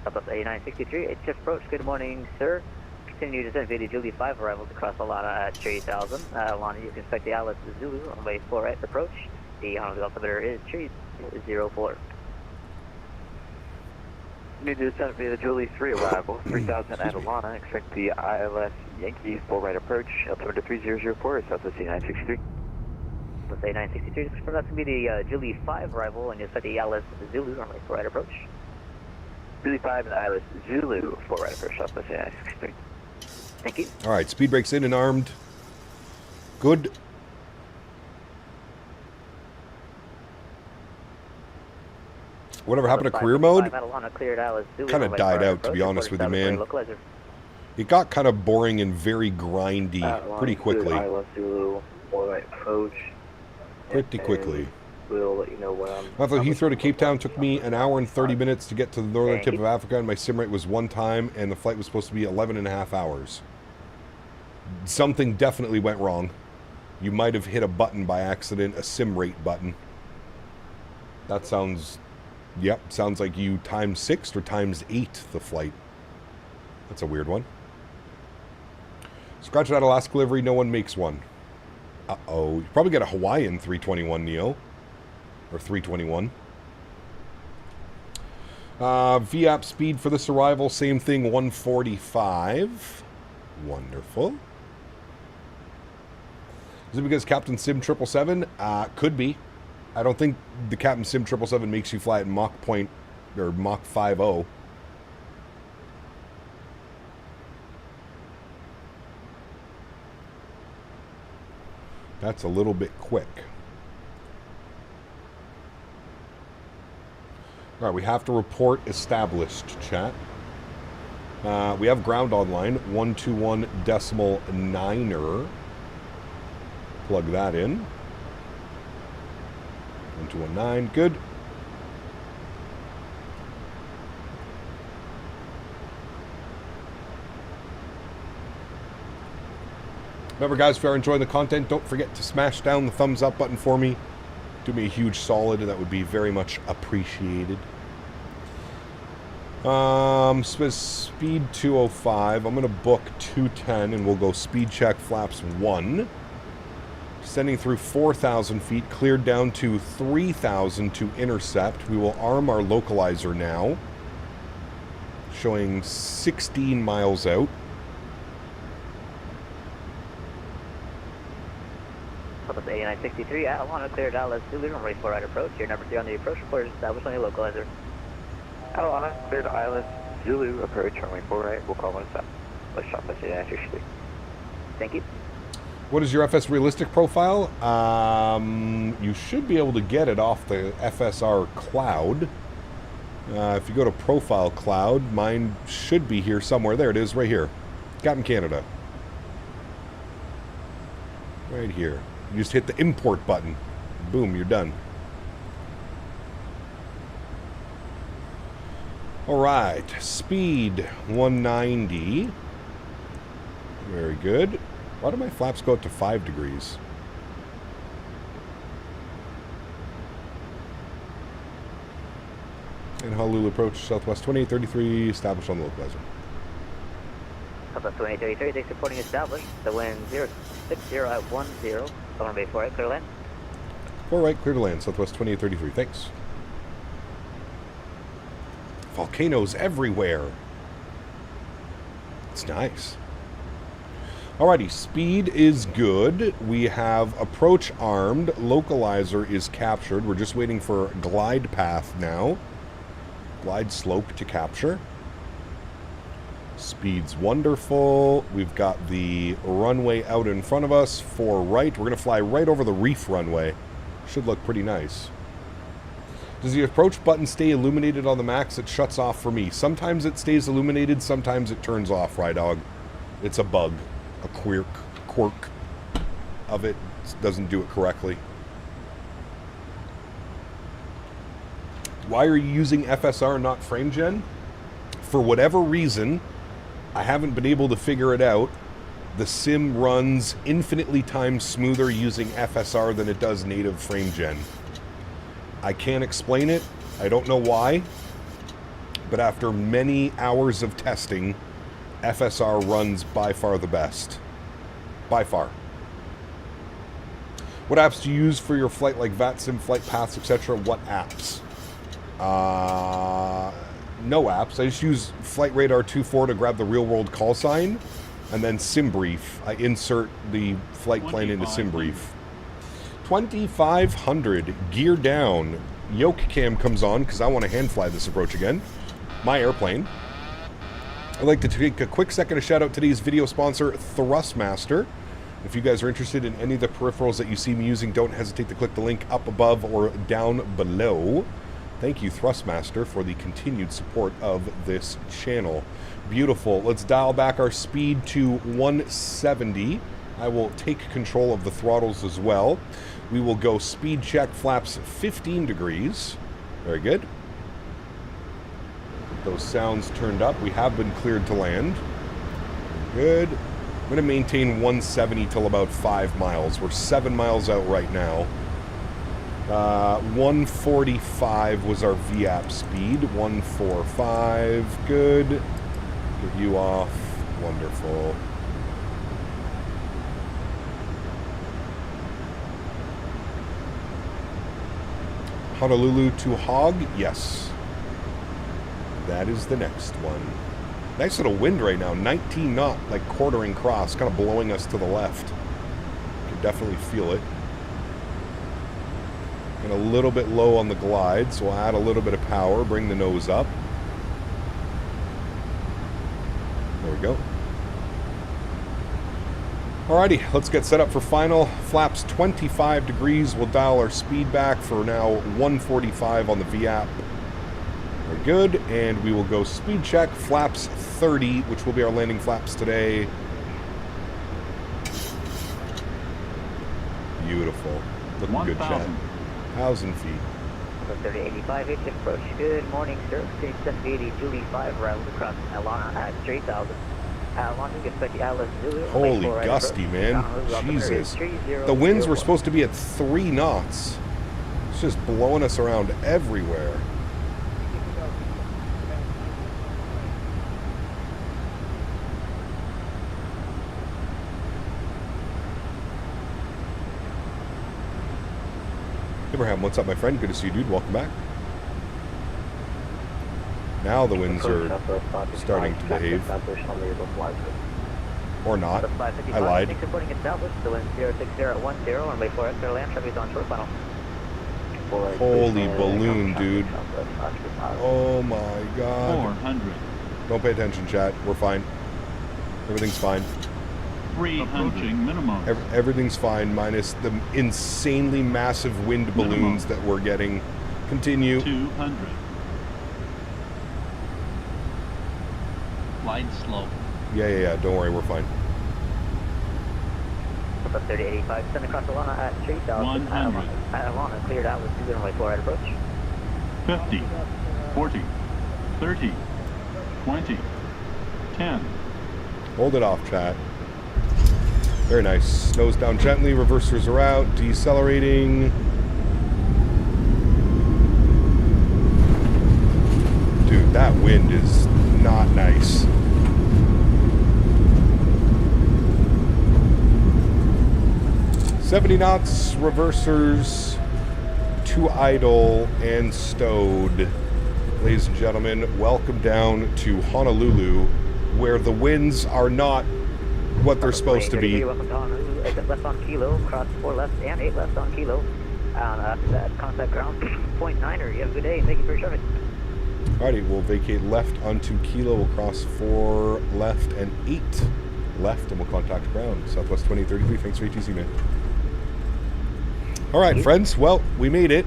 Southwest 8963, HF approach, good morning, sir. continue descent via the Julie 5 arrivals across Alana at 3000. Alana, you can expect the Alice Zulu runway 4 right approach. The Honolulu altimeter is 304. Need to descend via the Julie 3 arrival, 3000 at Alana. Expect the ILS Yankee 4 right approach, altimeter 3004, Southwest 963. Let's say 963. Just confirm that's going to be the Julie 5 arrival, and you'll expect the Alice Zulu runway 4 right approach. Julie 5 and ILS Zulu 4 right approach, Southwest 963. Thank you. All right, speed brakes in and armed. Good. Whatever happened to career mode? Kind of died out, to be honest with you, man. It got kind of boring and very grindy pretty quickly. Pretty quickly. We'll let you know when I'm... Although Heathrow to Cape Town took me an hour and 30 minutes to get to the northern tip of Africa, and my sim rate was 1 time, and the flight was supposed to be 11 and a half hours. Something definitely went wrong. You might have hit a button by accident, a sim rate button. That sounds... Yep, sounds like you times 6 or times 8 the flight. That's a weird one. Scratch that Alaska livery, no one makes one. Uh-oh. You probably get a Hawaiian 321 Neo. Or 321. VAP speed for this arrival, same thing, 145. Wonderful. Is it because Captain Sim 777? Could be. I don't think the Captain Sim 777 makes you fly at Mach point or Mach 50. That's a little bit quick. All right, we have to report established, chat. We have ground online, 121.9er. Plug that in. 1219, good. Remember, guys, if you are enjoying the content, don't forget to smash down the thumbs up button for me. Do me a huge solid, and that would be very much appreciated. Speed 205. I'm going to book 210, and we'll go speed check flaps 1. Sending through 4,000 feet, cleared down to 3,000 to intercept. We will arm our localizer now. Showing 16 miles out. Southwest 8963 at Alana, clear Dallas, Zulu, runway 4 right approach. Your number 3 on the approach report is established on your localizer. Alana, cleared ILS Zulu, approach, runway 4 right, we'll call one stop. Let's shop this 8963. Thank you. What is your FS realistic profile? You should be able to get it off the FSR cloud. If you go to profile cloud, mine should be here somewhere. There it is, right here. Captain Canada. Right here. You just hit the import button. Boom, you're done. Alright, speed 190. Very good. Why do my flaps go up to 5 degrees? And Honolulu approach Southwest 2833, established on the localizer. Southwest 2833, thanks for reporting established. The wind 060 at 10. Southern Bay 4 right, clear to land. 4 right, clear to land, Southwest 2833, thanks. Volcanoes everywhere. It's nice. Alrighty, speed is good. We have approach armed. Localizer is captured. We're just waiting for glide path now. Glide slope to capture. Speed's wonderful. We've got the runway out in front of us. 4 right. We're going to fly right over the reef runway. Should look pretty nice. Does the approach button stay illuminated on the MAX? It shuts off for me. Sometimes it stays illuminated. Sometimes it turns off, Rydog. It's a bug. A quirk of it. Doesn't do it correctly. Why are you using FSR, not frame gen? For whatever reason, I haven't been able to figure it out. The sim runs infinitely times smoother using FSR than it does native frame gen. I can't explain it. I don't know why. But after many hours of testing, FSR runs by far the best. By far. What apps do you use for your flight, like VATSIM, flight paths, etc.? What apps? No apps. I just use Flight Radar 2.4 to grab the real-world call sign, and then SimBrief. I insert the flight plan into SimBrief. 2500, gear down. Yoke cam comes on because I want to hand fly this approach again. My airplane. I'd like to take a quick second to shout out today's video sponsor, Thrustmaster. If you guys are interested in any of the peripherals that you see me using, don't hesitate to click the link up above or down below. Thank you, Thrustmaster, for the continued support of this channel. Beautiful. Let's dial back our speed to 170. I will take control of the throttles as well. We will go speed check, flaps 15 degrees. Very good. Those sounds turned up. We have been cleared to land. Good. I'm going to maintain 170 till about 5 miles. We're 7 miles out right now. 145 was our VAP speed. 145. Good. Get you off. Wonderful. Honolulu to Hog? Yes. That is the next one. Nice little wind right now. 19 knot, like quartering cross, kind of blowing us to the left. Can definitely feel it. And a little bit low on the glide, so we'll add a little bit of power, bring the nose up. There we go. Alrighty, let's get set up for final. Flaps 25 degrees. We'll dial our speed back for now 145 on the VAP. Very good. And we will go speed check, flaps 30, which will be our landing flaps today. Beautiful. Looking good, Chad. 1,000 feet. 3085, HF approach. Good morning, sir. 780 Julie 5, arrival across Alana at 3000. Holy gusty, man. Jesus. The winds were supposed to be at 3 knots. It's just blowing us around everywhere. Abraham, what's up, my friend? Good to see you, dude. Welcome back. Now the winds are starting to behave. Or not. I lied. Holy balloon, dude. Oh my god. 400. Don't pay attention, chat. We're fine. Everything's fine. 300 minimum. Everything's fine, minus the insanely massive wind balloons that we're getting. Continue. 200. Glide slope. Yeah. Don't worry, we're fine. 3085, send across Alana at 3000. 100. Alana cleared out with 2 runway 4 at approach. 50. 40. 30. 20. 10. Hold it off, chat. Very nice. Nose down gently, reversers are out, decelerating. Dude, that wind is not nice. $70 knots, reversers, 2 idle, and stowed. Ladies and gentlemen, welcome down to Honolulu, where the winds are not what they're supposed to be. Welcome to Honolulu. 8 left on kilo, cross 4 left and 8 left on kilo. Contact ground, 0.9er. You have a good day. Thank you for your service. Alrighty, we'll vacate left onto kilo. We'll cross 4 left and 8 left, and we'll contact ground. Southwest 2033. Thanks for ATC, man. Alright, friends. Well, we made it.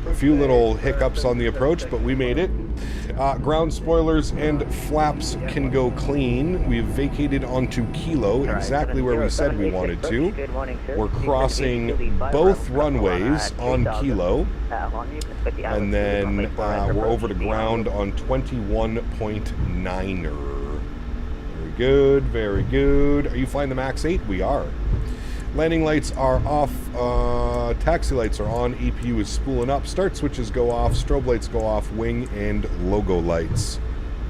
A few little hiccups on the approach, but we made it. Ground spoilers and flaps can go clean. We've vacated onto kilo, exactly where we said we wanted to. We're crossing both runways on kilo, and then we're over to ground on 21.9er. Very good, very good. Are you flying the MAX8? We are. Landing lights are off, taxi lights are on, EPU is spooling up, start switches go off, strobe lights go off, wing and logo lights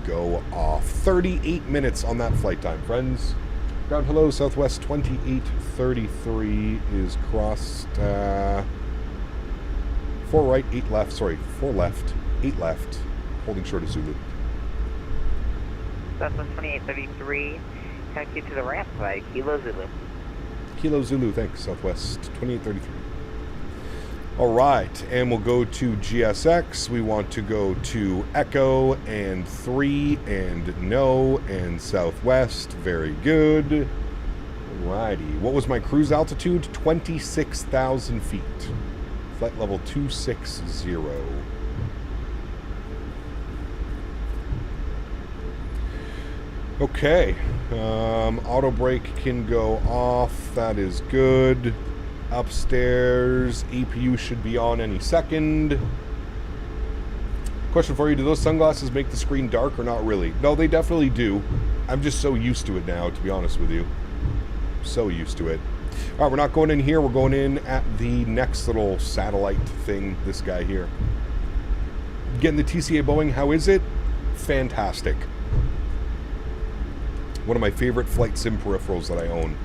go off. 38 minutes on that flight time, friends. Ground hello, Southwest 2833 is crossed. 4 right, 8 left. Sorry, 4 left, 8 left. Holding short of Zulu. Southwest 2833, connect you to the ramp by Kilo Zulu. Kilo Zulu, thanks, Southwest 2833. All right, and we'll go to GSX. We want to go to Echo and 3 and no and Southwest. Very good. Alrighty. What was my cruise altitude? 26,000 feet. Flight level 260. Okay. Auto brake can go off. That is good. Upstairs, APU should be on any second. Question for you, do those sunglasses make the screen dark or not really? No, they definitely do. I'm just so used to it now, to be honest with you. So used to it. All right, we're not going in here. We're going in at the next little satellite thing, this guy here. Getting the TCA Boeing, how is it? Fantastic. One of my favorite flight sim peripherals that I own.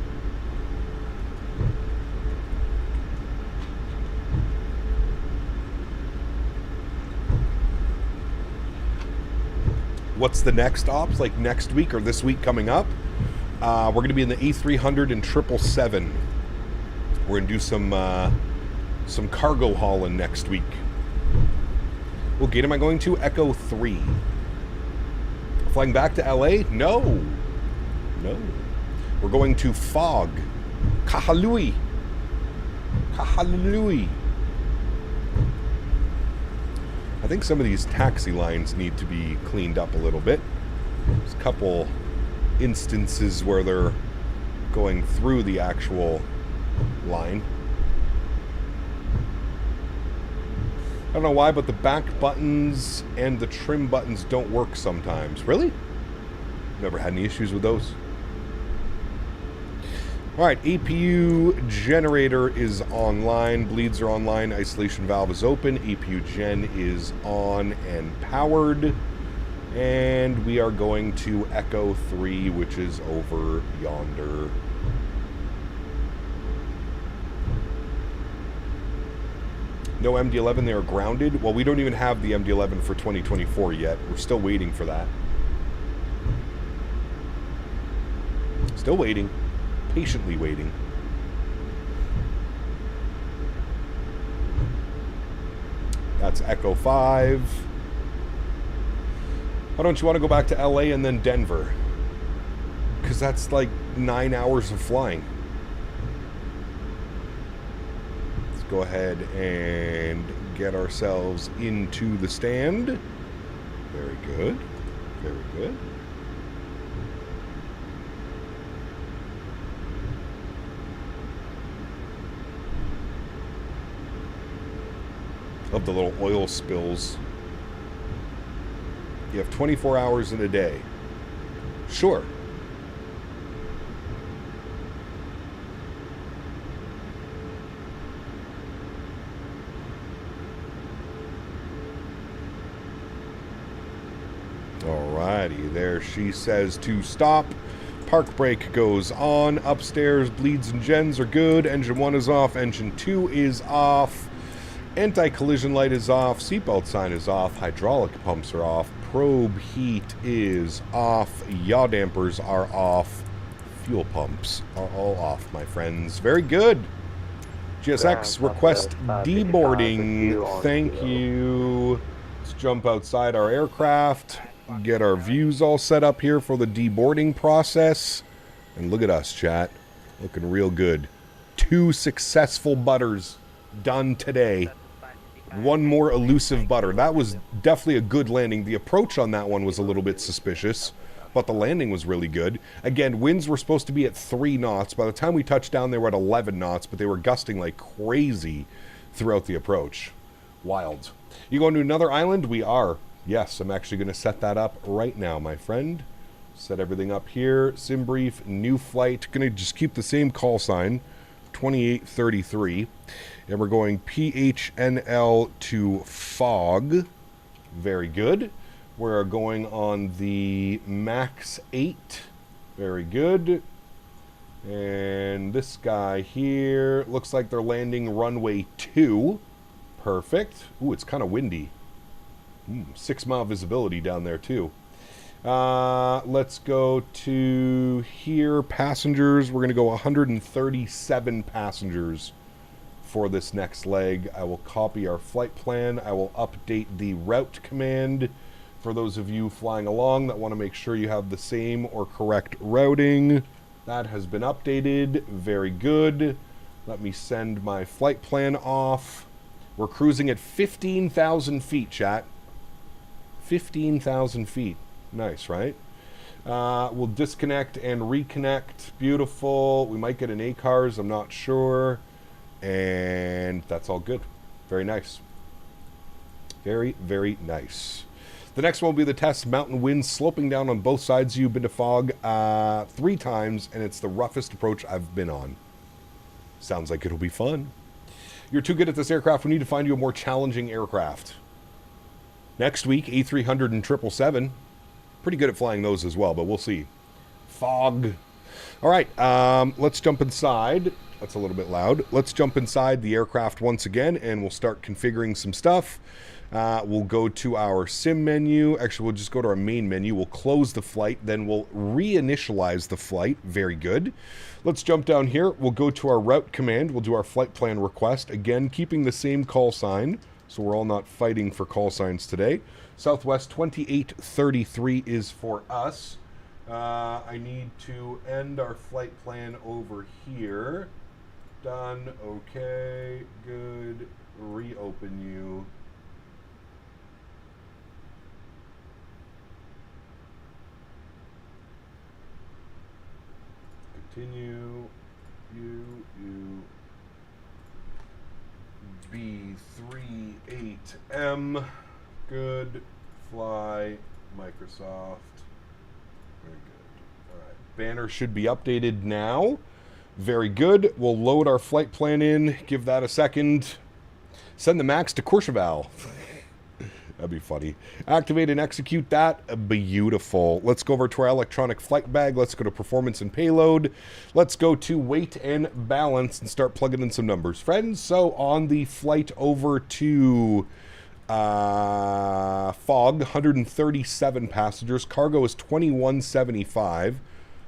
What's the next ops, like next week or this week coming up? We're going to be in the A300 and 777. We're going to do some cargo hauling next week. What gate am I going to? Echo 3. Flying back to LA? No. No. We're going to Fog. Kahului. Kahului. I think some of these taxi lines need to be cleaned up a little bit. There's a couple instances where they're going through the actual line. I don't know why, but the back buttons and the trim buttons don't work sometimes. Really? Never had any issues with those. Alright, APU generator is online, bleeds are online, isolation valve is open, APU gen is on and powered, and we are going to Echo 3, which is over yonder. No MD-11, they are grounded. Well, we don't even have the MD-11 for 2024 yet. We're still waiting for that. Still waiting. Patiently waiting. That's Echo 5. Why don't you want to go back to LA and then Denver? Because that's like 9 hours of flying. Let's go ahead and get ourselves into the stand. Very good. Very good. Of the little oil spills. You have 24 hours in a day. Sure. Alrighty, there she says to stop. Park brake goes on. Upstairs, bleeds and gens are good. Engine 1 is off. Engine 2 is off. Anti-collision light is off, seatbelt sign is off, hydraulic pumps are off, probe heat is off, yaw dampers are off, fuel pumps are all off, my friends. Very good. GSX, request deboarding. Thank you. Let's jump outside our aircraft, get our views all set up here for the deboarding process. And look at us, chat. Looking real good. 2 successful butters done today. One more elusive butter. That was definitely a good landing. The approach on that one was a little bit suspicious, but the landing was really good. Again, winds were supposed to be at 3 knots. By the time we touched down, they were at 11 knots, but they were gusting like crazy throughout the approach. Wild. You going to another island? We are. Yes, I'm actually going to set that up right now, my friend. Set everything up here. Sim brief, new flight. Going to just keep the same call sign. 2833. And we're going PHNL to Fog. Very good. We're going on the MAX8. Very good. And this guy here, looks like they're landing runway 2. Perfect. Ooh, it's kind of windy. 6 mile visibility down there too. Let's go to here. Passengers. We're going to go 137 passengers for this next leg. I will copy our flight plan. I will update the route command for those of you flying along that want to make sure you have the same or correct routing. That has been updated. Very good. Let me send my flight plan off. We're cruising at 15,000 feet, chat. 15,000 feet. Nice, right? We'll disconnect and reconnect. Beautiful. We might get an ACARS. I'm not sure. And that's all good. Very nice. Very, very nice. The next one will be the test. Mountain winds sloping down on both sides. You've been to fog 3 times, and it's the roughest approach I've been on. Sounds like it'll be fun. You're too good at this aircraft. We need to find you a more challenging aircraft. Next week, A300 and 777. Pretty good at flying those as well, but we'll see. Fog. All right, let's jump inside. That's a little bit loud. Let's jump inside the aircraft once again, and we'll start configuring some stuff. We'll go to our sim menu. Actually, we'll just go to our main menu. We'll close the flight. Then we'll reinitialize the flight. Very good. Let's jump down here. We'll go to our route command. We'll do our flight plan request. Again, keeping the same call sign, so we're all not fighting for call signs today. Southwest 2833 is for us. I need to end our flight plan over here. Done. Okay. Good. Reopen you. Continue. You. B38M. Good. Fly. Microsoft. Very good. All right. Banner should be updated now. Very good. We'll load our flight plan in. Give that a second. Send the MAX to Courchevel. That'd be funny. Activate and execute that. Beautiful. Let's go over to our electronic flight bag. Let's go to performance and payload. Let's go to weight and balance and start plugging in some numbers, friends. So on the flight over to Fog, 137 passengers. Cargo is 2175.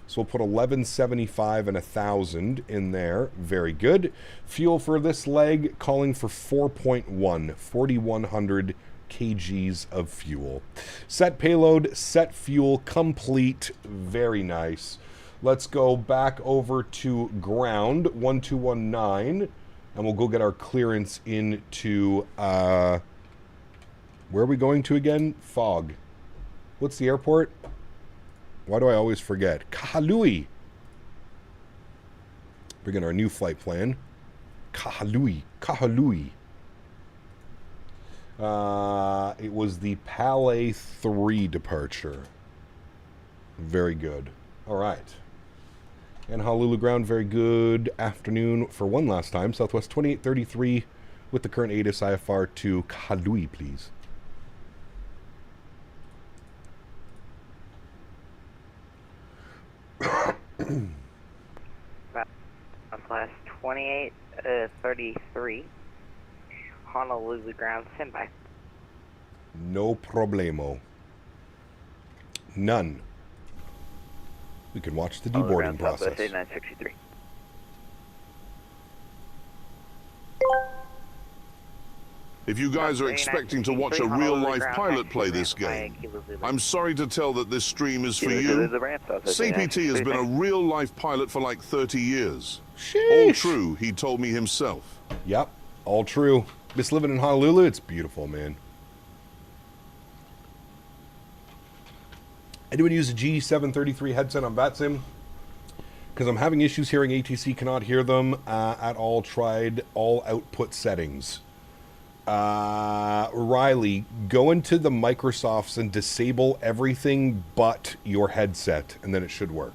So we'll put 1175 and 1,000 in there. Very good. Fuel for this leg, calling for 4.1, 4,100 kgs of fuel. Set payload, set fuel, complete. Very nice. Let's go back over to ground, 1219, and we'll go get our clearance into, where are we going to again? Fog. What's the airport? Why do I always forget? Kahului. Bring in our new flight plan. Kahului. It was the Palais 3 departure. Very good. All right. And Honolulu ground, very good afternoon for one last time. Southwest 2833 with the current ATIS IFR to Kahului, please. Southwest 2833. Honolulu ground, standby. No problemo. None. We can watch the deboarding process. 963. If you guys are expecting to watch a real-life pilot play this game, I'm sorry to tell that this stream is for you. CPT has been a real-life pilot for like 30 years. Sheesh. All true, he told me himself. Yep, all true. Miss living in Honolulu, it's beautiful, man. Anyone use a G733 headset on VATSIM? Because I'm having issues hearing ATC, cannot hear them at all. Tried all output settings. Riley, go into the Microsofts and disable everything but your headset, and then it should work.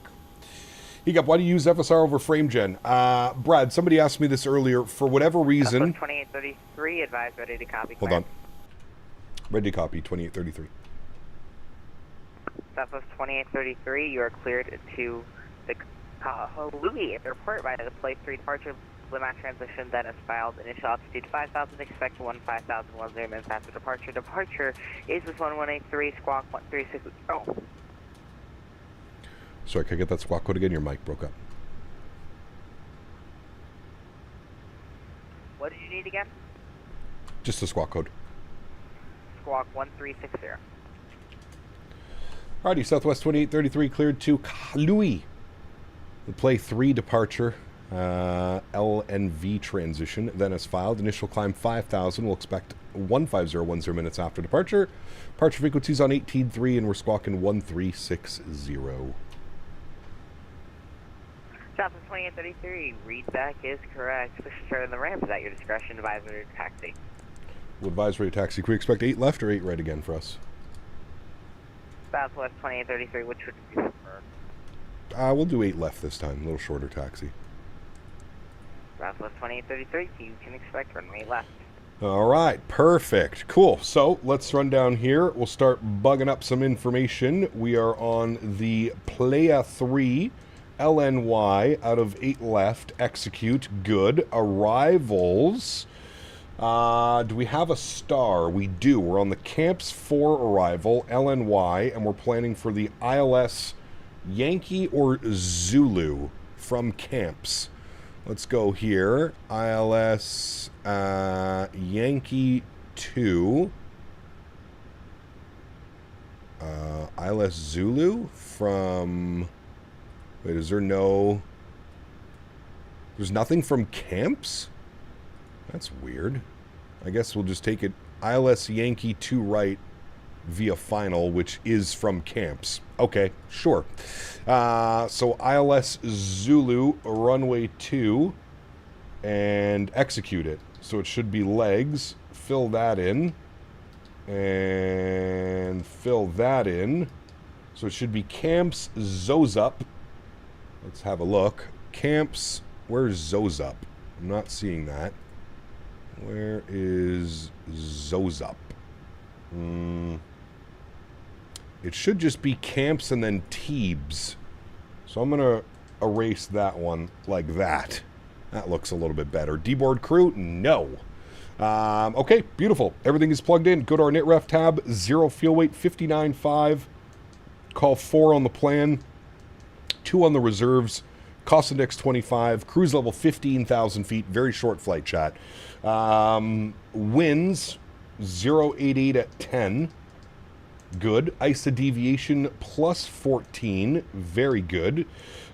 Hiccup, why do you use FSR over frame gen? Brad, somebody asked me this earlier. For whatever reason... 2833, advise ready to copy. Hold on. Ready to copy, 2833. Southwest 2833, you are cleared to the Kahului Airport via the Flight 3 departure Lacasse transition that is filed. Initial altitude 5,000, expect 15,010 minutes after departure. Departure is with 1183, squawk 1360. Sorry, can I get that squawk code again? Your mic broke up. What did you need again? Just the squawk code. Squawk 1360. Alrighty, Southwest 2833 cleared to Kahului. The Play 3 departure, LNV transition, then as filed. Initial climb 5,000. We'll expect 15010 minutes after departure. Departure frequencies on 18.3, and we're squawking 1360. Southwest 2833, readback is correct. Push to start on the ramp. Is at your discretion. Advisory to taxi. We'll advisory to taxi. Can we expect 8 left or 8 right again for us? Southwest 2833, which would you prefer? We'll do 8 left this time. A little shorter taxi. Southwest 2833, you can expect runway left. All right, perfect. Cool. So let's run down here. We'll start bugging up some information. We are on the Playa 3 LNY out of 8 left. Execute. Good. Arrivals. Do we have a star? We do. We're on the Camps 4 arrival, LNY, and we're planning for the ILS Yankee or Zulu from Camps. Let's go here. ILS Yankee 2. ILS Zulu from... Wait, is there no... There's nothing from Camps? That's weird. I guess we'll just take it ILS Yankee 2 right via final, which is from Camps. Okay, sure. So ILS Zulu, runway 2, and execute it. So it should be legs. Fill that in. And fill that in. So it should be Camps Zozup. Let's have a look. Camps, where's Zozup? I'm not seeing that. Where is Zozup? It should just be Camps and then Teebs. So I'm going to erase that one like that. That looks a little bit better. D-board crew? No. Okay, beautiful. Everything is plugged in. Go to our NitRef tab. 0 fuel weight, 59.5. Call 4 on the plan. 2 on the reserves. Cost index 25. Cruise level 15,000 feet. Very short flight chat. Winds 088 at 10. Good. ISA deviation plus 14. Very good.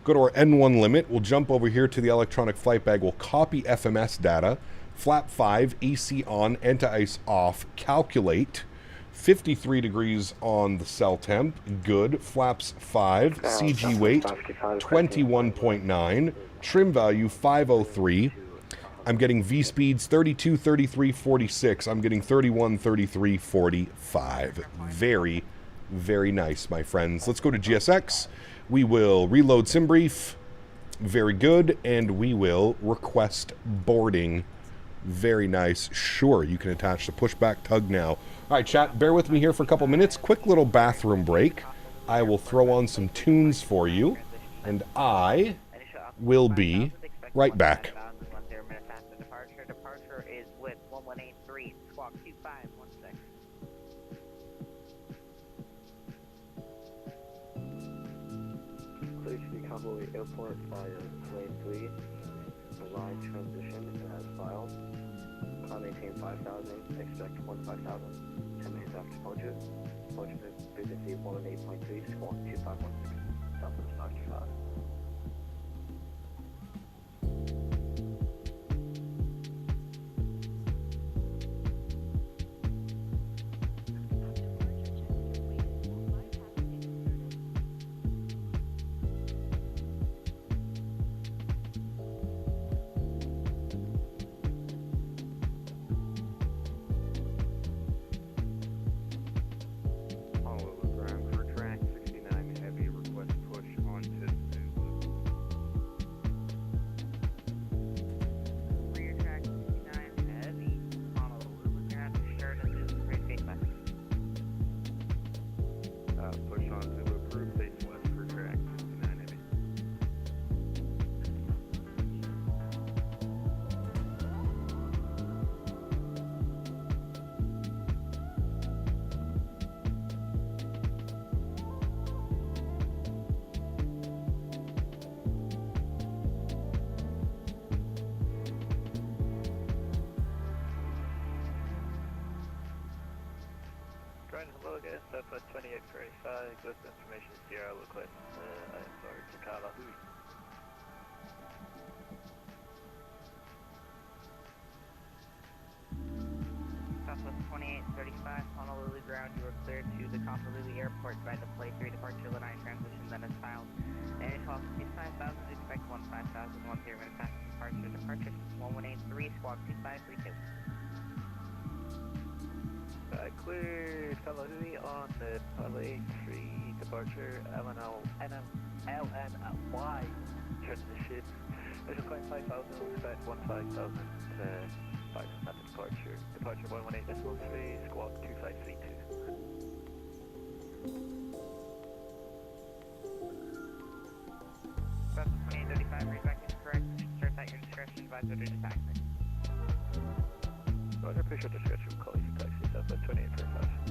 Go to our N1 limit. We'll jump over here to the electronic flight bag. We'll copy FMS data. Flap 5, AC on, anti-ice off. Calculate. 53 degrees on the cell temp. Good. Flaps 5. CG weight 21.9. Trim value 503. I'm getting V speeds 32, 33, 46. I'm getting 31, 33, 45. Very, very nice, my friends. Let's go to GSX. We will reload SimBrief. Very good. And we will request boarding. Very nice. Sure, you can attach the pushback tug now. All right, chat, bear with me here for a couple minutes. Quick little bathroom break. I will throw on some tunes for you. And I will be right back. Departure is with 1183, squawk 2516. Clear to the Kabul Airport via lane 3. The line transition as filed. Climb maintain 5,000. Expect 15,000. 10 minutes after departure. Departure frequency 118.3. Squawk 2516. Southwest 525. Honolulu ground for track 69 heavy, request push onto Souza. 2835, with information Sierra request, I am sorry, to Karl. Southwest 2835, Honolulu ground, you are cleared to the Honolulu airport by the Flight 3 departure Lanai transition, then is filed. Initial altitude 5,000, expect 15,000, 10 minutes after departure, 1183, squawk 2532. Cleared Kalahui on the Flight 3 departure, LNY transition. Initial climb 5,000, expect 15,000, 5 minutes after departure. Departure 118.3, squawk 2532. Southwest 2835, read back incorrect, start at your discretion, advisor to taxi. Roger, appreciate discretion, we'll call you for taxi, Southwest 2835.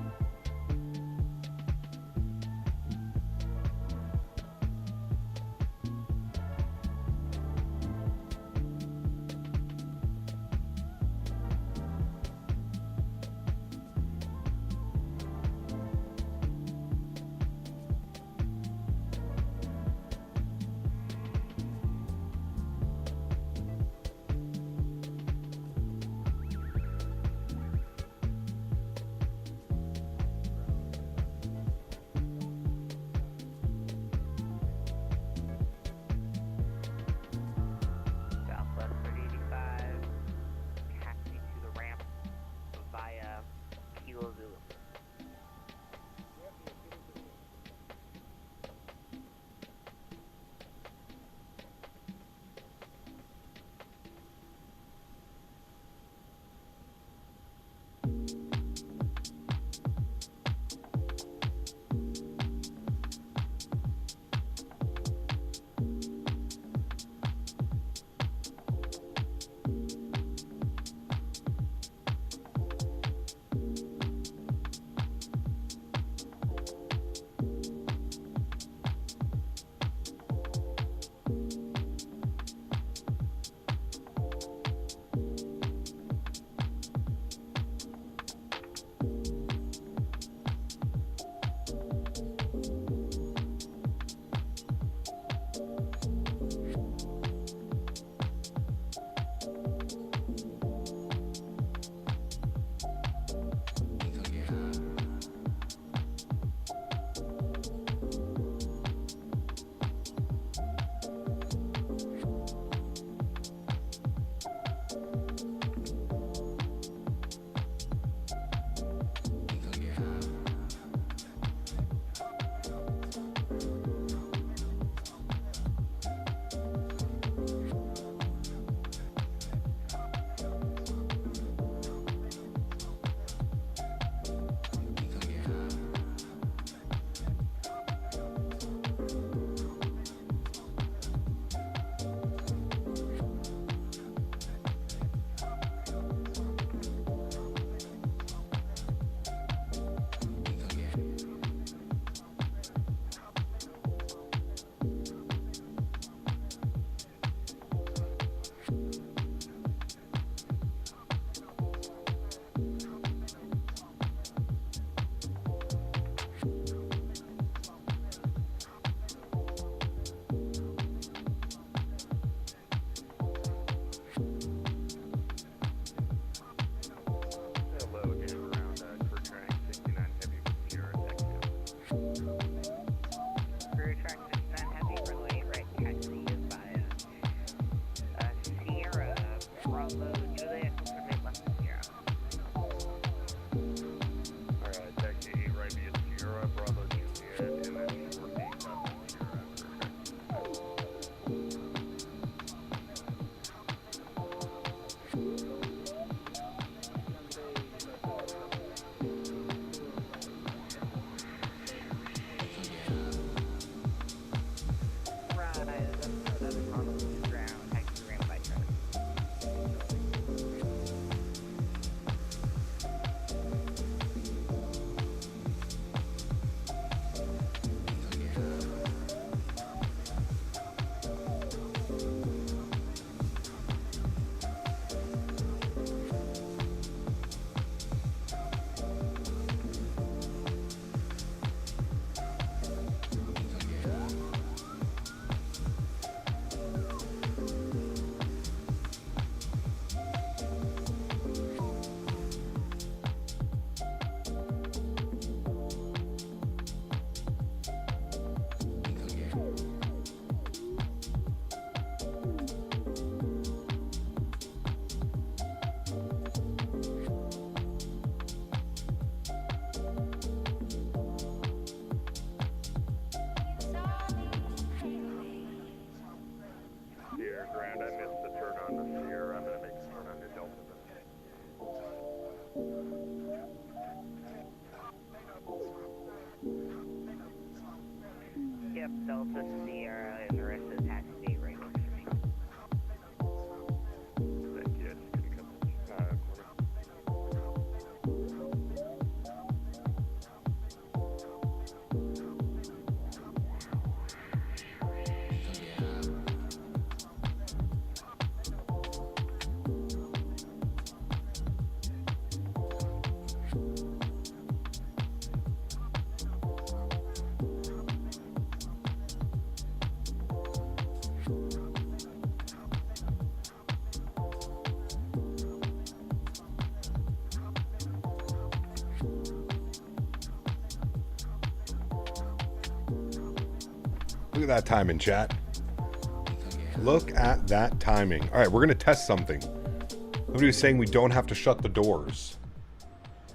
Look at that timing, chat. Look at that timing. All right, we're going to test something. Somebody was saying we don't have to shut the doors.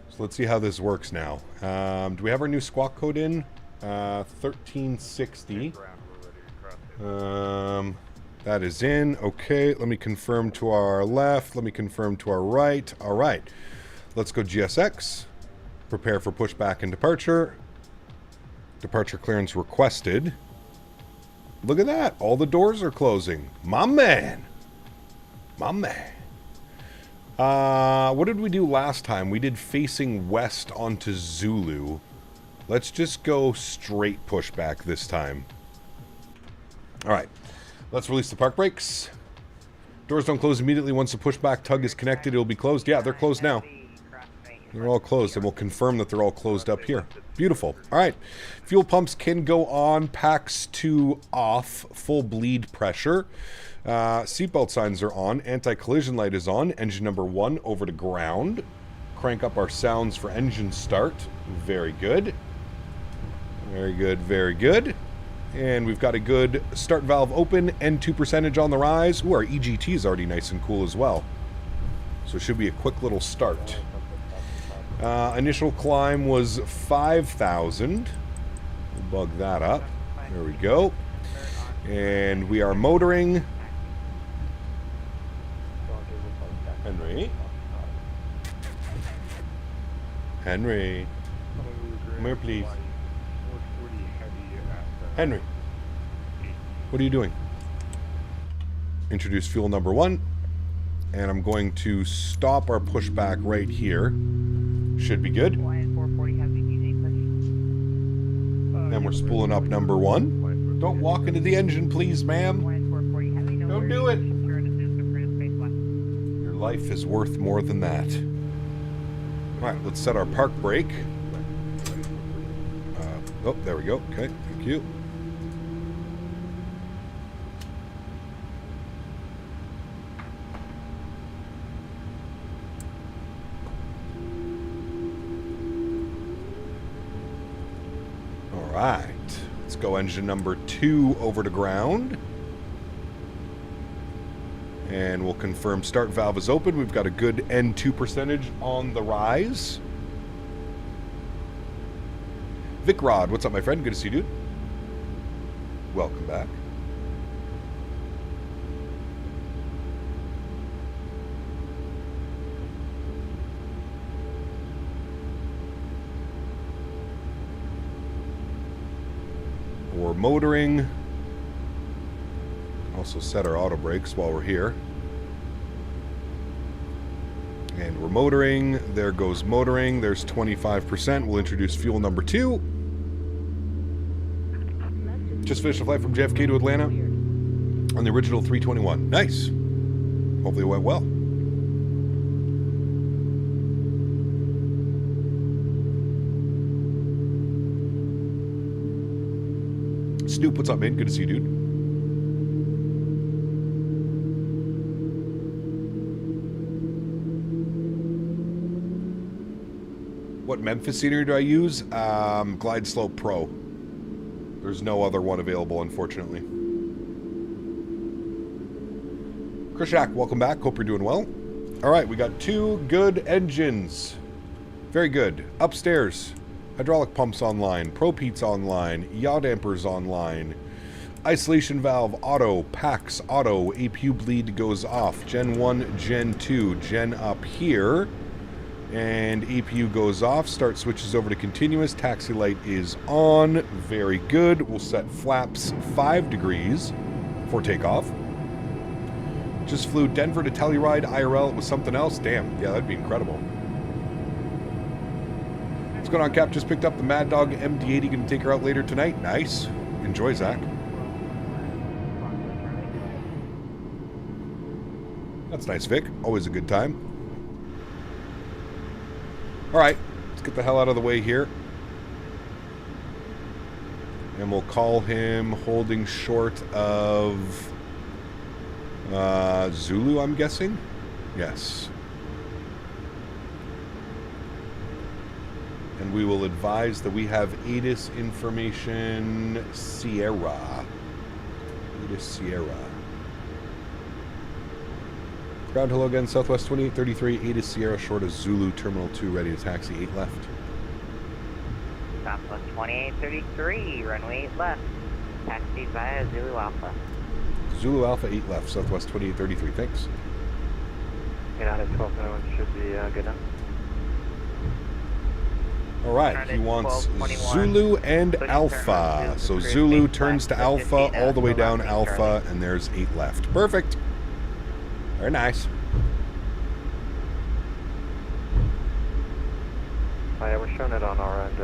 So let's see how this works now. Do we have our new squawk code in? 1360. That is in. Okay, let me confirm to our left. Let me confirm to our right. All right. Let's go GSX. Prepare for pushback and departure. Departure clearance requested. Look at that. All the doors are closing. My man. My man. What did we do last time? We did facing west onto Zulu. Let's just go straight pushback this time. All right. Let's release the park brakes. Doors don't close immediately. Once the pushback tug is connected, it'll be closed. Yeah, they're closed now. They're all closed, and we'll confirm that they're all closed up here. Beautiful. All right. Fuel pumps can go on. Packs 2 off. Full bleed pressure. Seatbelt signs are on. Anti-collision light is on. Engine number 1 over to ground. Crank up our sounds for engine start. Very good. Very good, very good. And we've got a good start valve open. N2 percentage on the rise. Ooh, our EGT is already nice and cool as well. So it should be a quick little start. Initial climb was 5,000. We'll bug that up. There we go. And we are motoring. Henry. Henry. Come here, please. Henry. What are you doing? Introduce fuel number 1. And I'm going to stop our pushback right here. Should be good. And we're spooling up number 1. Don't walk into the engine, please, ma'am. Don't do it. Your life is worth more than that. All right, let's set our park brake. Oh, there we go. Okay, thank you. Right, let's go engine number 2 over to ground. And we'll confirm start valve is open. We've got a good N2 percentage on the rise. Vic Rod, what's up, my friend? Good to see you, dude. Welcome back. We're motoring. Also set our auto brakes while we're here. And we're motoring. There goes motoring. There's 25%. We'll introduce fuel number 2. Just finished a flight from JFK to Atlanta on the original 321. Nice. Hopefully it went well. Snoop, what's up, man? Good to see you, dude. What Memphis scenery do I use? Glide Slope Pro. There's no other one available, unfortunately. Krishak, welcome back. Hope you're doing well. All right, we got 2 good engines. Very good. Upstairs. Hydraulic pumps online, Pro-Peats online, yaw dampers online, isolation valve auto, PAX auto, APU bleed goes off, Gen 1, Gen 2, Gen up here, and APU goes off, start switches over to continuous, taxi light is on, very good, we'll set flaps 5 degrees for takeoff. Just flew Denver to Telluride IRL, it was something else, damn, yeah, that'd be incredible. What's going on, Cap? Just picked up the Mad Dog MD-80. Going to take her out later tonight. Nice. Enjoy, Zach. That's nice, Vic. Always a good time. All right. Let's get the hell out of the way here. And we'll call him holding short of Zulu, I'm guessing? Yes. And we will advise that we have ATIS information Sierra. 8 is Sierra. Ground hello again, Southwest 2833, 8 is Sierra, short of Zulu, Terminal 2, ready to taxi, 8 left. Southwest 2833, runway 8 left. Taxi via Zulu Alpha. Zulu Alpha, 8 left, Southwest 2833, thanks. United 1291 should be good now. Alright, he wants Zulu and Alpha. So Zulu turns to Alpha, all the way down Alpha, and there's 8 left. Perfect. Very nice. Oh, yeah, we're showing it on our end.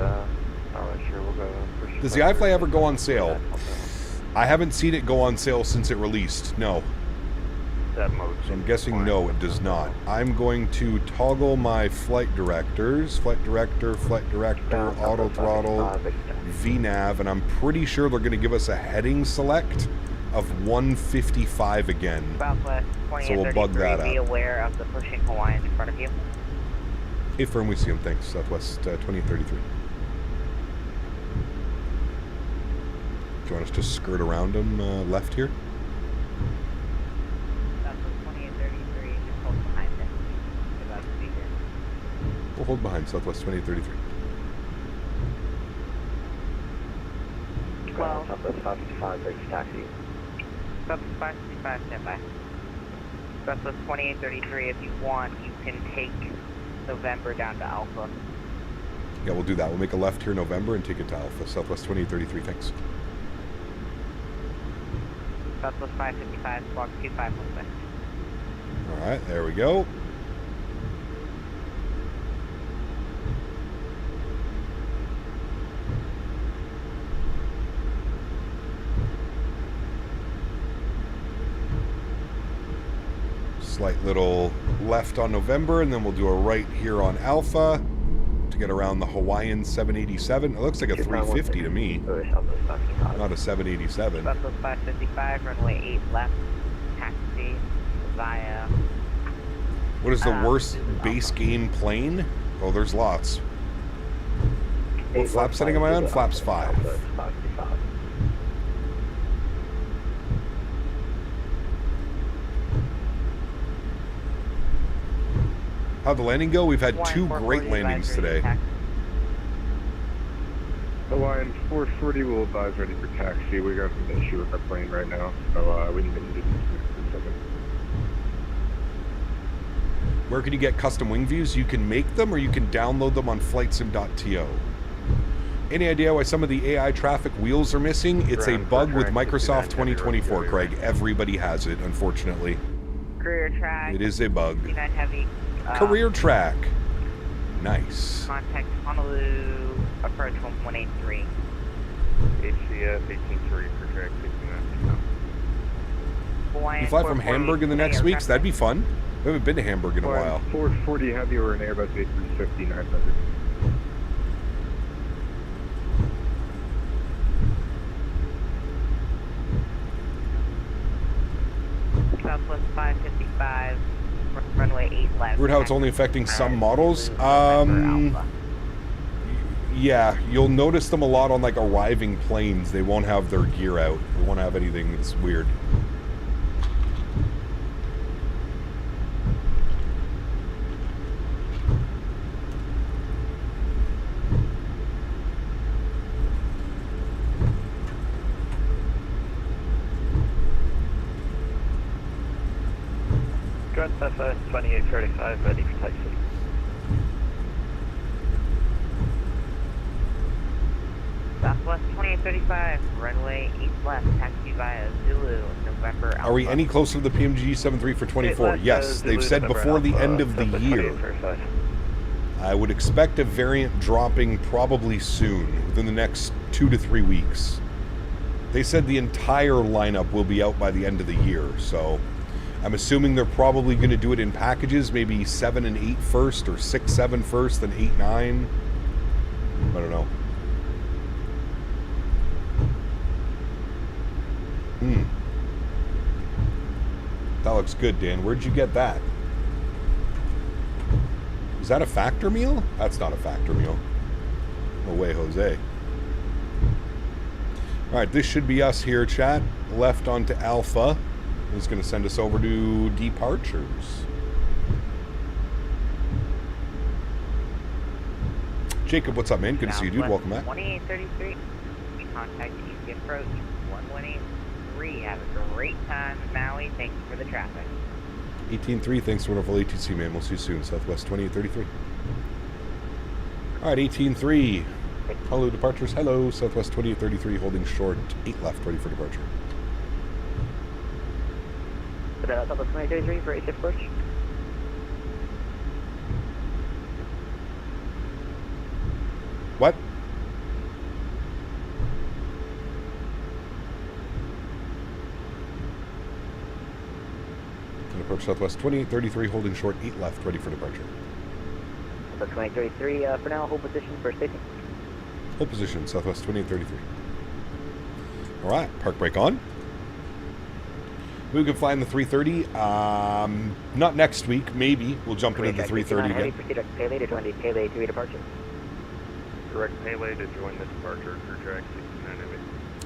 Alright, sure, we'll go. Does the iFly ever go on sale? I haven't seen it go on sale since it released. No. That mode. So I'm guessing no, it does not. I'm going to toggle my flight directors. Flight director, auto throttle, VNAV, and I'm pretty sure they're going to give us a heading select of 155 again. Southwest So we'll bug that be up. aware of the pushing Hawaiian in front of you. Hey, firm, we see him. Thanks. Southwest 2033. Do you want us to skirt around him left here? Southwest 2833, just hold behind it. You're about to be here. We'll hold behind Southwest 2033. Well, Southwest 555, big taxi. Southwest 555, stand by. Southwest 2833, if you want, you can take November down to Alpha. Yeah, we'll do that. We'll make a left here November and take it to Alpha. Southwest 2833, thanks. Southwest 555, squawk 2516. Alright, there we go. Slight little left on November, and then we'll do a right here on Alpha to get around the Hawaiian 787. It looks like a 350 to me, not a 787. Southwest 555, runway 8 left, taxi via... What is the worst base game plane? Oh, there's lots. What flap setting am I on? Flaps 5. How'd the landing go? We've had 2 great landings today. Hawaiian 440 will advise ready for taxi. We got an issue with our plane right now, so we need to do this in a second. Where can you get custom wing views? You can make them, or you can download them on flightsim.to. Any idea why some of the AI traffic wheels are missing? It's a bug with Microsoft 2024, Craig. Everybody has it, unfortunately. Career track. It is a bug. C9 heavy. Career track. Nice. Contact Honolulu, approach 1183. HCS 183 for track 69. You fly from Hamburg in the next weeks? That'd be fun. We haven't been to Hamburg in a while. 440 heavy or an Airbus A350 900. Southwest 555, runway 8 left. Weird how it's only affecting some models. Yeah, you'll notice them a lot on like arriving planes. They won't have their gear out. They won't have anything. It's weird. Grand Southwest 2835, ready for taxi. Southwest 2835, runway 8 left, taxi via Zulu, November Alpha. Are we any closer to the PMG 73 for 24? Yes, they've said before the end of the year. I would expect a variant dropping probably soon, within the next 2 to 3 weeks. They said the entire lineup will be out by the end of the year, so I'm assuming they're probably going to do it in packages, maybe 7 and 8 first, or 6, 7 first, then 8, 9. I don't know. That looks good, Dan. Where'd you get that? Is that a factor meal? That's not a factor meal. No way, Jose. Alright, this should be us here, chat. left onto Alpha. It's going to send us over to departures. Jacob, what's up, man? Good to see you, dude. Welcome back. 2833. We contact Easy Approach 1183. Have a great time in Maui. Thank you for the traffic. 18.3, thanks for wonderful ATC, man. We'll see you soon. Southwest 2833. All right, 18.3. Hello, departures. Hello, Southwest 2833, holding short. 8 left, ready for departure. Southwest 2833 for HF approach. What? And approach Southwest 2833, holding short. 8 left, ready for departure. Southwest 2833, for now, hold position for safety. Hold position, Southwest 2833. Alright, park brake on. We can fly in the 330. Not next week, maybe. We'll jump into the 330 again. Proceed direct Pele to join the Pele 3 departure. Direct Pele to join the departure for track 69 heavy.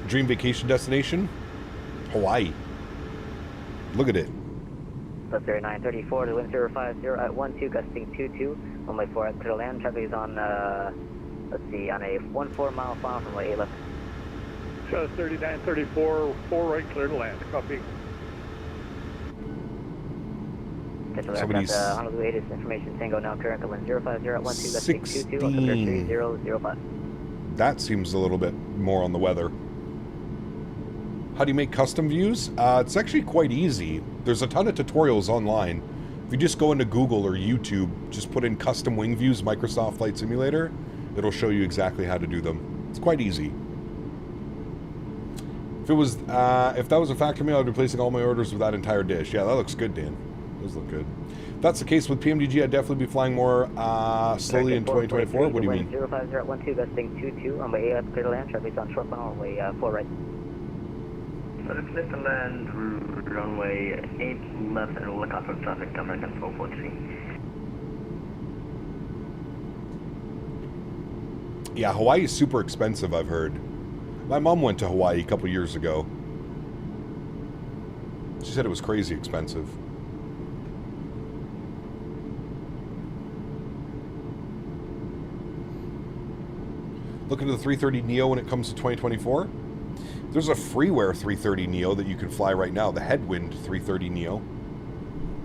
Dream vacation destination? Hawaii. Look at it. Plus 934 to wind 050 at 12, gusting 22. Runway 4 at clear to land. Traffic is on, let's see, on a 14 mile final from runway 8 left. Shows 3934, 4 right, clear to land. Copy. Somebody's Honolulu 8 is information Tango now current to wind 050 at 12, gusting 22, on 3005. That seems a little bit more on the weather. How do you make custom views? It's actually quite easy. There's a ton of tutorials online. If you just go into Google or YouTube, just put in custom wing views, Microsoft Flight Simulator, it'll show you exactly how to do them. It's quite easy. If that was a factory meal, I'd be placing all my orders with that entire dish. Yeah, that looks good, Dan. Those look good. If that's the case with PMDG, I'd definitely be flying more slowly in 2024. What do you mean? 050 at 12, gusting 22, on way 8 left, clear to land. Traffic is on short funnel, runway 4 right. Clear to land, runway 8 left, and look out for traffic, American 443. Yeah, Hawaii is super expensive, I've heard. My mom went to Hawaii a couple years ago. She said it was crazy expensive. Look into the 330neo when it comes to 2024. There's a freeware 330neo that you can fly right now, the Headwind 330neo.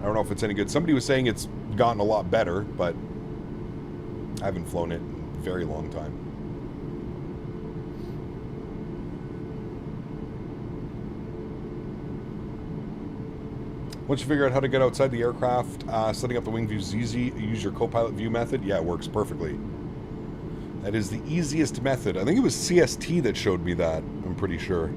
I don't know if it's any good. Somebody was saying it's gotten a lot better, but I haven't flown it in a very long time. Once you figure out how to get outside the aircraft, setting up the wing views is easy. Use your co-pilot view method. Yeah, it works perfectly. That is the easiest method. I think it was CST that showed me that, I'm pretty sure.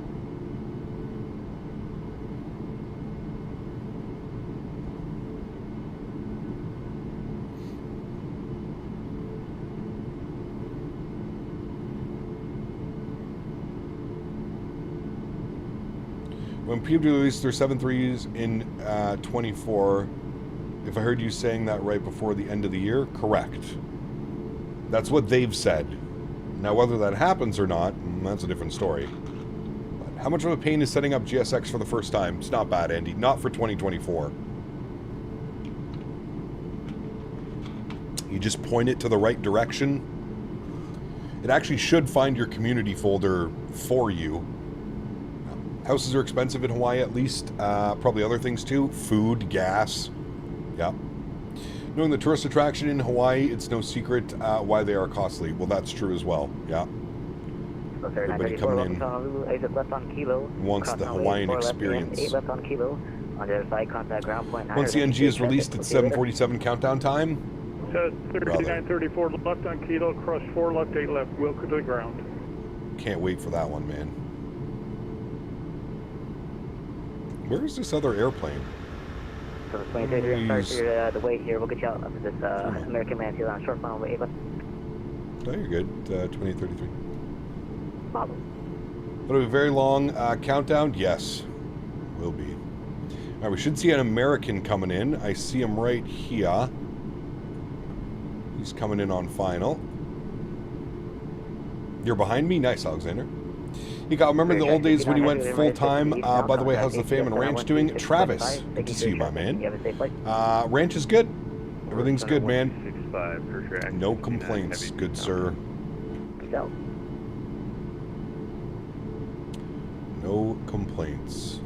When PMD released their 7.3s in 24, if I heard you saying that right before the end of the year, correct. That's what they've said. Now, whether that happens or not, that's a different story. But how much of a pain is setting up GSX for the first time? It's not bad, Andy. Not for 2024. You just point it to the right direction. It actually should find your community folder for you. Houses are expensive in Hawaii, at least. Probably other things too. Food, gas. Yeah. Knowing the tourist attraction in Hawaii, it's no secret why they are costly. Well, that's true as well. Yeah. Everybody coming in wants the Hawaiian experience. 8 left on Kilo. On the other side, contact ground point 9. Once the NG is released at 7:47 countdown time. Says 3934 left on Kilo, cross 4 left, 8 left, wheel to the ground. Can't wait for that one, man. Where is this other airplane? So the 23 start the wait here. We'll get you out of this American land here on short funnel way 8 left. No, you're good. 2833. Problem. It'll be a very long countdown. Yes, will be. All right, we should see an American coming in. I see him right here. He's coming in on final. You're behind me? Nice, Alexander. You got, remember the old days when you went full-time? By the way, how's the fam and ranch doing? Travis, good to see you, my man. Ranch is good. Everything's good, man. No complaints, good sir. No complaints.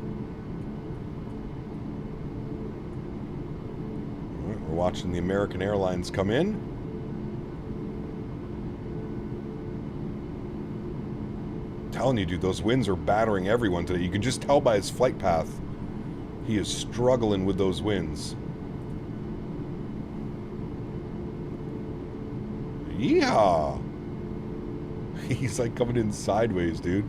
All right, we're watching the American Airlines come in. Telling you, dude, those winds are battering everyone today. You can just tell by his flight path. He is struggling with those winds. Yeah. He's like coming in sideways, dude.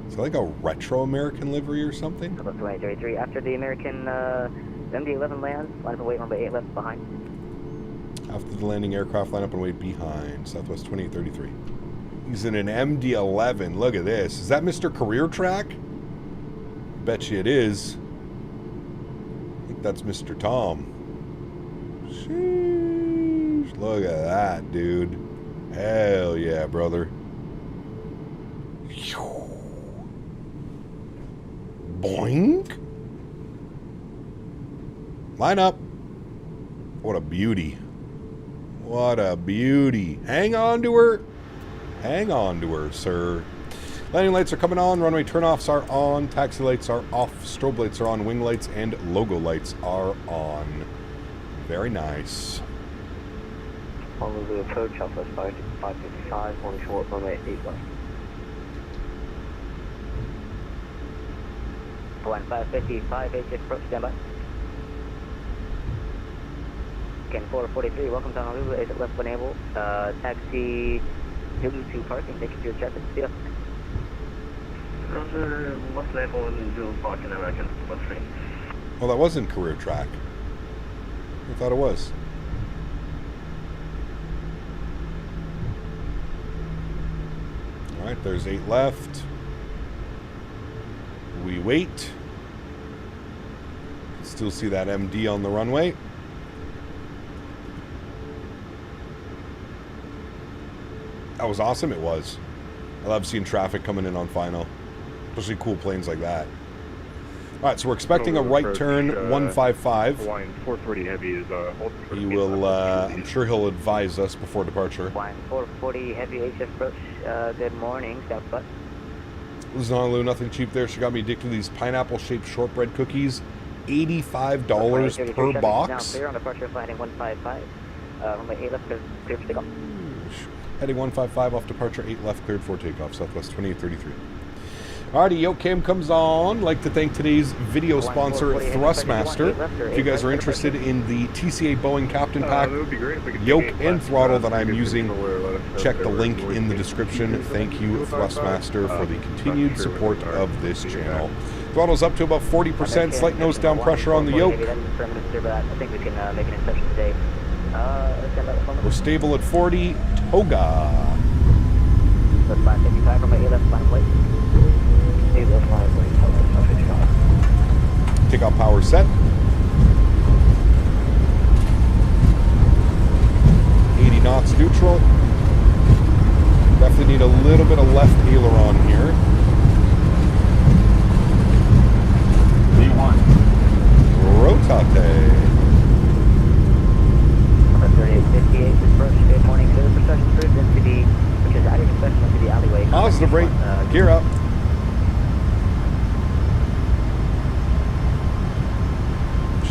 Is that like a retro American livery or something? About 2033. After the American MD-11 lands, line up and wait runway 8 left behind. After the landing, aircraft line up and wait behind. Southwest 2833. He's in an MD-11. Look at this. Is that Mr. Career Track? Bet you it is. I think that's Mr. Tom. Sheesh. Look at that, dude. Hell yeah, brother. Boink. Line up. What a beauty. What a beauty. Hang on to her. Hang on to her, sir. Landing lights are coming on. Runway turnoffs are on. Taxi lights are off. Strobe lights are on. Wing lights and logo lights are on. Very nice. Honolulu approach, Southwest 555, one short, runway 8 left. 1555, HF approach, standby. Again, 443, welcome to Honolulu, exit left when able. Taxi Zulu to parking, thank you for your traffic. See ya. Left level and Zulu parking, American 13. Well, that wasn't Career Track. I thought it was. Alright, there's 8 left. We wait. Still see that MD on the runway. That was awesome, it was. I love seeing traffic coming in on final. Especially cool planes like that. Alright, so we're expecting a right turn, 155. Hawaiian 440 Heavy is he will, I'm sure he'll advise us before departure. Hawaiian 440 Heavy HF approach, good morning, southwest. This is Honolulu, nothing cheap there. She got me addicted to these pineapple-shaped shortbread cookies. $85 per box. Now clear on departure, flying 155. Runway 8 left, clear for takeoff. Heading 155 off departure, 8 left, cleared for takeoff, Southwest 2833. Alrighty, Yocam comes on. Like to thank today's video sponsor, Thrustmaster. If you guys are interested in the TCA Boeing Captain Pack, yoke and throttle that I'm using, check the link in the description. Thank you, Thrustmaster, for the continued support of this channel. Throttle's up to about 40%, slight nose down pressure on the yoke. We're stable at 40, Toga. Takeoff power set. 80 knots neutral. Definitely need a little bit of left aileron here. V1. Rotate. 3858 approach, good morning, clear for session cruise into the, which is adding inspection into the alleyway. Positive rate, gear up.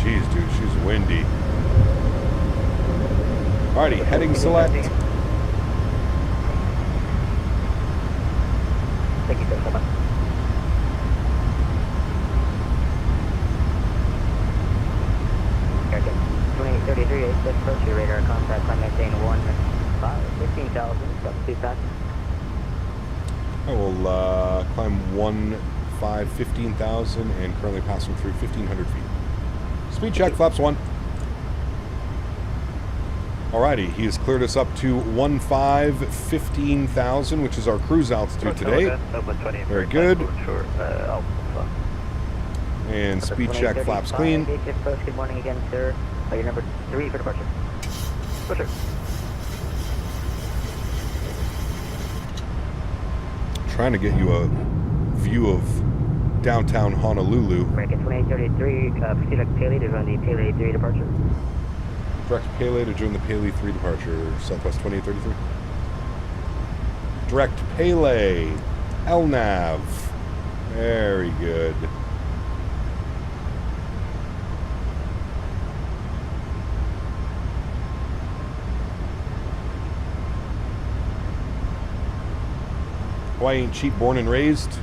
Jeez, dude, she's windy. Alrighty, heading select. Thank you so much. American 2833, approach your radar contact, climb maintain 15,000, got 2 passes. I will climb 15,000 and currently passing through 1,500 feet. Speed check, flaps 1. Alrighty, he has cleared us up to 15,000, which is our cruise altitude today. Very good. And speed check, flaps clean. Good morning again, sir. You're number 3 for departure. Pusher. trying to get you a view of downtown Honolulu. American 2833, proceed direct Pele to run the Pele 3 departure. Direct Pele to join the Pele 3 departure, Southwest 2833. Direct Pele, LNAV. Very good. Hawaii ain't cheap, born and raised.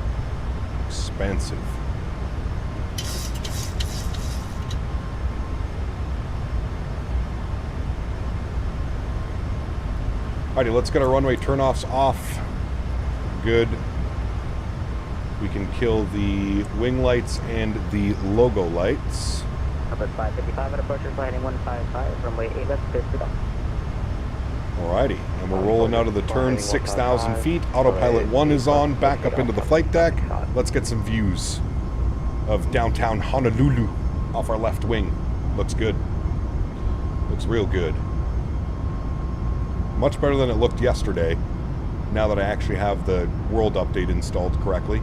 Expensive. Alrighty, let's get our runway turnoffs off. Good. We can kill the wing lights and the logo lights. Up at 555 at approach, heading 155, runway 8 left, clear to go. Alrighty, and we're rolling out of the turn 6,000 feet. Autopilot 1 is on, back up into the flight deck. Let's get some views of downtown Honolulu off our left wing. Looks good. Looks real good. Much better than it looked yesterday, now that I actually have the world update installed correctly.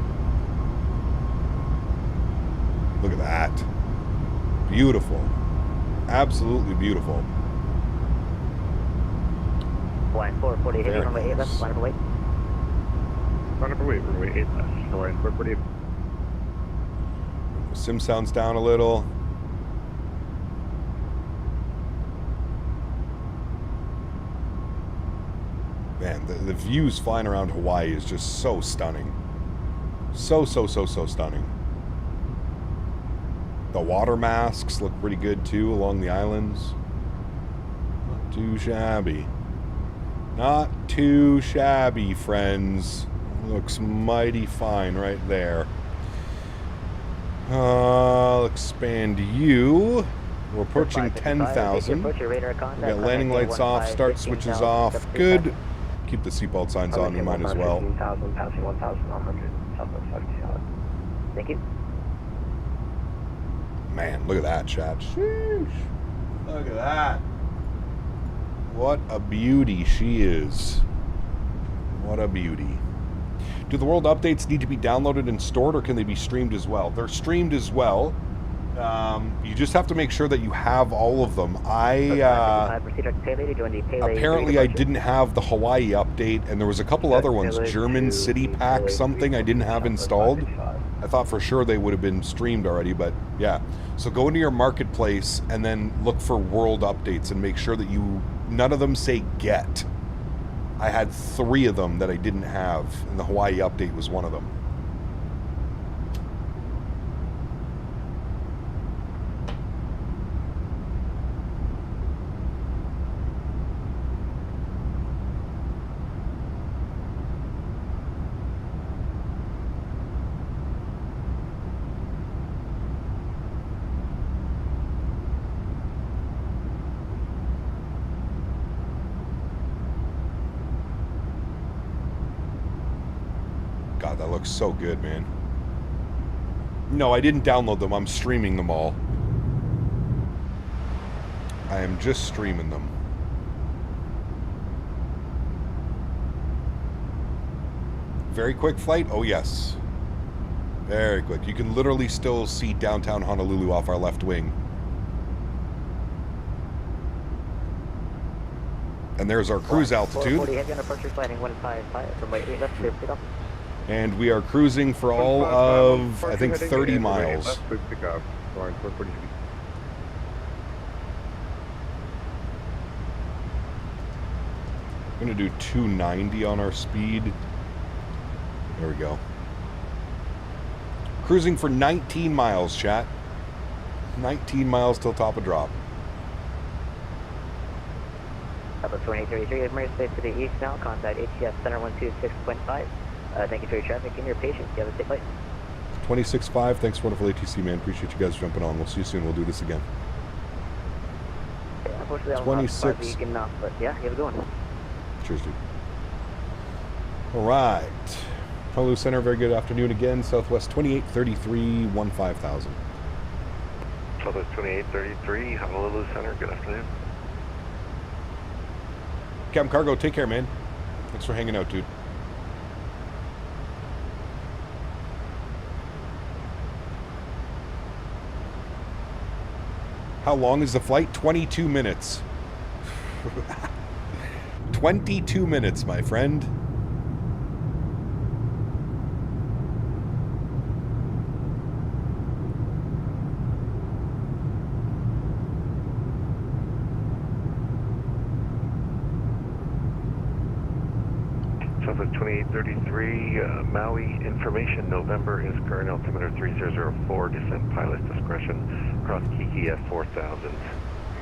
Look at that. Beautiful. Absolutely beautiful. Line 440, heading runway 8 left, line number 8. Line number 8, runway 8 left, line 440. Sim sounds down a little. Man, the views flying around Hawaii is just so stunning. So stunning. The water masks look pretty good too along the islands. Not too shabby. Not too shabby, friends. Looks mighty fine right there. I'll expand you. We're approaching 10,000. We got landing lights off, start switches off. Good. Keep the seatbelt signs on, you might as well. Thank you. Man, look at that, chat. Sheesh. Look at that. What a beauty she is. What a beauty. Do the world updates need to be downloaded and stored, or can they be streamed as well? They're streamed as well. You just have to make sure that you have all of them. Apparently I didn't have the Hawaii update, and there was a couple other ones. German City Pack something I didn't have installed. I thought for sure they would have been streamed already, but yeah. So go into your marketplace and then look for world updates and make sure that none of them say get. I had 3 of them that I didn't have, and the Hawaii update was one of them. God, that looks so good, man. No, I didn't download them. I'm streaming them all. I am just streaming them. Very quick flight? Oh, yes. Very quick. You can literally still see downtown Honolulu off our left wing. And there's our cruise altitude. And we are cruising for all of, I think, 30 miles. I'm going to do 290 on our speed. There we go. Cruising for 19 miles, chat. 19 miles till top of drop. Up 2033, Emirates Space to the east now. Contact HCS Center 126.5. Thank you for your traffic and your patience. You have a safe flight. 26.5. Thanks, wonderful ATC, man. Appreciate you guys jumping on. We'll see you soon. We'll do this again. Yeah, unfortunately, I 26. getting off, but yeah, you have a good one. Cheers, dude. All right. Honolulu Center, very good afternoon again. Southwest 2833, 15,000. Southwest 2833, Honolulu Center, good afternoon. Captain Cargo, take care, man. Thanks for hanging out, dude. How long is the flight? 22 minutes. 22 minutes, my friend. Southwest 2833, Maui information, November is current, altimeter 3004, descent pilot discretion, cross Kiki at 4000. You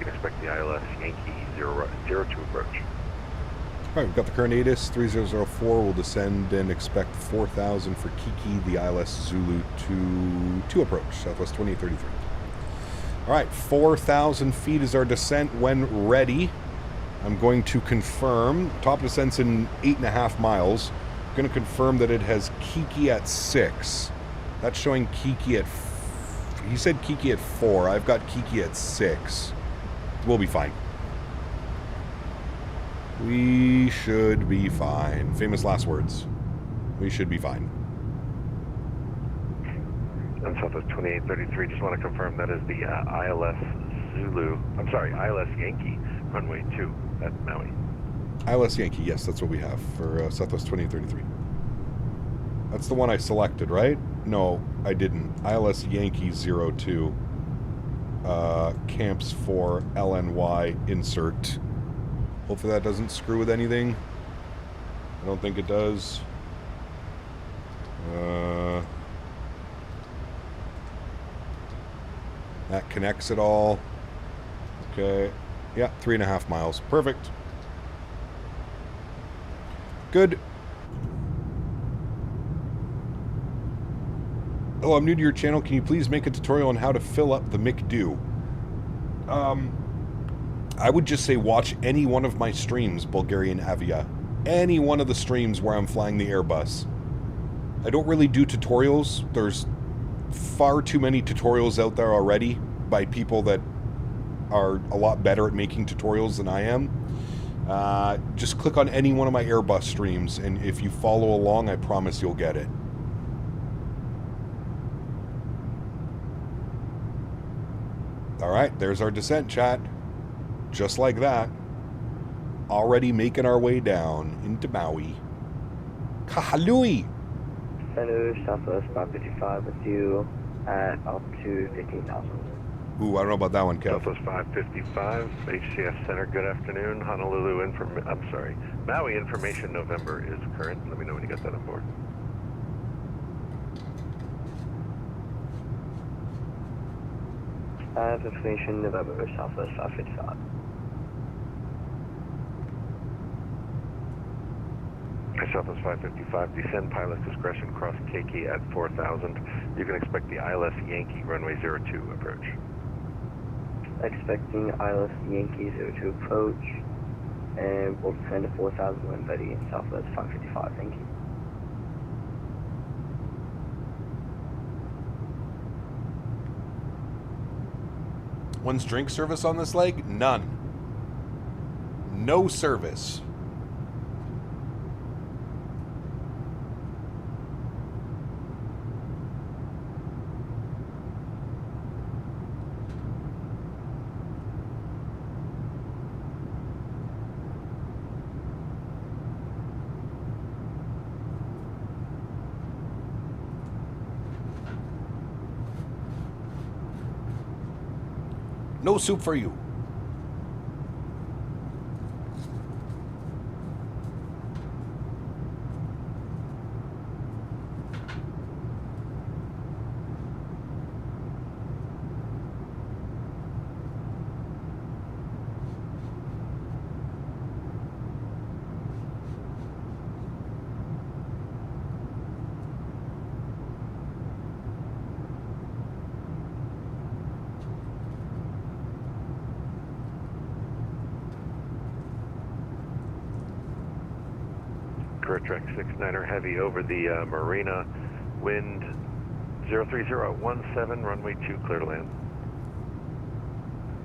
can expect the ILS Yankee 02 approach. All right, we've got the current ATIS 3004. We'll descend and expect 4,000 for Kiki, the ILS Zulu to approach, Southwest 2833. All right, 4,000 feet is our descent when ready. I'm going to confirm, top descent's in 8.5 miles. I'm going to confirm that it has Kiki at 6. That's showing Kiki at, he said Kiki at 4. I've got Kiki at 6. We'll be fine. We should be fine. Famous last words. We should be fine. On Southwest 2833, just want to confirm that is the ILS Zulu, I'm sorry, ILS Yankee, runway 2 at Maui. ILS Yankee, yes, that's what we have for Southwest 2833. That's the one I selected, right? No, I didn't. ILS Yankee 02. Camps for LNY insert. Hopefully that doesn't screw with anything. I don't think it does. That connects it all. Okay. Yeah, 3.5 miles. Perfect. Good. Hello, I'm new to your channel. Can you please make a tutorial on how to fill up the McDo? I would just say watch any one of my streams, Bulgarian Avia. Any one of the streams where I'm flying the Airbus. I don't really do tutorials. There's far too many tutorials out there already by people that are a lot better at making tutorials than I am. Just click on any one of my Airbus streams, and if you follow along, I promise you'll get it. Alright, there's our descent, chat. Just like that. Already making our way down into Maui. Kahalui! Center, Southwest 555 with you at altitude 15,000. Ooh, I don't know about that one, Kev. Southwest 555, HCF Center, good afternoon. Honolulu Maui information, November is current. Let me know when you get that on board. I have information, November, Southwest 555. Southwest 555, descend pilot discretion, cross KK at 4,000. You can expect the ILS Yankee runway 02 approach. Expecting ILS Yankee 02 approach, and we'll descend to 4,000 when ready in Southwest 555. Thank you. When's drink service on this leg? None. No service. No soup for you. Track 69er heavy over the marina, wind 03017, runway 2 clear to land.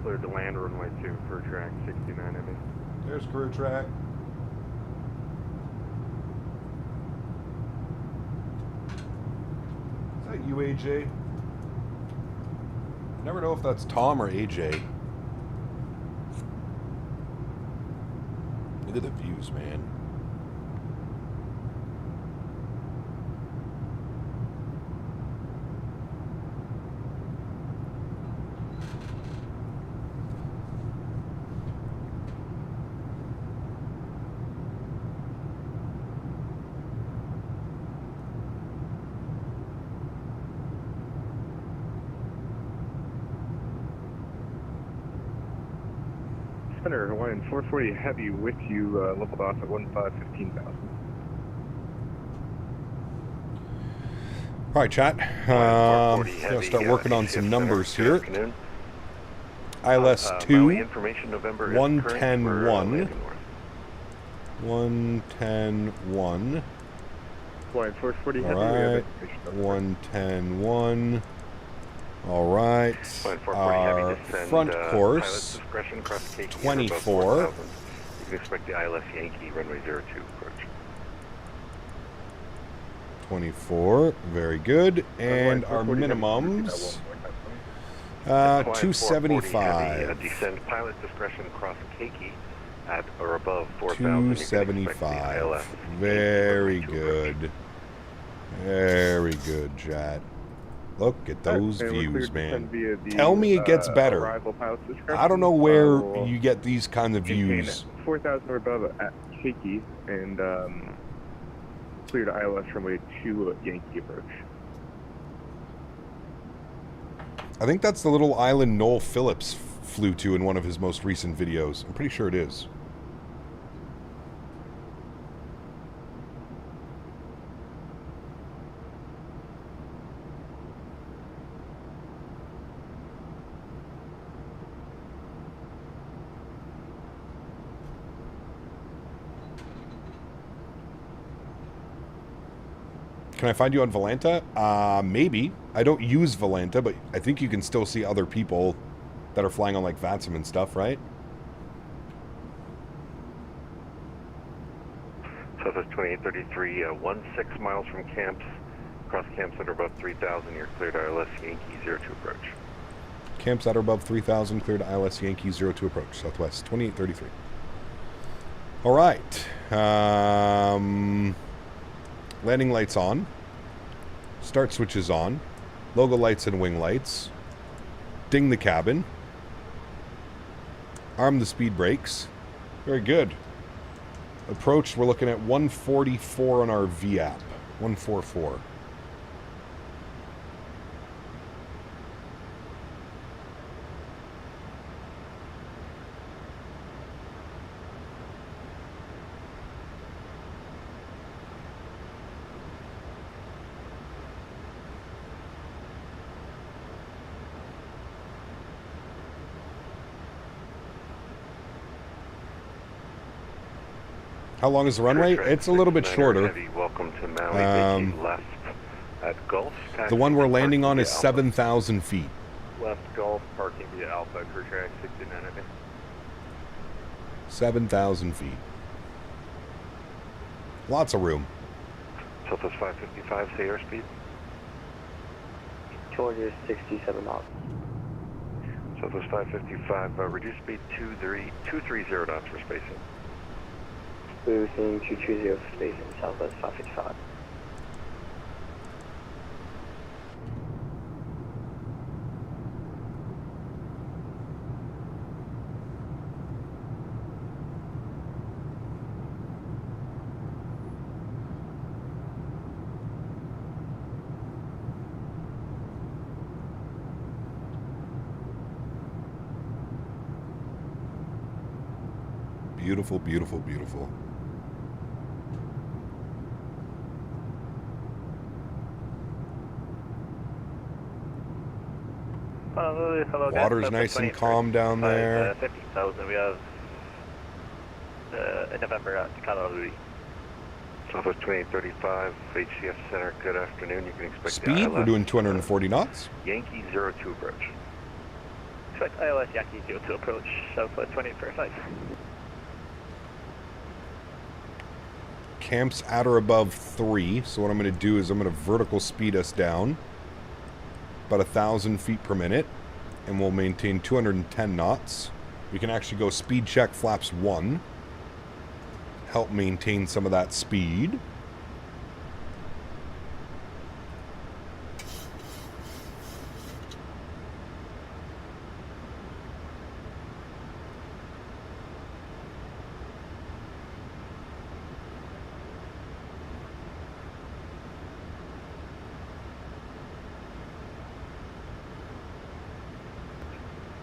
Cleared to land, runway 2 for track 69 heavy. There's crew track. Is that UAJ? Never know if that's Tom or AJ. Look at the views, man. Center, Hawaiian 440 Heavy with you, leveled off at 15,000. All right, chat. Gonna start working on some numbers here. ILS2, 110.1. 110.1. Hawaiian 440 Heavy. All right, 110.1. All right, our front course, 24. You can expect the ILS Yankee runway 02 approach. 24, very good. And our minimums, 275. Descend pilot discretion cross Keiki at or above 4,000. 275. Very good. Very good, chat. Look at those views, man. Tell me it gets better. I don't know where you get these kind of views. 4,000 or above at Keiki and clear to ILS runway 2 Yankee approach. I think that's the little island Noel Phillips flew to in one of his most recent videos. I'm pretty sure it is. Can I find you on Volanta? Maybe. I don't use Volanta, but I think you can still see other people that are flying on like VATSIM and stuff, right? Southwest 2833, 16 miles from camps. Cross camps at or above 3,000. You're cleared ILS Yankee 02 approach. Camps at or above 3,000, cleared ILS Yankee 02 approach. Southwest 2833. All right. Landing lights on. Start switches on. Logo lights and wing lights. Ding the cabin. Arm the speed brakes. Very good. Approach, we're looking at 144 on our VAP. 144. How long is the runway? It's a little bit shorter. Welcome to Maui. Left at Gulf. The one we're landing on is 7,000 feet. Left Gulf, parking via Alpha, crew track 69. 7,000 feet. Lots of room. Southwest 555, say airspeed. Childerz 67 knots. Southwest 555, reduce speed 230 knots for spacing. Boosting 230 for spacing, Southwest 555. Beautiful, beautiful, beautiful. Hello, Water's guys. nice and calm down there. 15,000 we have in November at Karl. Southwest 2835, HCF Center, good afternoon. You can expect Speed, we're doing 240 knots. Yankee 02 approach. Expect ILS Yankee 02 approach, Southwest 2835. Camps at or above 3. So what I'm going to do is I'm going to vertical speed us down. About 1,000 feet per minute. and we'll maintain 210 knots. We can actually go speed check flaps 1. Help maintain some of that speed.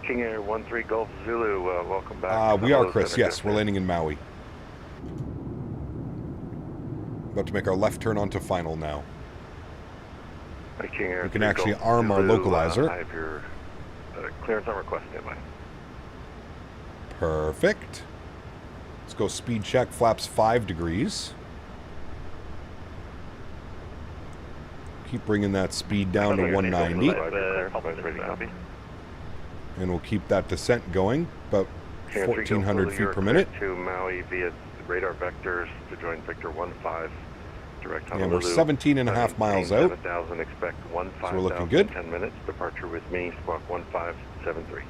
King Air 13 Golf Zulu, welcome back. We are, Chris. Yes, we're landing in Maui. About to make our left turn onto final now. King Air we can actually arm our localizer. I have your clearance on request, standby. Perfect. Let's go speed check flaps 5 degrees. Keep bringing that speed down to 190. And we'll keep that descent going, about 1,400 feet per minute. To Maui via radar vectors to join Victor 15. Direct and we're 17 and a half miles out. 7,000, expect 15,000. So we're looking good. 10 minutes. Departure with me, squawk 1573.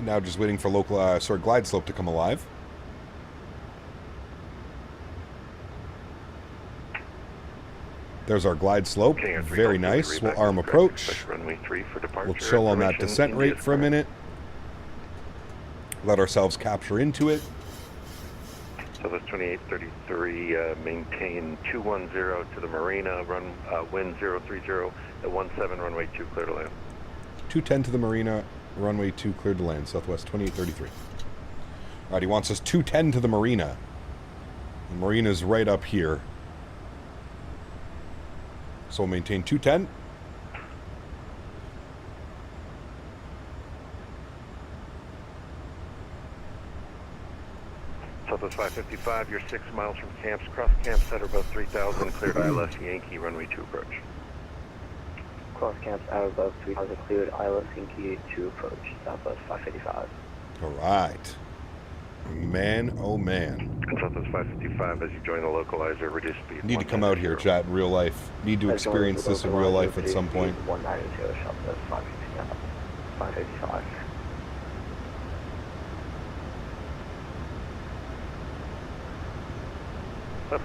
Now just waiting for local, glide slope to come alive. There's our glide slope. Very nice. We'll arm approach. We'll chill on that descent rate for a minute. Let ourselves capture into it. So that's 2833, maintain 210 to the marina, wind 030 at 17, runway 2, clear to land. 210 to the marina, runway 2, cleared to land, southwest 2833. All right, he wants us 210 to the marina. The marina's right up here. So we'll maintain 210. Southwest 555, you're 6 miles from camps. Cross camp center above 3,000, cleared ILS Yankee, runway 2 approach. Cross camps out above 3,000, cleared ILS Yankee 2 approach, Southwest 555. All right. Man, oh man. And Southwest 555, as you join the localizer, reduce speed. Need to come out here, chat, in real life. Need to experience this in real life at some point. 192, Southwest 555. All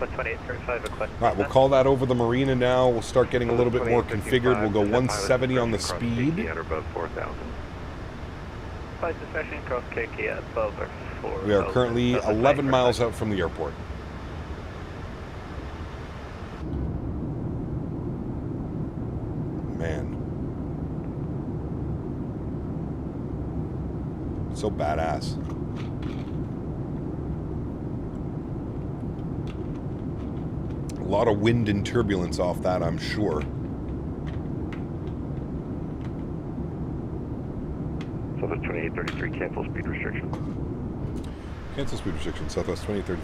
right, we'll call that over the marina now. We'll start getting a little bit more configured. We'll go 170 on the speed. We are currently 11 miles out from the airport. Man. So badass. A lot of wind and turbulence off that, I'm sure. So the 2833, cancel speed restriction. Cancel speed restriction, southwest 2833.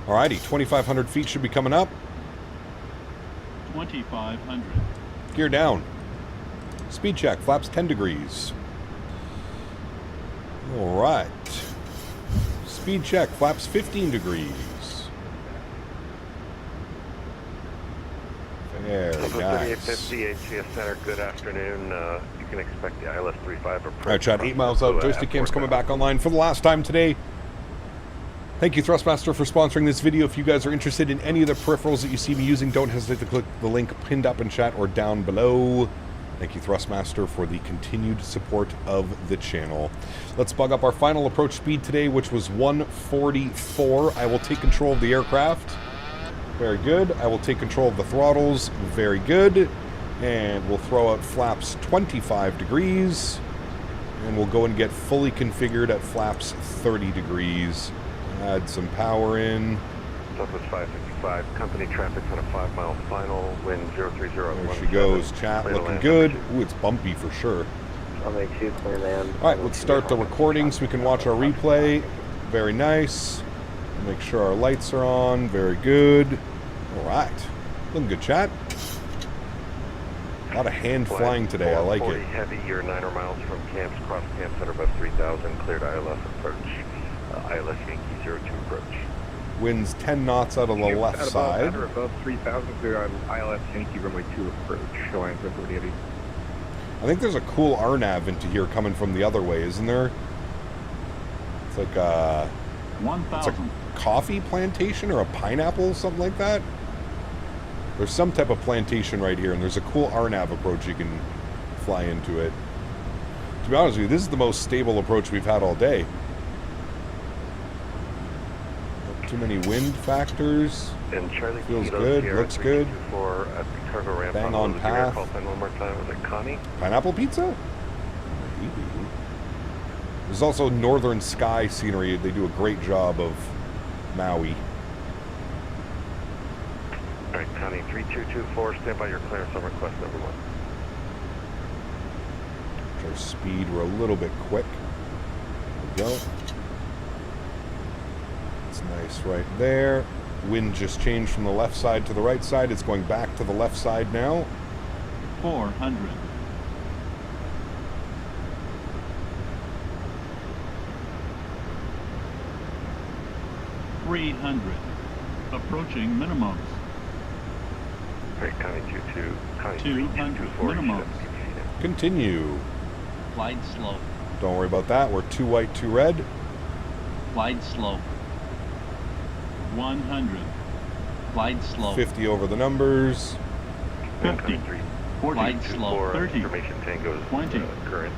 Alrighty, 2,500 feet should be coming up. 2,500. Gear down. Speed check, flaps 10 degrees. Alright. Speed check, flaps 15 degrees. Very nice. 3850 HCS Center, good afternoon. You can expect the ILS 35 approach. Alright, Chad, 8 miles out. Joystick cam's coming back online for the last time today. Thank you, Thrustmaster, for sponsoring this video. If you guys are interested in any of the peripherals that you see me using, don't hesitate to click the link pinned up in chat or down below. Thank you, Thrustmaster, for the continued support of the channel. Let's bug up our final approach speed today, which was 144. I will take control of the aircraft. Very good. I will take control of the throttles. Very good. And we'll throw out flaps 25 degrees. And we'll go and get fully configured at flaps 30 degrees. Add some power in. Southwest 555, company traffic's on a 5-mile final, wind 030. There she goes, chat, looking good. Ooh, it's bumpy for sure. Runway 2, clear land. Alright, let's start the recording so we can watch our replay. Very nice. Make sure our lights are on. Very good. Alright. Looking good, chat. A lot of hand flying today. I like it. Heavy, you're 9 miles from camps, cross camp center above 3,000, cleared ILS approach. ILS Yankee 02 approach. Winds 10 knots out of the left side. At or above 3,000, clear on ILS Yankee runway 2 approach. Showing 4080. I think there's a cool RNAV into here coming from the other way, isn't there? It's like a... 1,000. It's a coffee plantation or a pineapple, something like that. There's some type of plantation right here, and there's a cool RNAV approach you can fly into it. To be honest with you, this is the most stable approach we've had all day. Not too many wind factors. And Charlie feels good, looks good. At the cargo ramp Bang on path. One more time. Was it Connie? Pineapple pizza? Maybe. There's also northern sky scenery. They do a great job of Maui. All right, Connie 3224, stand by your clearance on request number 1. Our speed, we're a little bit quick. There we go. It's nice right there. Wind just changed from the left side to the right side. It's going back to the left side now. 400. Approaching minimums. Great, Connie 22, Connie 200 minimums. Continue. Glide slow. Don't worry about that. We're 2 white, 2 red. Glide slow. 100. Glide slow. 50 over the numbers. 50. 40. Glide slow. 30. Information tango's 20. Current.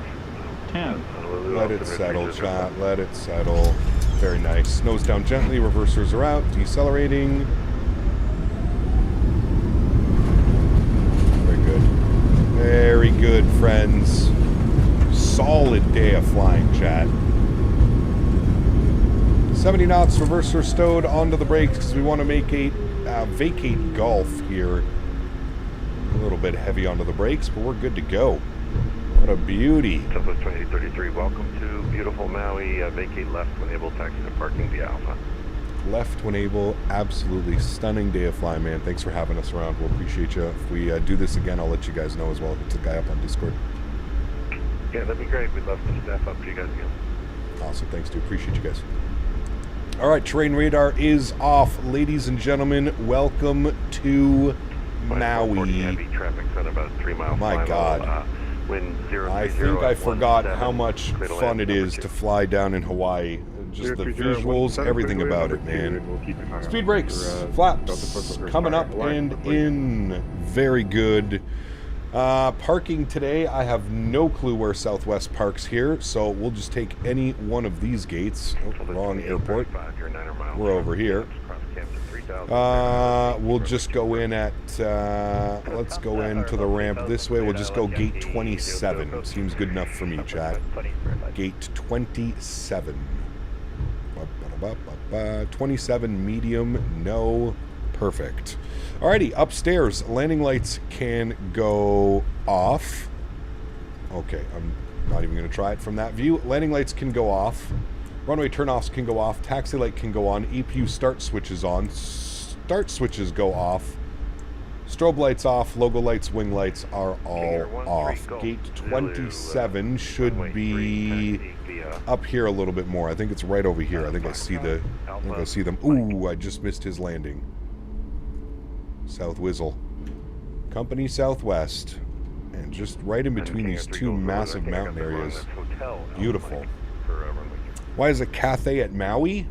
10. Let it settle, chat. Let it settle. Very nice. Nose down gently. Reversers are out. Decelerating. Very good. Very good, friends. Solid day of flying, chat. 70 knots. Reverser stowed onto the brakes because we want to make a vacate Gulf here. A little bit heavy onto the brakes, but we're good to go. What a beauty. Southwest 2833, welcome to beautiful Maui. Vacate left when able, taxi to parking via Alpha. Left when able, absolutely stunning day of flying, man. Thanks for having us around. We'll appreciate you. If we do this again, I'll let you guys know as well. It's a guy up on Discord. Yeah, that'd be great. We'd love to staff up to you guys again. Awesome. Thanks, dude. Appreciate you guys. All right, terrain radar is off. Ladies and gentlemen, welcome to Maui. Heavy traffic on about 3 miles. My God. Wind 030 I think I forgot how much fun it is to fly down in Hawaii. Just the visuals, everything about it, man. Speed brakes, flaps, coming up and in. Very good. Parking today, I have no clue where Southwest parks here, so we'll just take any one of these gates. Oh, wrong airport. We're over here. We'll just go in at, let's go into the ramp this way. We'll just go gate 27. Seems good enough for me, chat. Gate 27. 27 medium, no, perfect. Alrighty, upstairs, landing lights can go off. Okay, I'm not even going to try it from that view. Landing lights can go off. Runway turnoffs can go off. Taxi light can go on. EPU start switches on. Start switches go off. Strobe lights off. Logo lights, wing lights are all off. Gate 27 should be up here a little bit more. I think it's right over here. I think I see the. I think I see them. Ooh, I just missed his landing. South Whizzle. Company Southwest. And just right in between these two massive mountain areas. Beautiful. Why is it Cathay at Maui?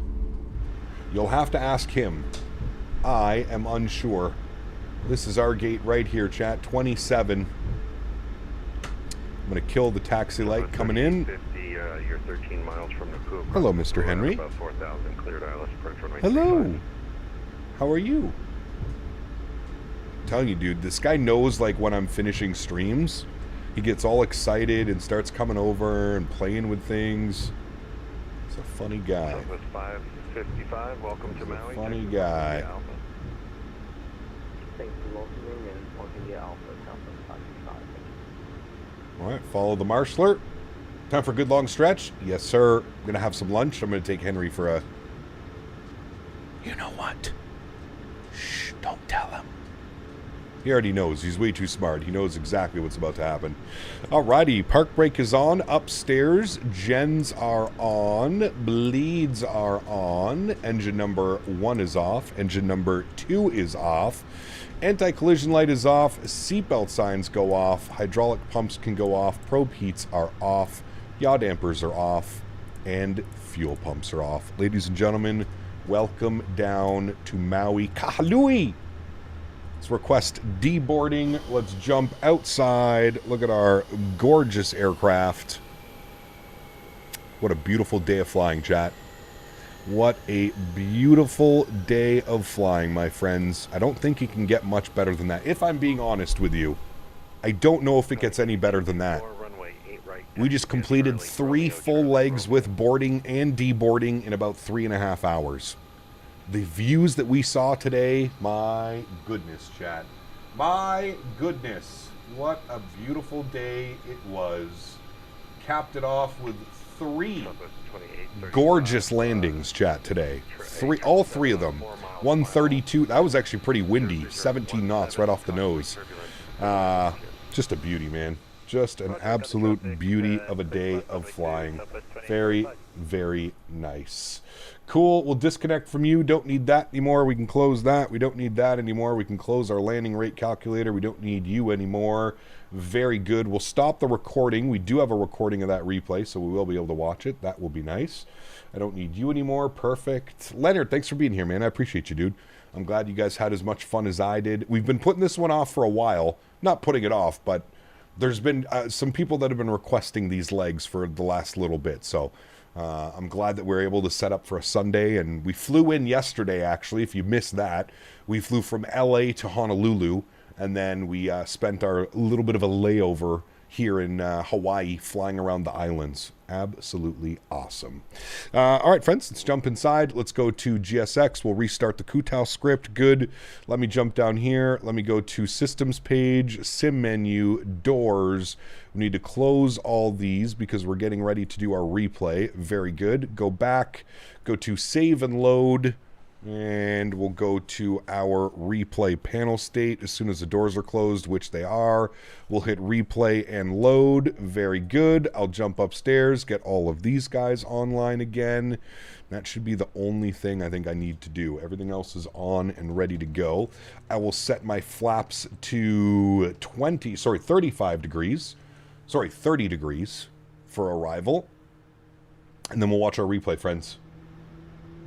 You'll have to ask him. I am unsure. This is our gate right here, chat. 27. I'm going to kill the taxi light coming in. You're 13 miles from the Hello, Mr. Henry. Hello. How are you? I'm telling you, dude, this guy knows, like, when I'm finishing streams. He gets all excited and starts coming over and playing with things. He's a funny guy. Southwest 555, welcome to Maui. Funny guy. Alright, follow the marshler. Time for a good long stretch? Yes, sir. I'm going to have some lunch. I'm going to take Henry for a... You know what? Shh, don't tell him. He already knows. He's way too smart. He knows exactly what's about to happen. Alrighty, park brake is on. Upstairs, gens are on. Bleeds are on. Engine number 1 is off. Engine number 2 is off. Anti-collision light is off. Seatbelt signs go off. Hydraulic pumps can go off. Probe heats are off. Yaw dampers are off. And fuel pumps are off. Ladies and gentlemen, welcome down to Maui, Kahalui. Let's request deboarding. Let's jump outside. Look at our gorgeous aircraft. What a beautiful day of flying, chat. What a beautiful day of flying, my friends. I don't think it can get much better than that. If I'm being honest with you, I don't know if it gets any better than that. We just completed 3 full legs with boarding and deboarding in about 3.5 hours. The views that we saw today, my goodness, chat. My goodness. What a beautiful day it was. Capped it off with 3 gorgeous landings, chat, today. All three of them. 132. That was actually pretty windy. 17 knots right off the nose. Just a beauty, man. Just an absolute beauty of a day of flying. Very, very nice. Cool. We'll disconnect from you. Don't need that anymore. We can close that. We don't need that anymore. We can close our landing rate calculator. We don't need you anymore. Very good. We'll stop the recording. We do have a recording of that replay, so we will be able to watch it. That will be nice. I don't need you anymore. Perfect. Leonard, thanks for being here, man. I appreciate you, dude. I'm glad you guys had as much fun as I did. We've been putting this one off for a while. Not putting it off, but there's been some people that have been requesting these legs for the last little bit, so I'm glad that we're able to set up for a Sunday. And we flew in yesterday, actually, if you missed that. We flew from LA to Honolulu, and then we spent our little bit of a layover here in Hawaii, flying around the islands. Absolutely awesome. All right, friends, let's jump inside. Let's go to GSX. We'll restart the Kutao script. Good. Let me jump down here. Let me go to Systems page, Sim menu, Doors. We need to close all these because we're getting ready to do our replay. Very good. Go back. Go to Save and Load. And we'll go to our replay panel state as soon as the doors are closed, which they are. We'll hit replay and load. Very good. I'll jump upstairs, get all of these guys online again. That should be the only thing I think I need to do. Everything else is on and ready to go. I will set my flaps to 35 degrees. 30 degrees for arrival. And then we'll watch our replay, friends.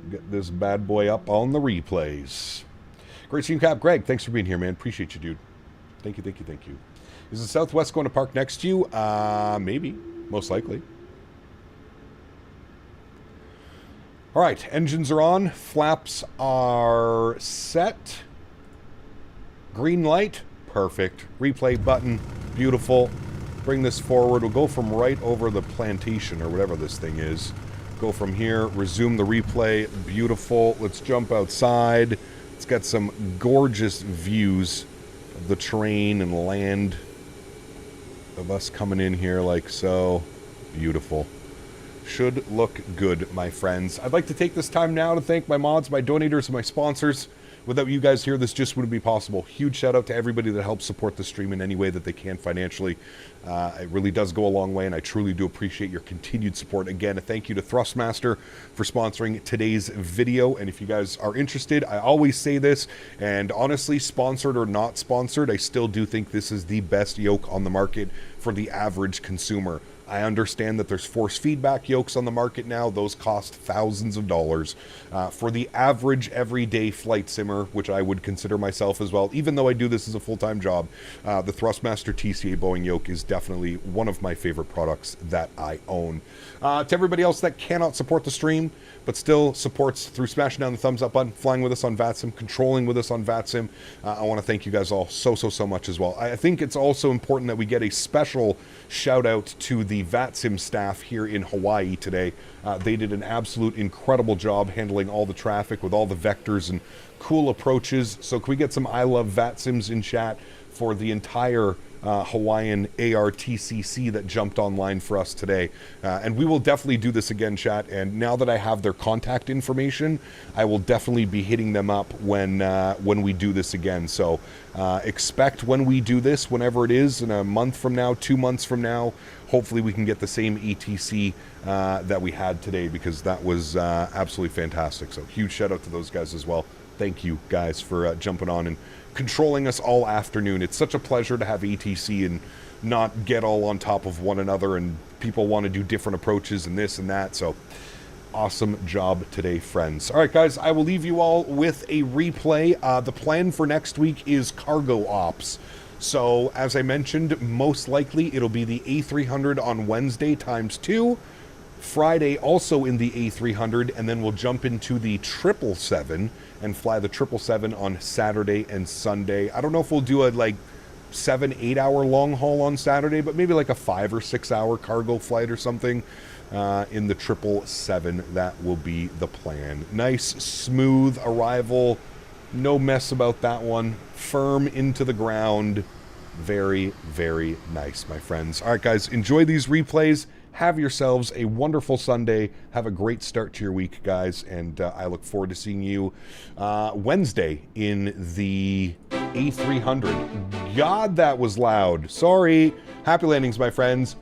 Get this bad boy up on the replays. Great stream cap. Greg, thanks for being here, man. Appreciate you, dude. Thank you, thank you, thank you. Is the Southwest going to park next to you? Maybe. Most likely. All right, engines are on. Flaps are set. Green light. Perfect. Replay button. Beautiful. Bring this forward. We'll go from right over the plantation or whatever this thing is. Go from here, resume the replay. Beautiful. Let's jump outside. Let's get some gorgeous views of the terrain and land of us coming in here like so. Beautiful. Should look good, my friends. I'd like to take this time now to thank my mods, my donators, and my sponsors. Without you guys here, this just wouldn't be possible. Huge shout out to everybody that helps support the stream in any way that they can financially. It really does go a long way, and I truly do appreciate your continued support. Again, a thank you to Thrustmaster for sponsoring today's video. And if you guys are interested, I always say this, and honestly, sponsored or not sponsored, I still do think this is the best yoke on the market for the average consumer. I understand that there's force feedback yokes on the market now. Those cost thousands of dollars. For the average everyday flight simmer, which I would consider myself as well, even though I do this as a full-time job, the Thrustmaster TCA Boeing yoke is definitely one of my favorite products that I own. To everybody else that cannot support the stream, but still supports through smashing down the thumbs up button, flying with us on VATSIM, controlling with us on VATSIM, I want to thank you guys all so much as well. I think it's also important that we get a special shout out to the VATSIM staff here in Hawaii today. They did an absolute incredible job handling all the traffic with all the vectors and cool approaches. So can we get some I love VATSIMs in chat for the entire Hawaiian ARTCC that jumped online for us today. And we will definitely do this again, chat. And now that I have their contact information, I will definitely be hitting them up when we do this again. So expect when we do this, whenever it is, in a month from now, 2 months from now, hopefully we can get the same ETC that we had today, because that was absolutely fantastic. So huge shout out to those guys as well. Thank you guys for jumping on and controlling us all afternoon. It's such a pleasure to have ETC and not get all on top of one another, and people want to do different approaches and this and that. So awesome job today, friends. All right, guys, I will leave you all with a replay. The plan for next week is cargo ops. So as I mentioned, most likely it'll be the A300 on Wednesday ×2. Friday also in the A300, and then we'll jump into the 777 and fly the 777 on Saturday and Sunday. I don't know if we'll do a 7-8 hour long haul on Saturday, but maybe like a 5 or 6 hour cargo flight or something in the 777. That will be the plan. Nice, smooth arrival. No mess about that one. Firm into the ground. Very, very nice, my friends. All right, guys, enjoy these replays. Have yourselves a wonderful Sunday. Have a great start to your week, guys. And I look forward to seeing you Wednesday in the A300. God, that was loud. Sorry. Happy landings, my friends.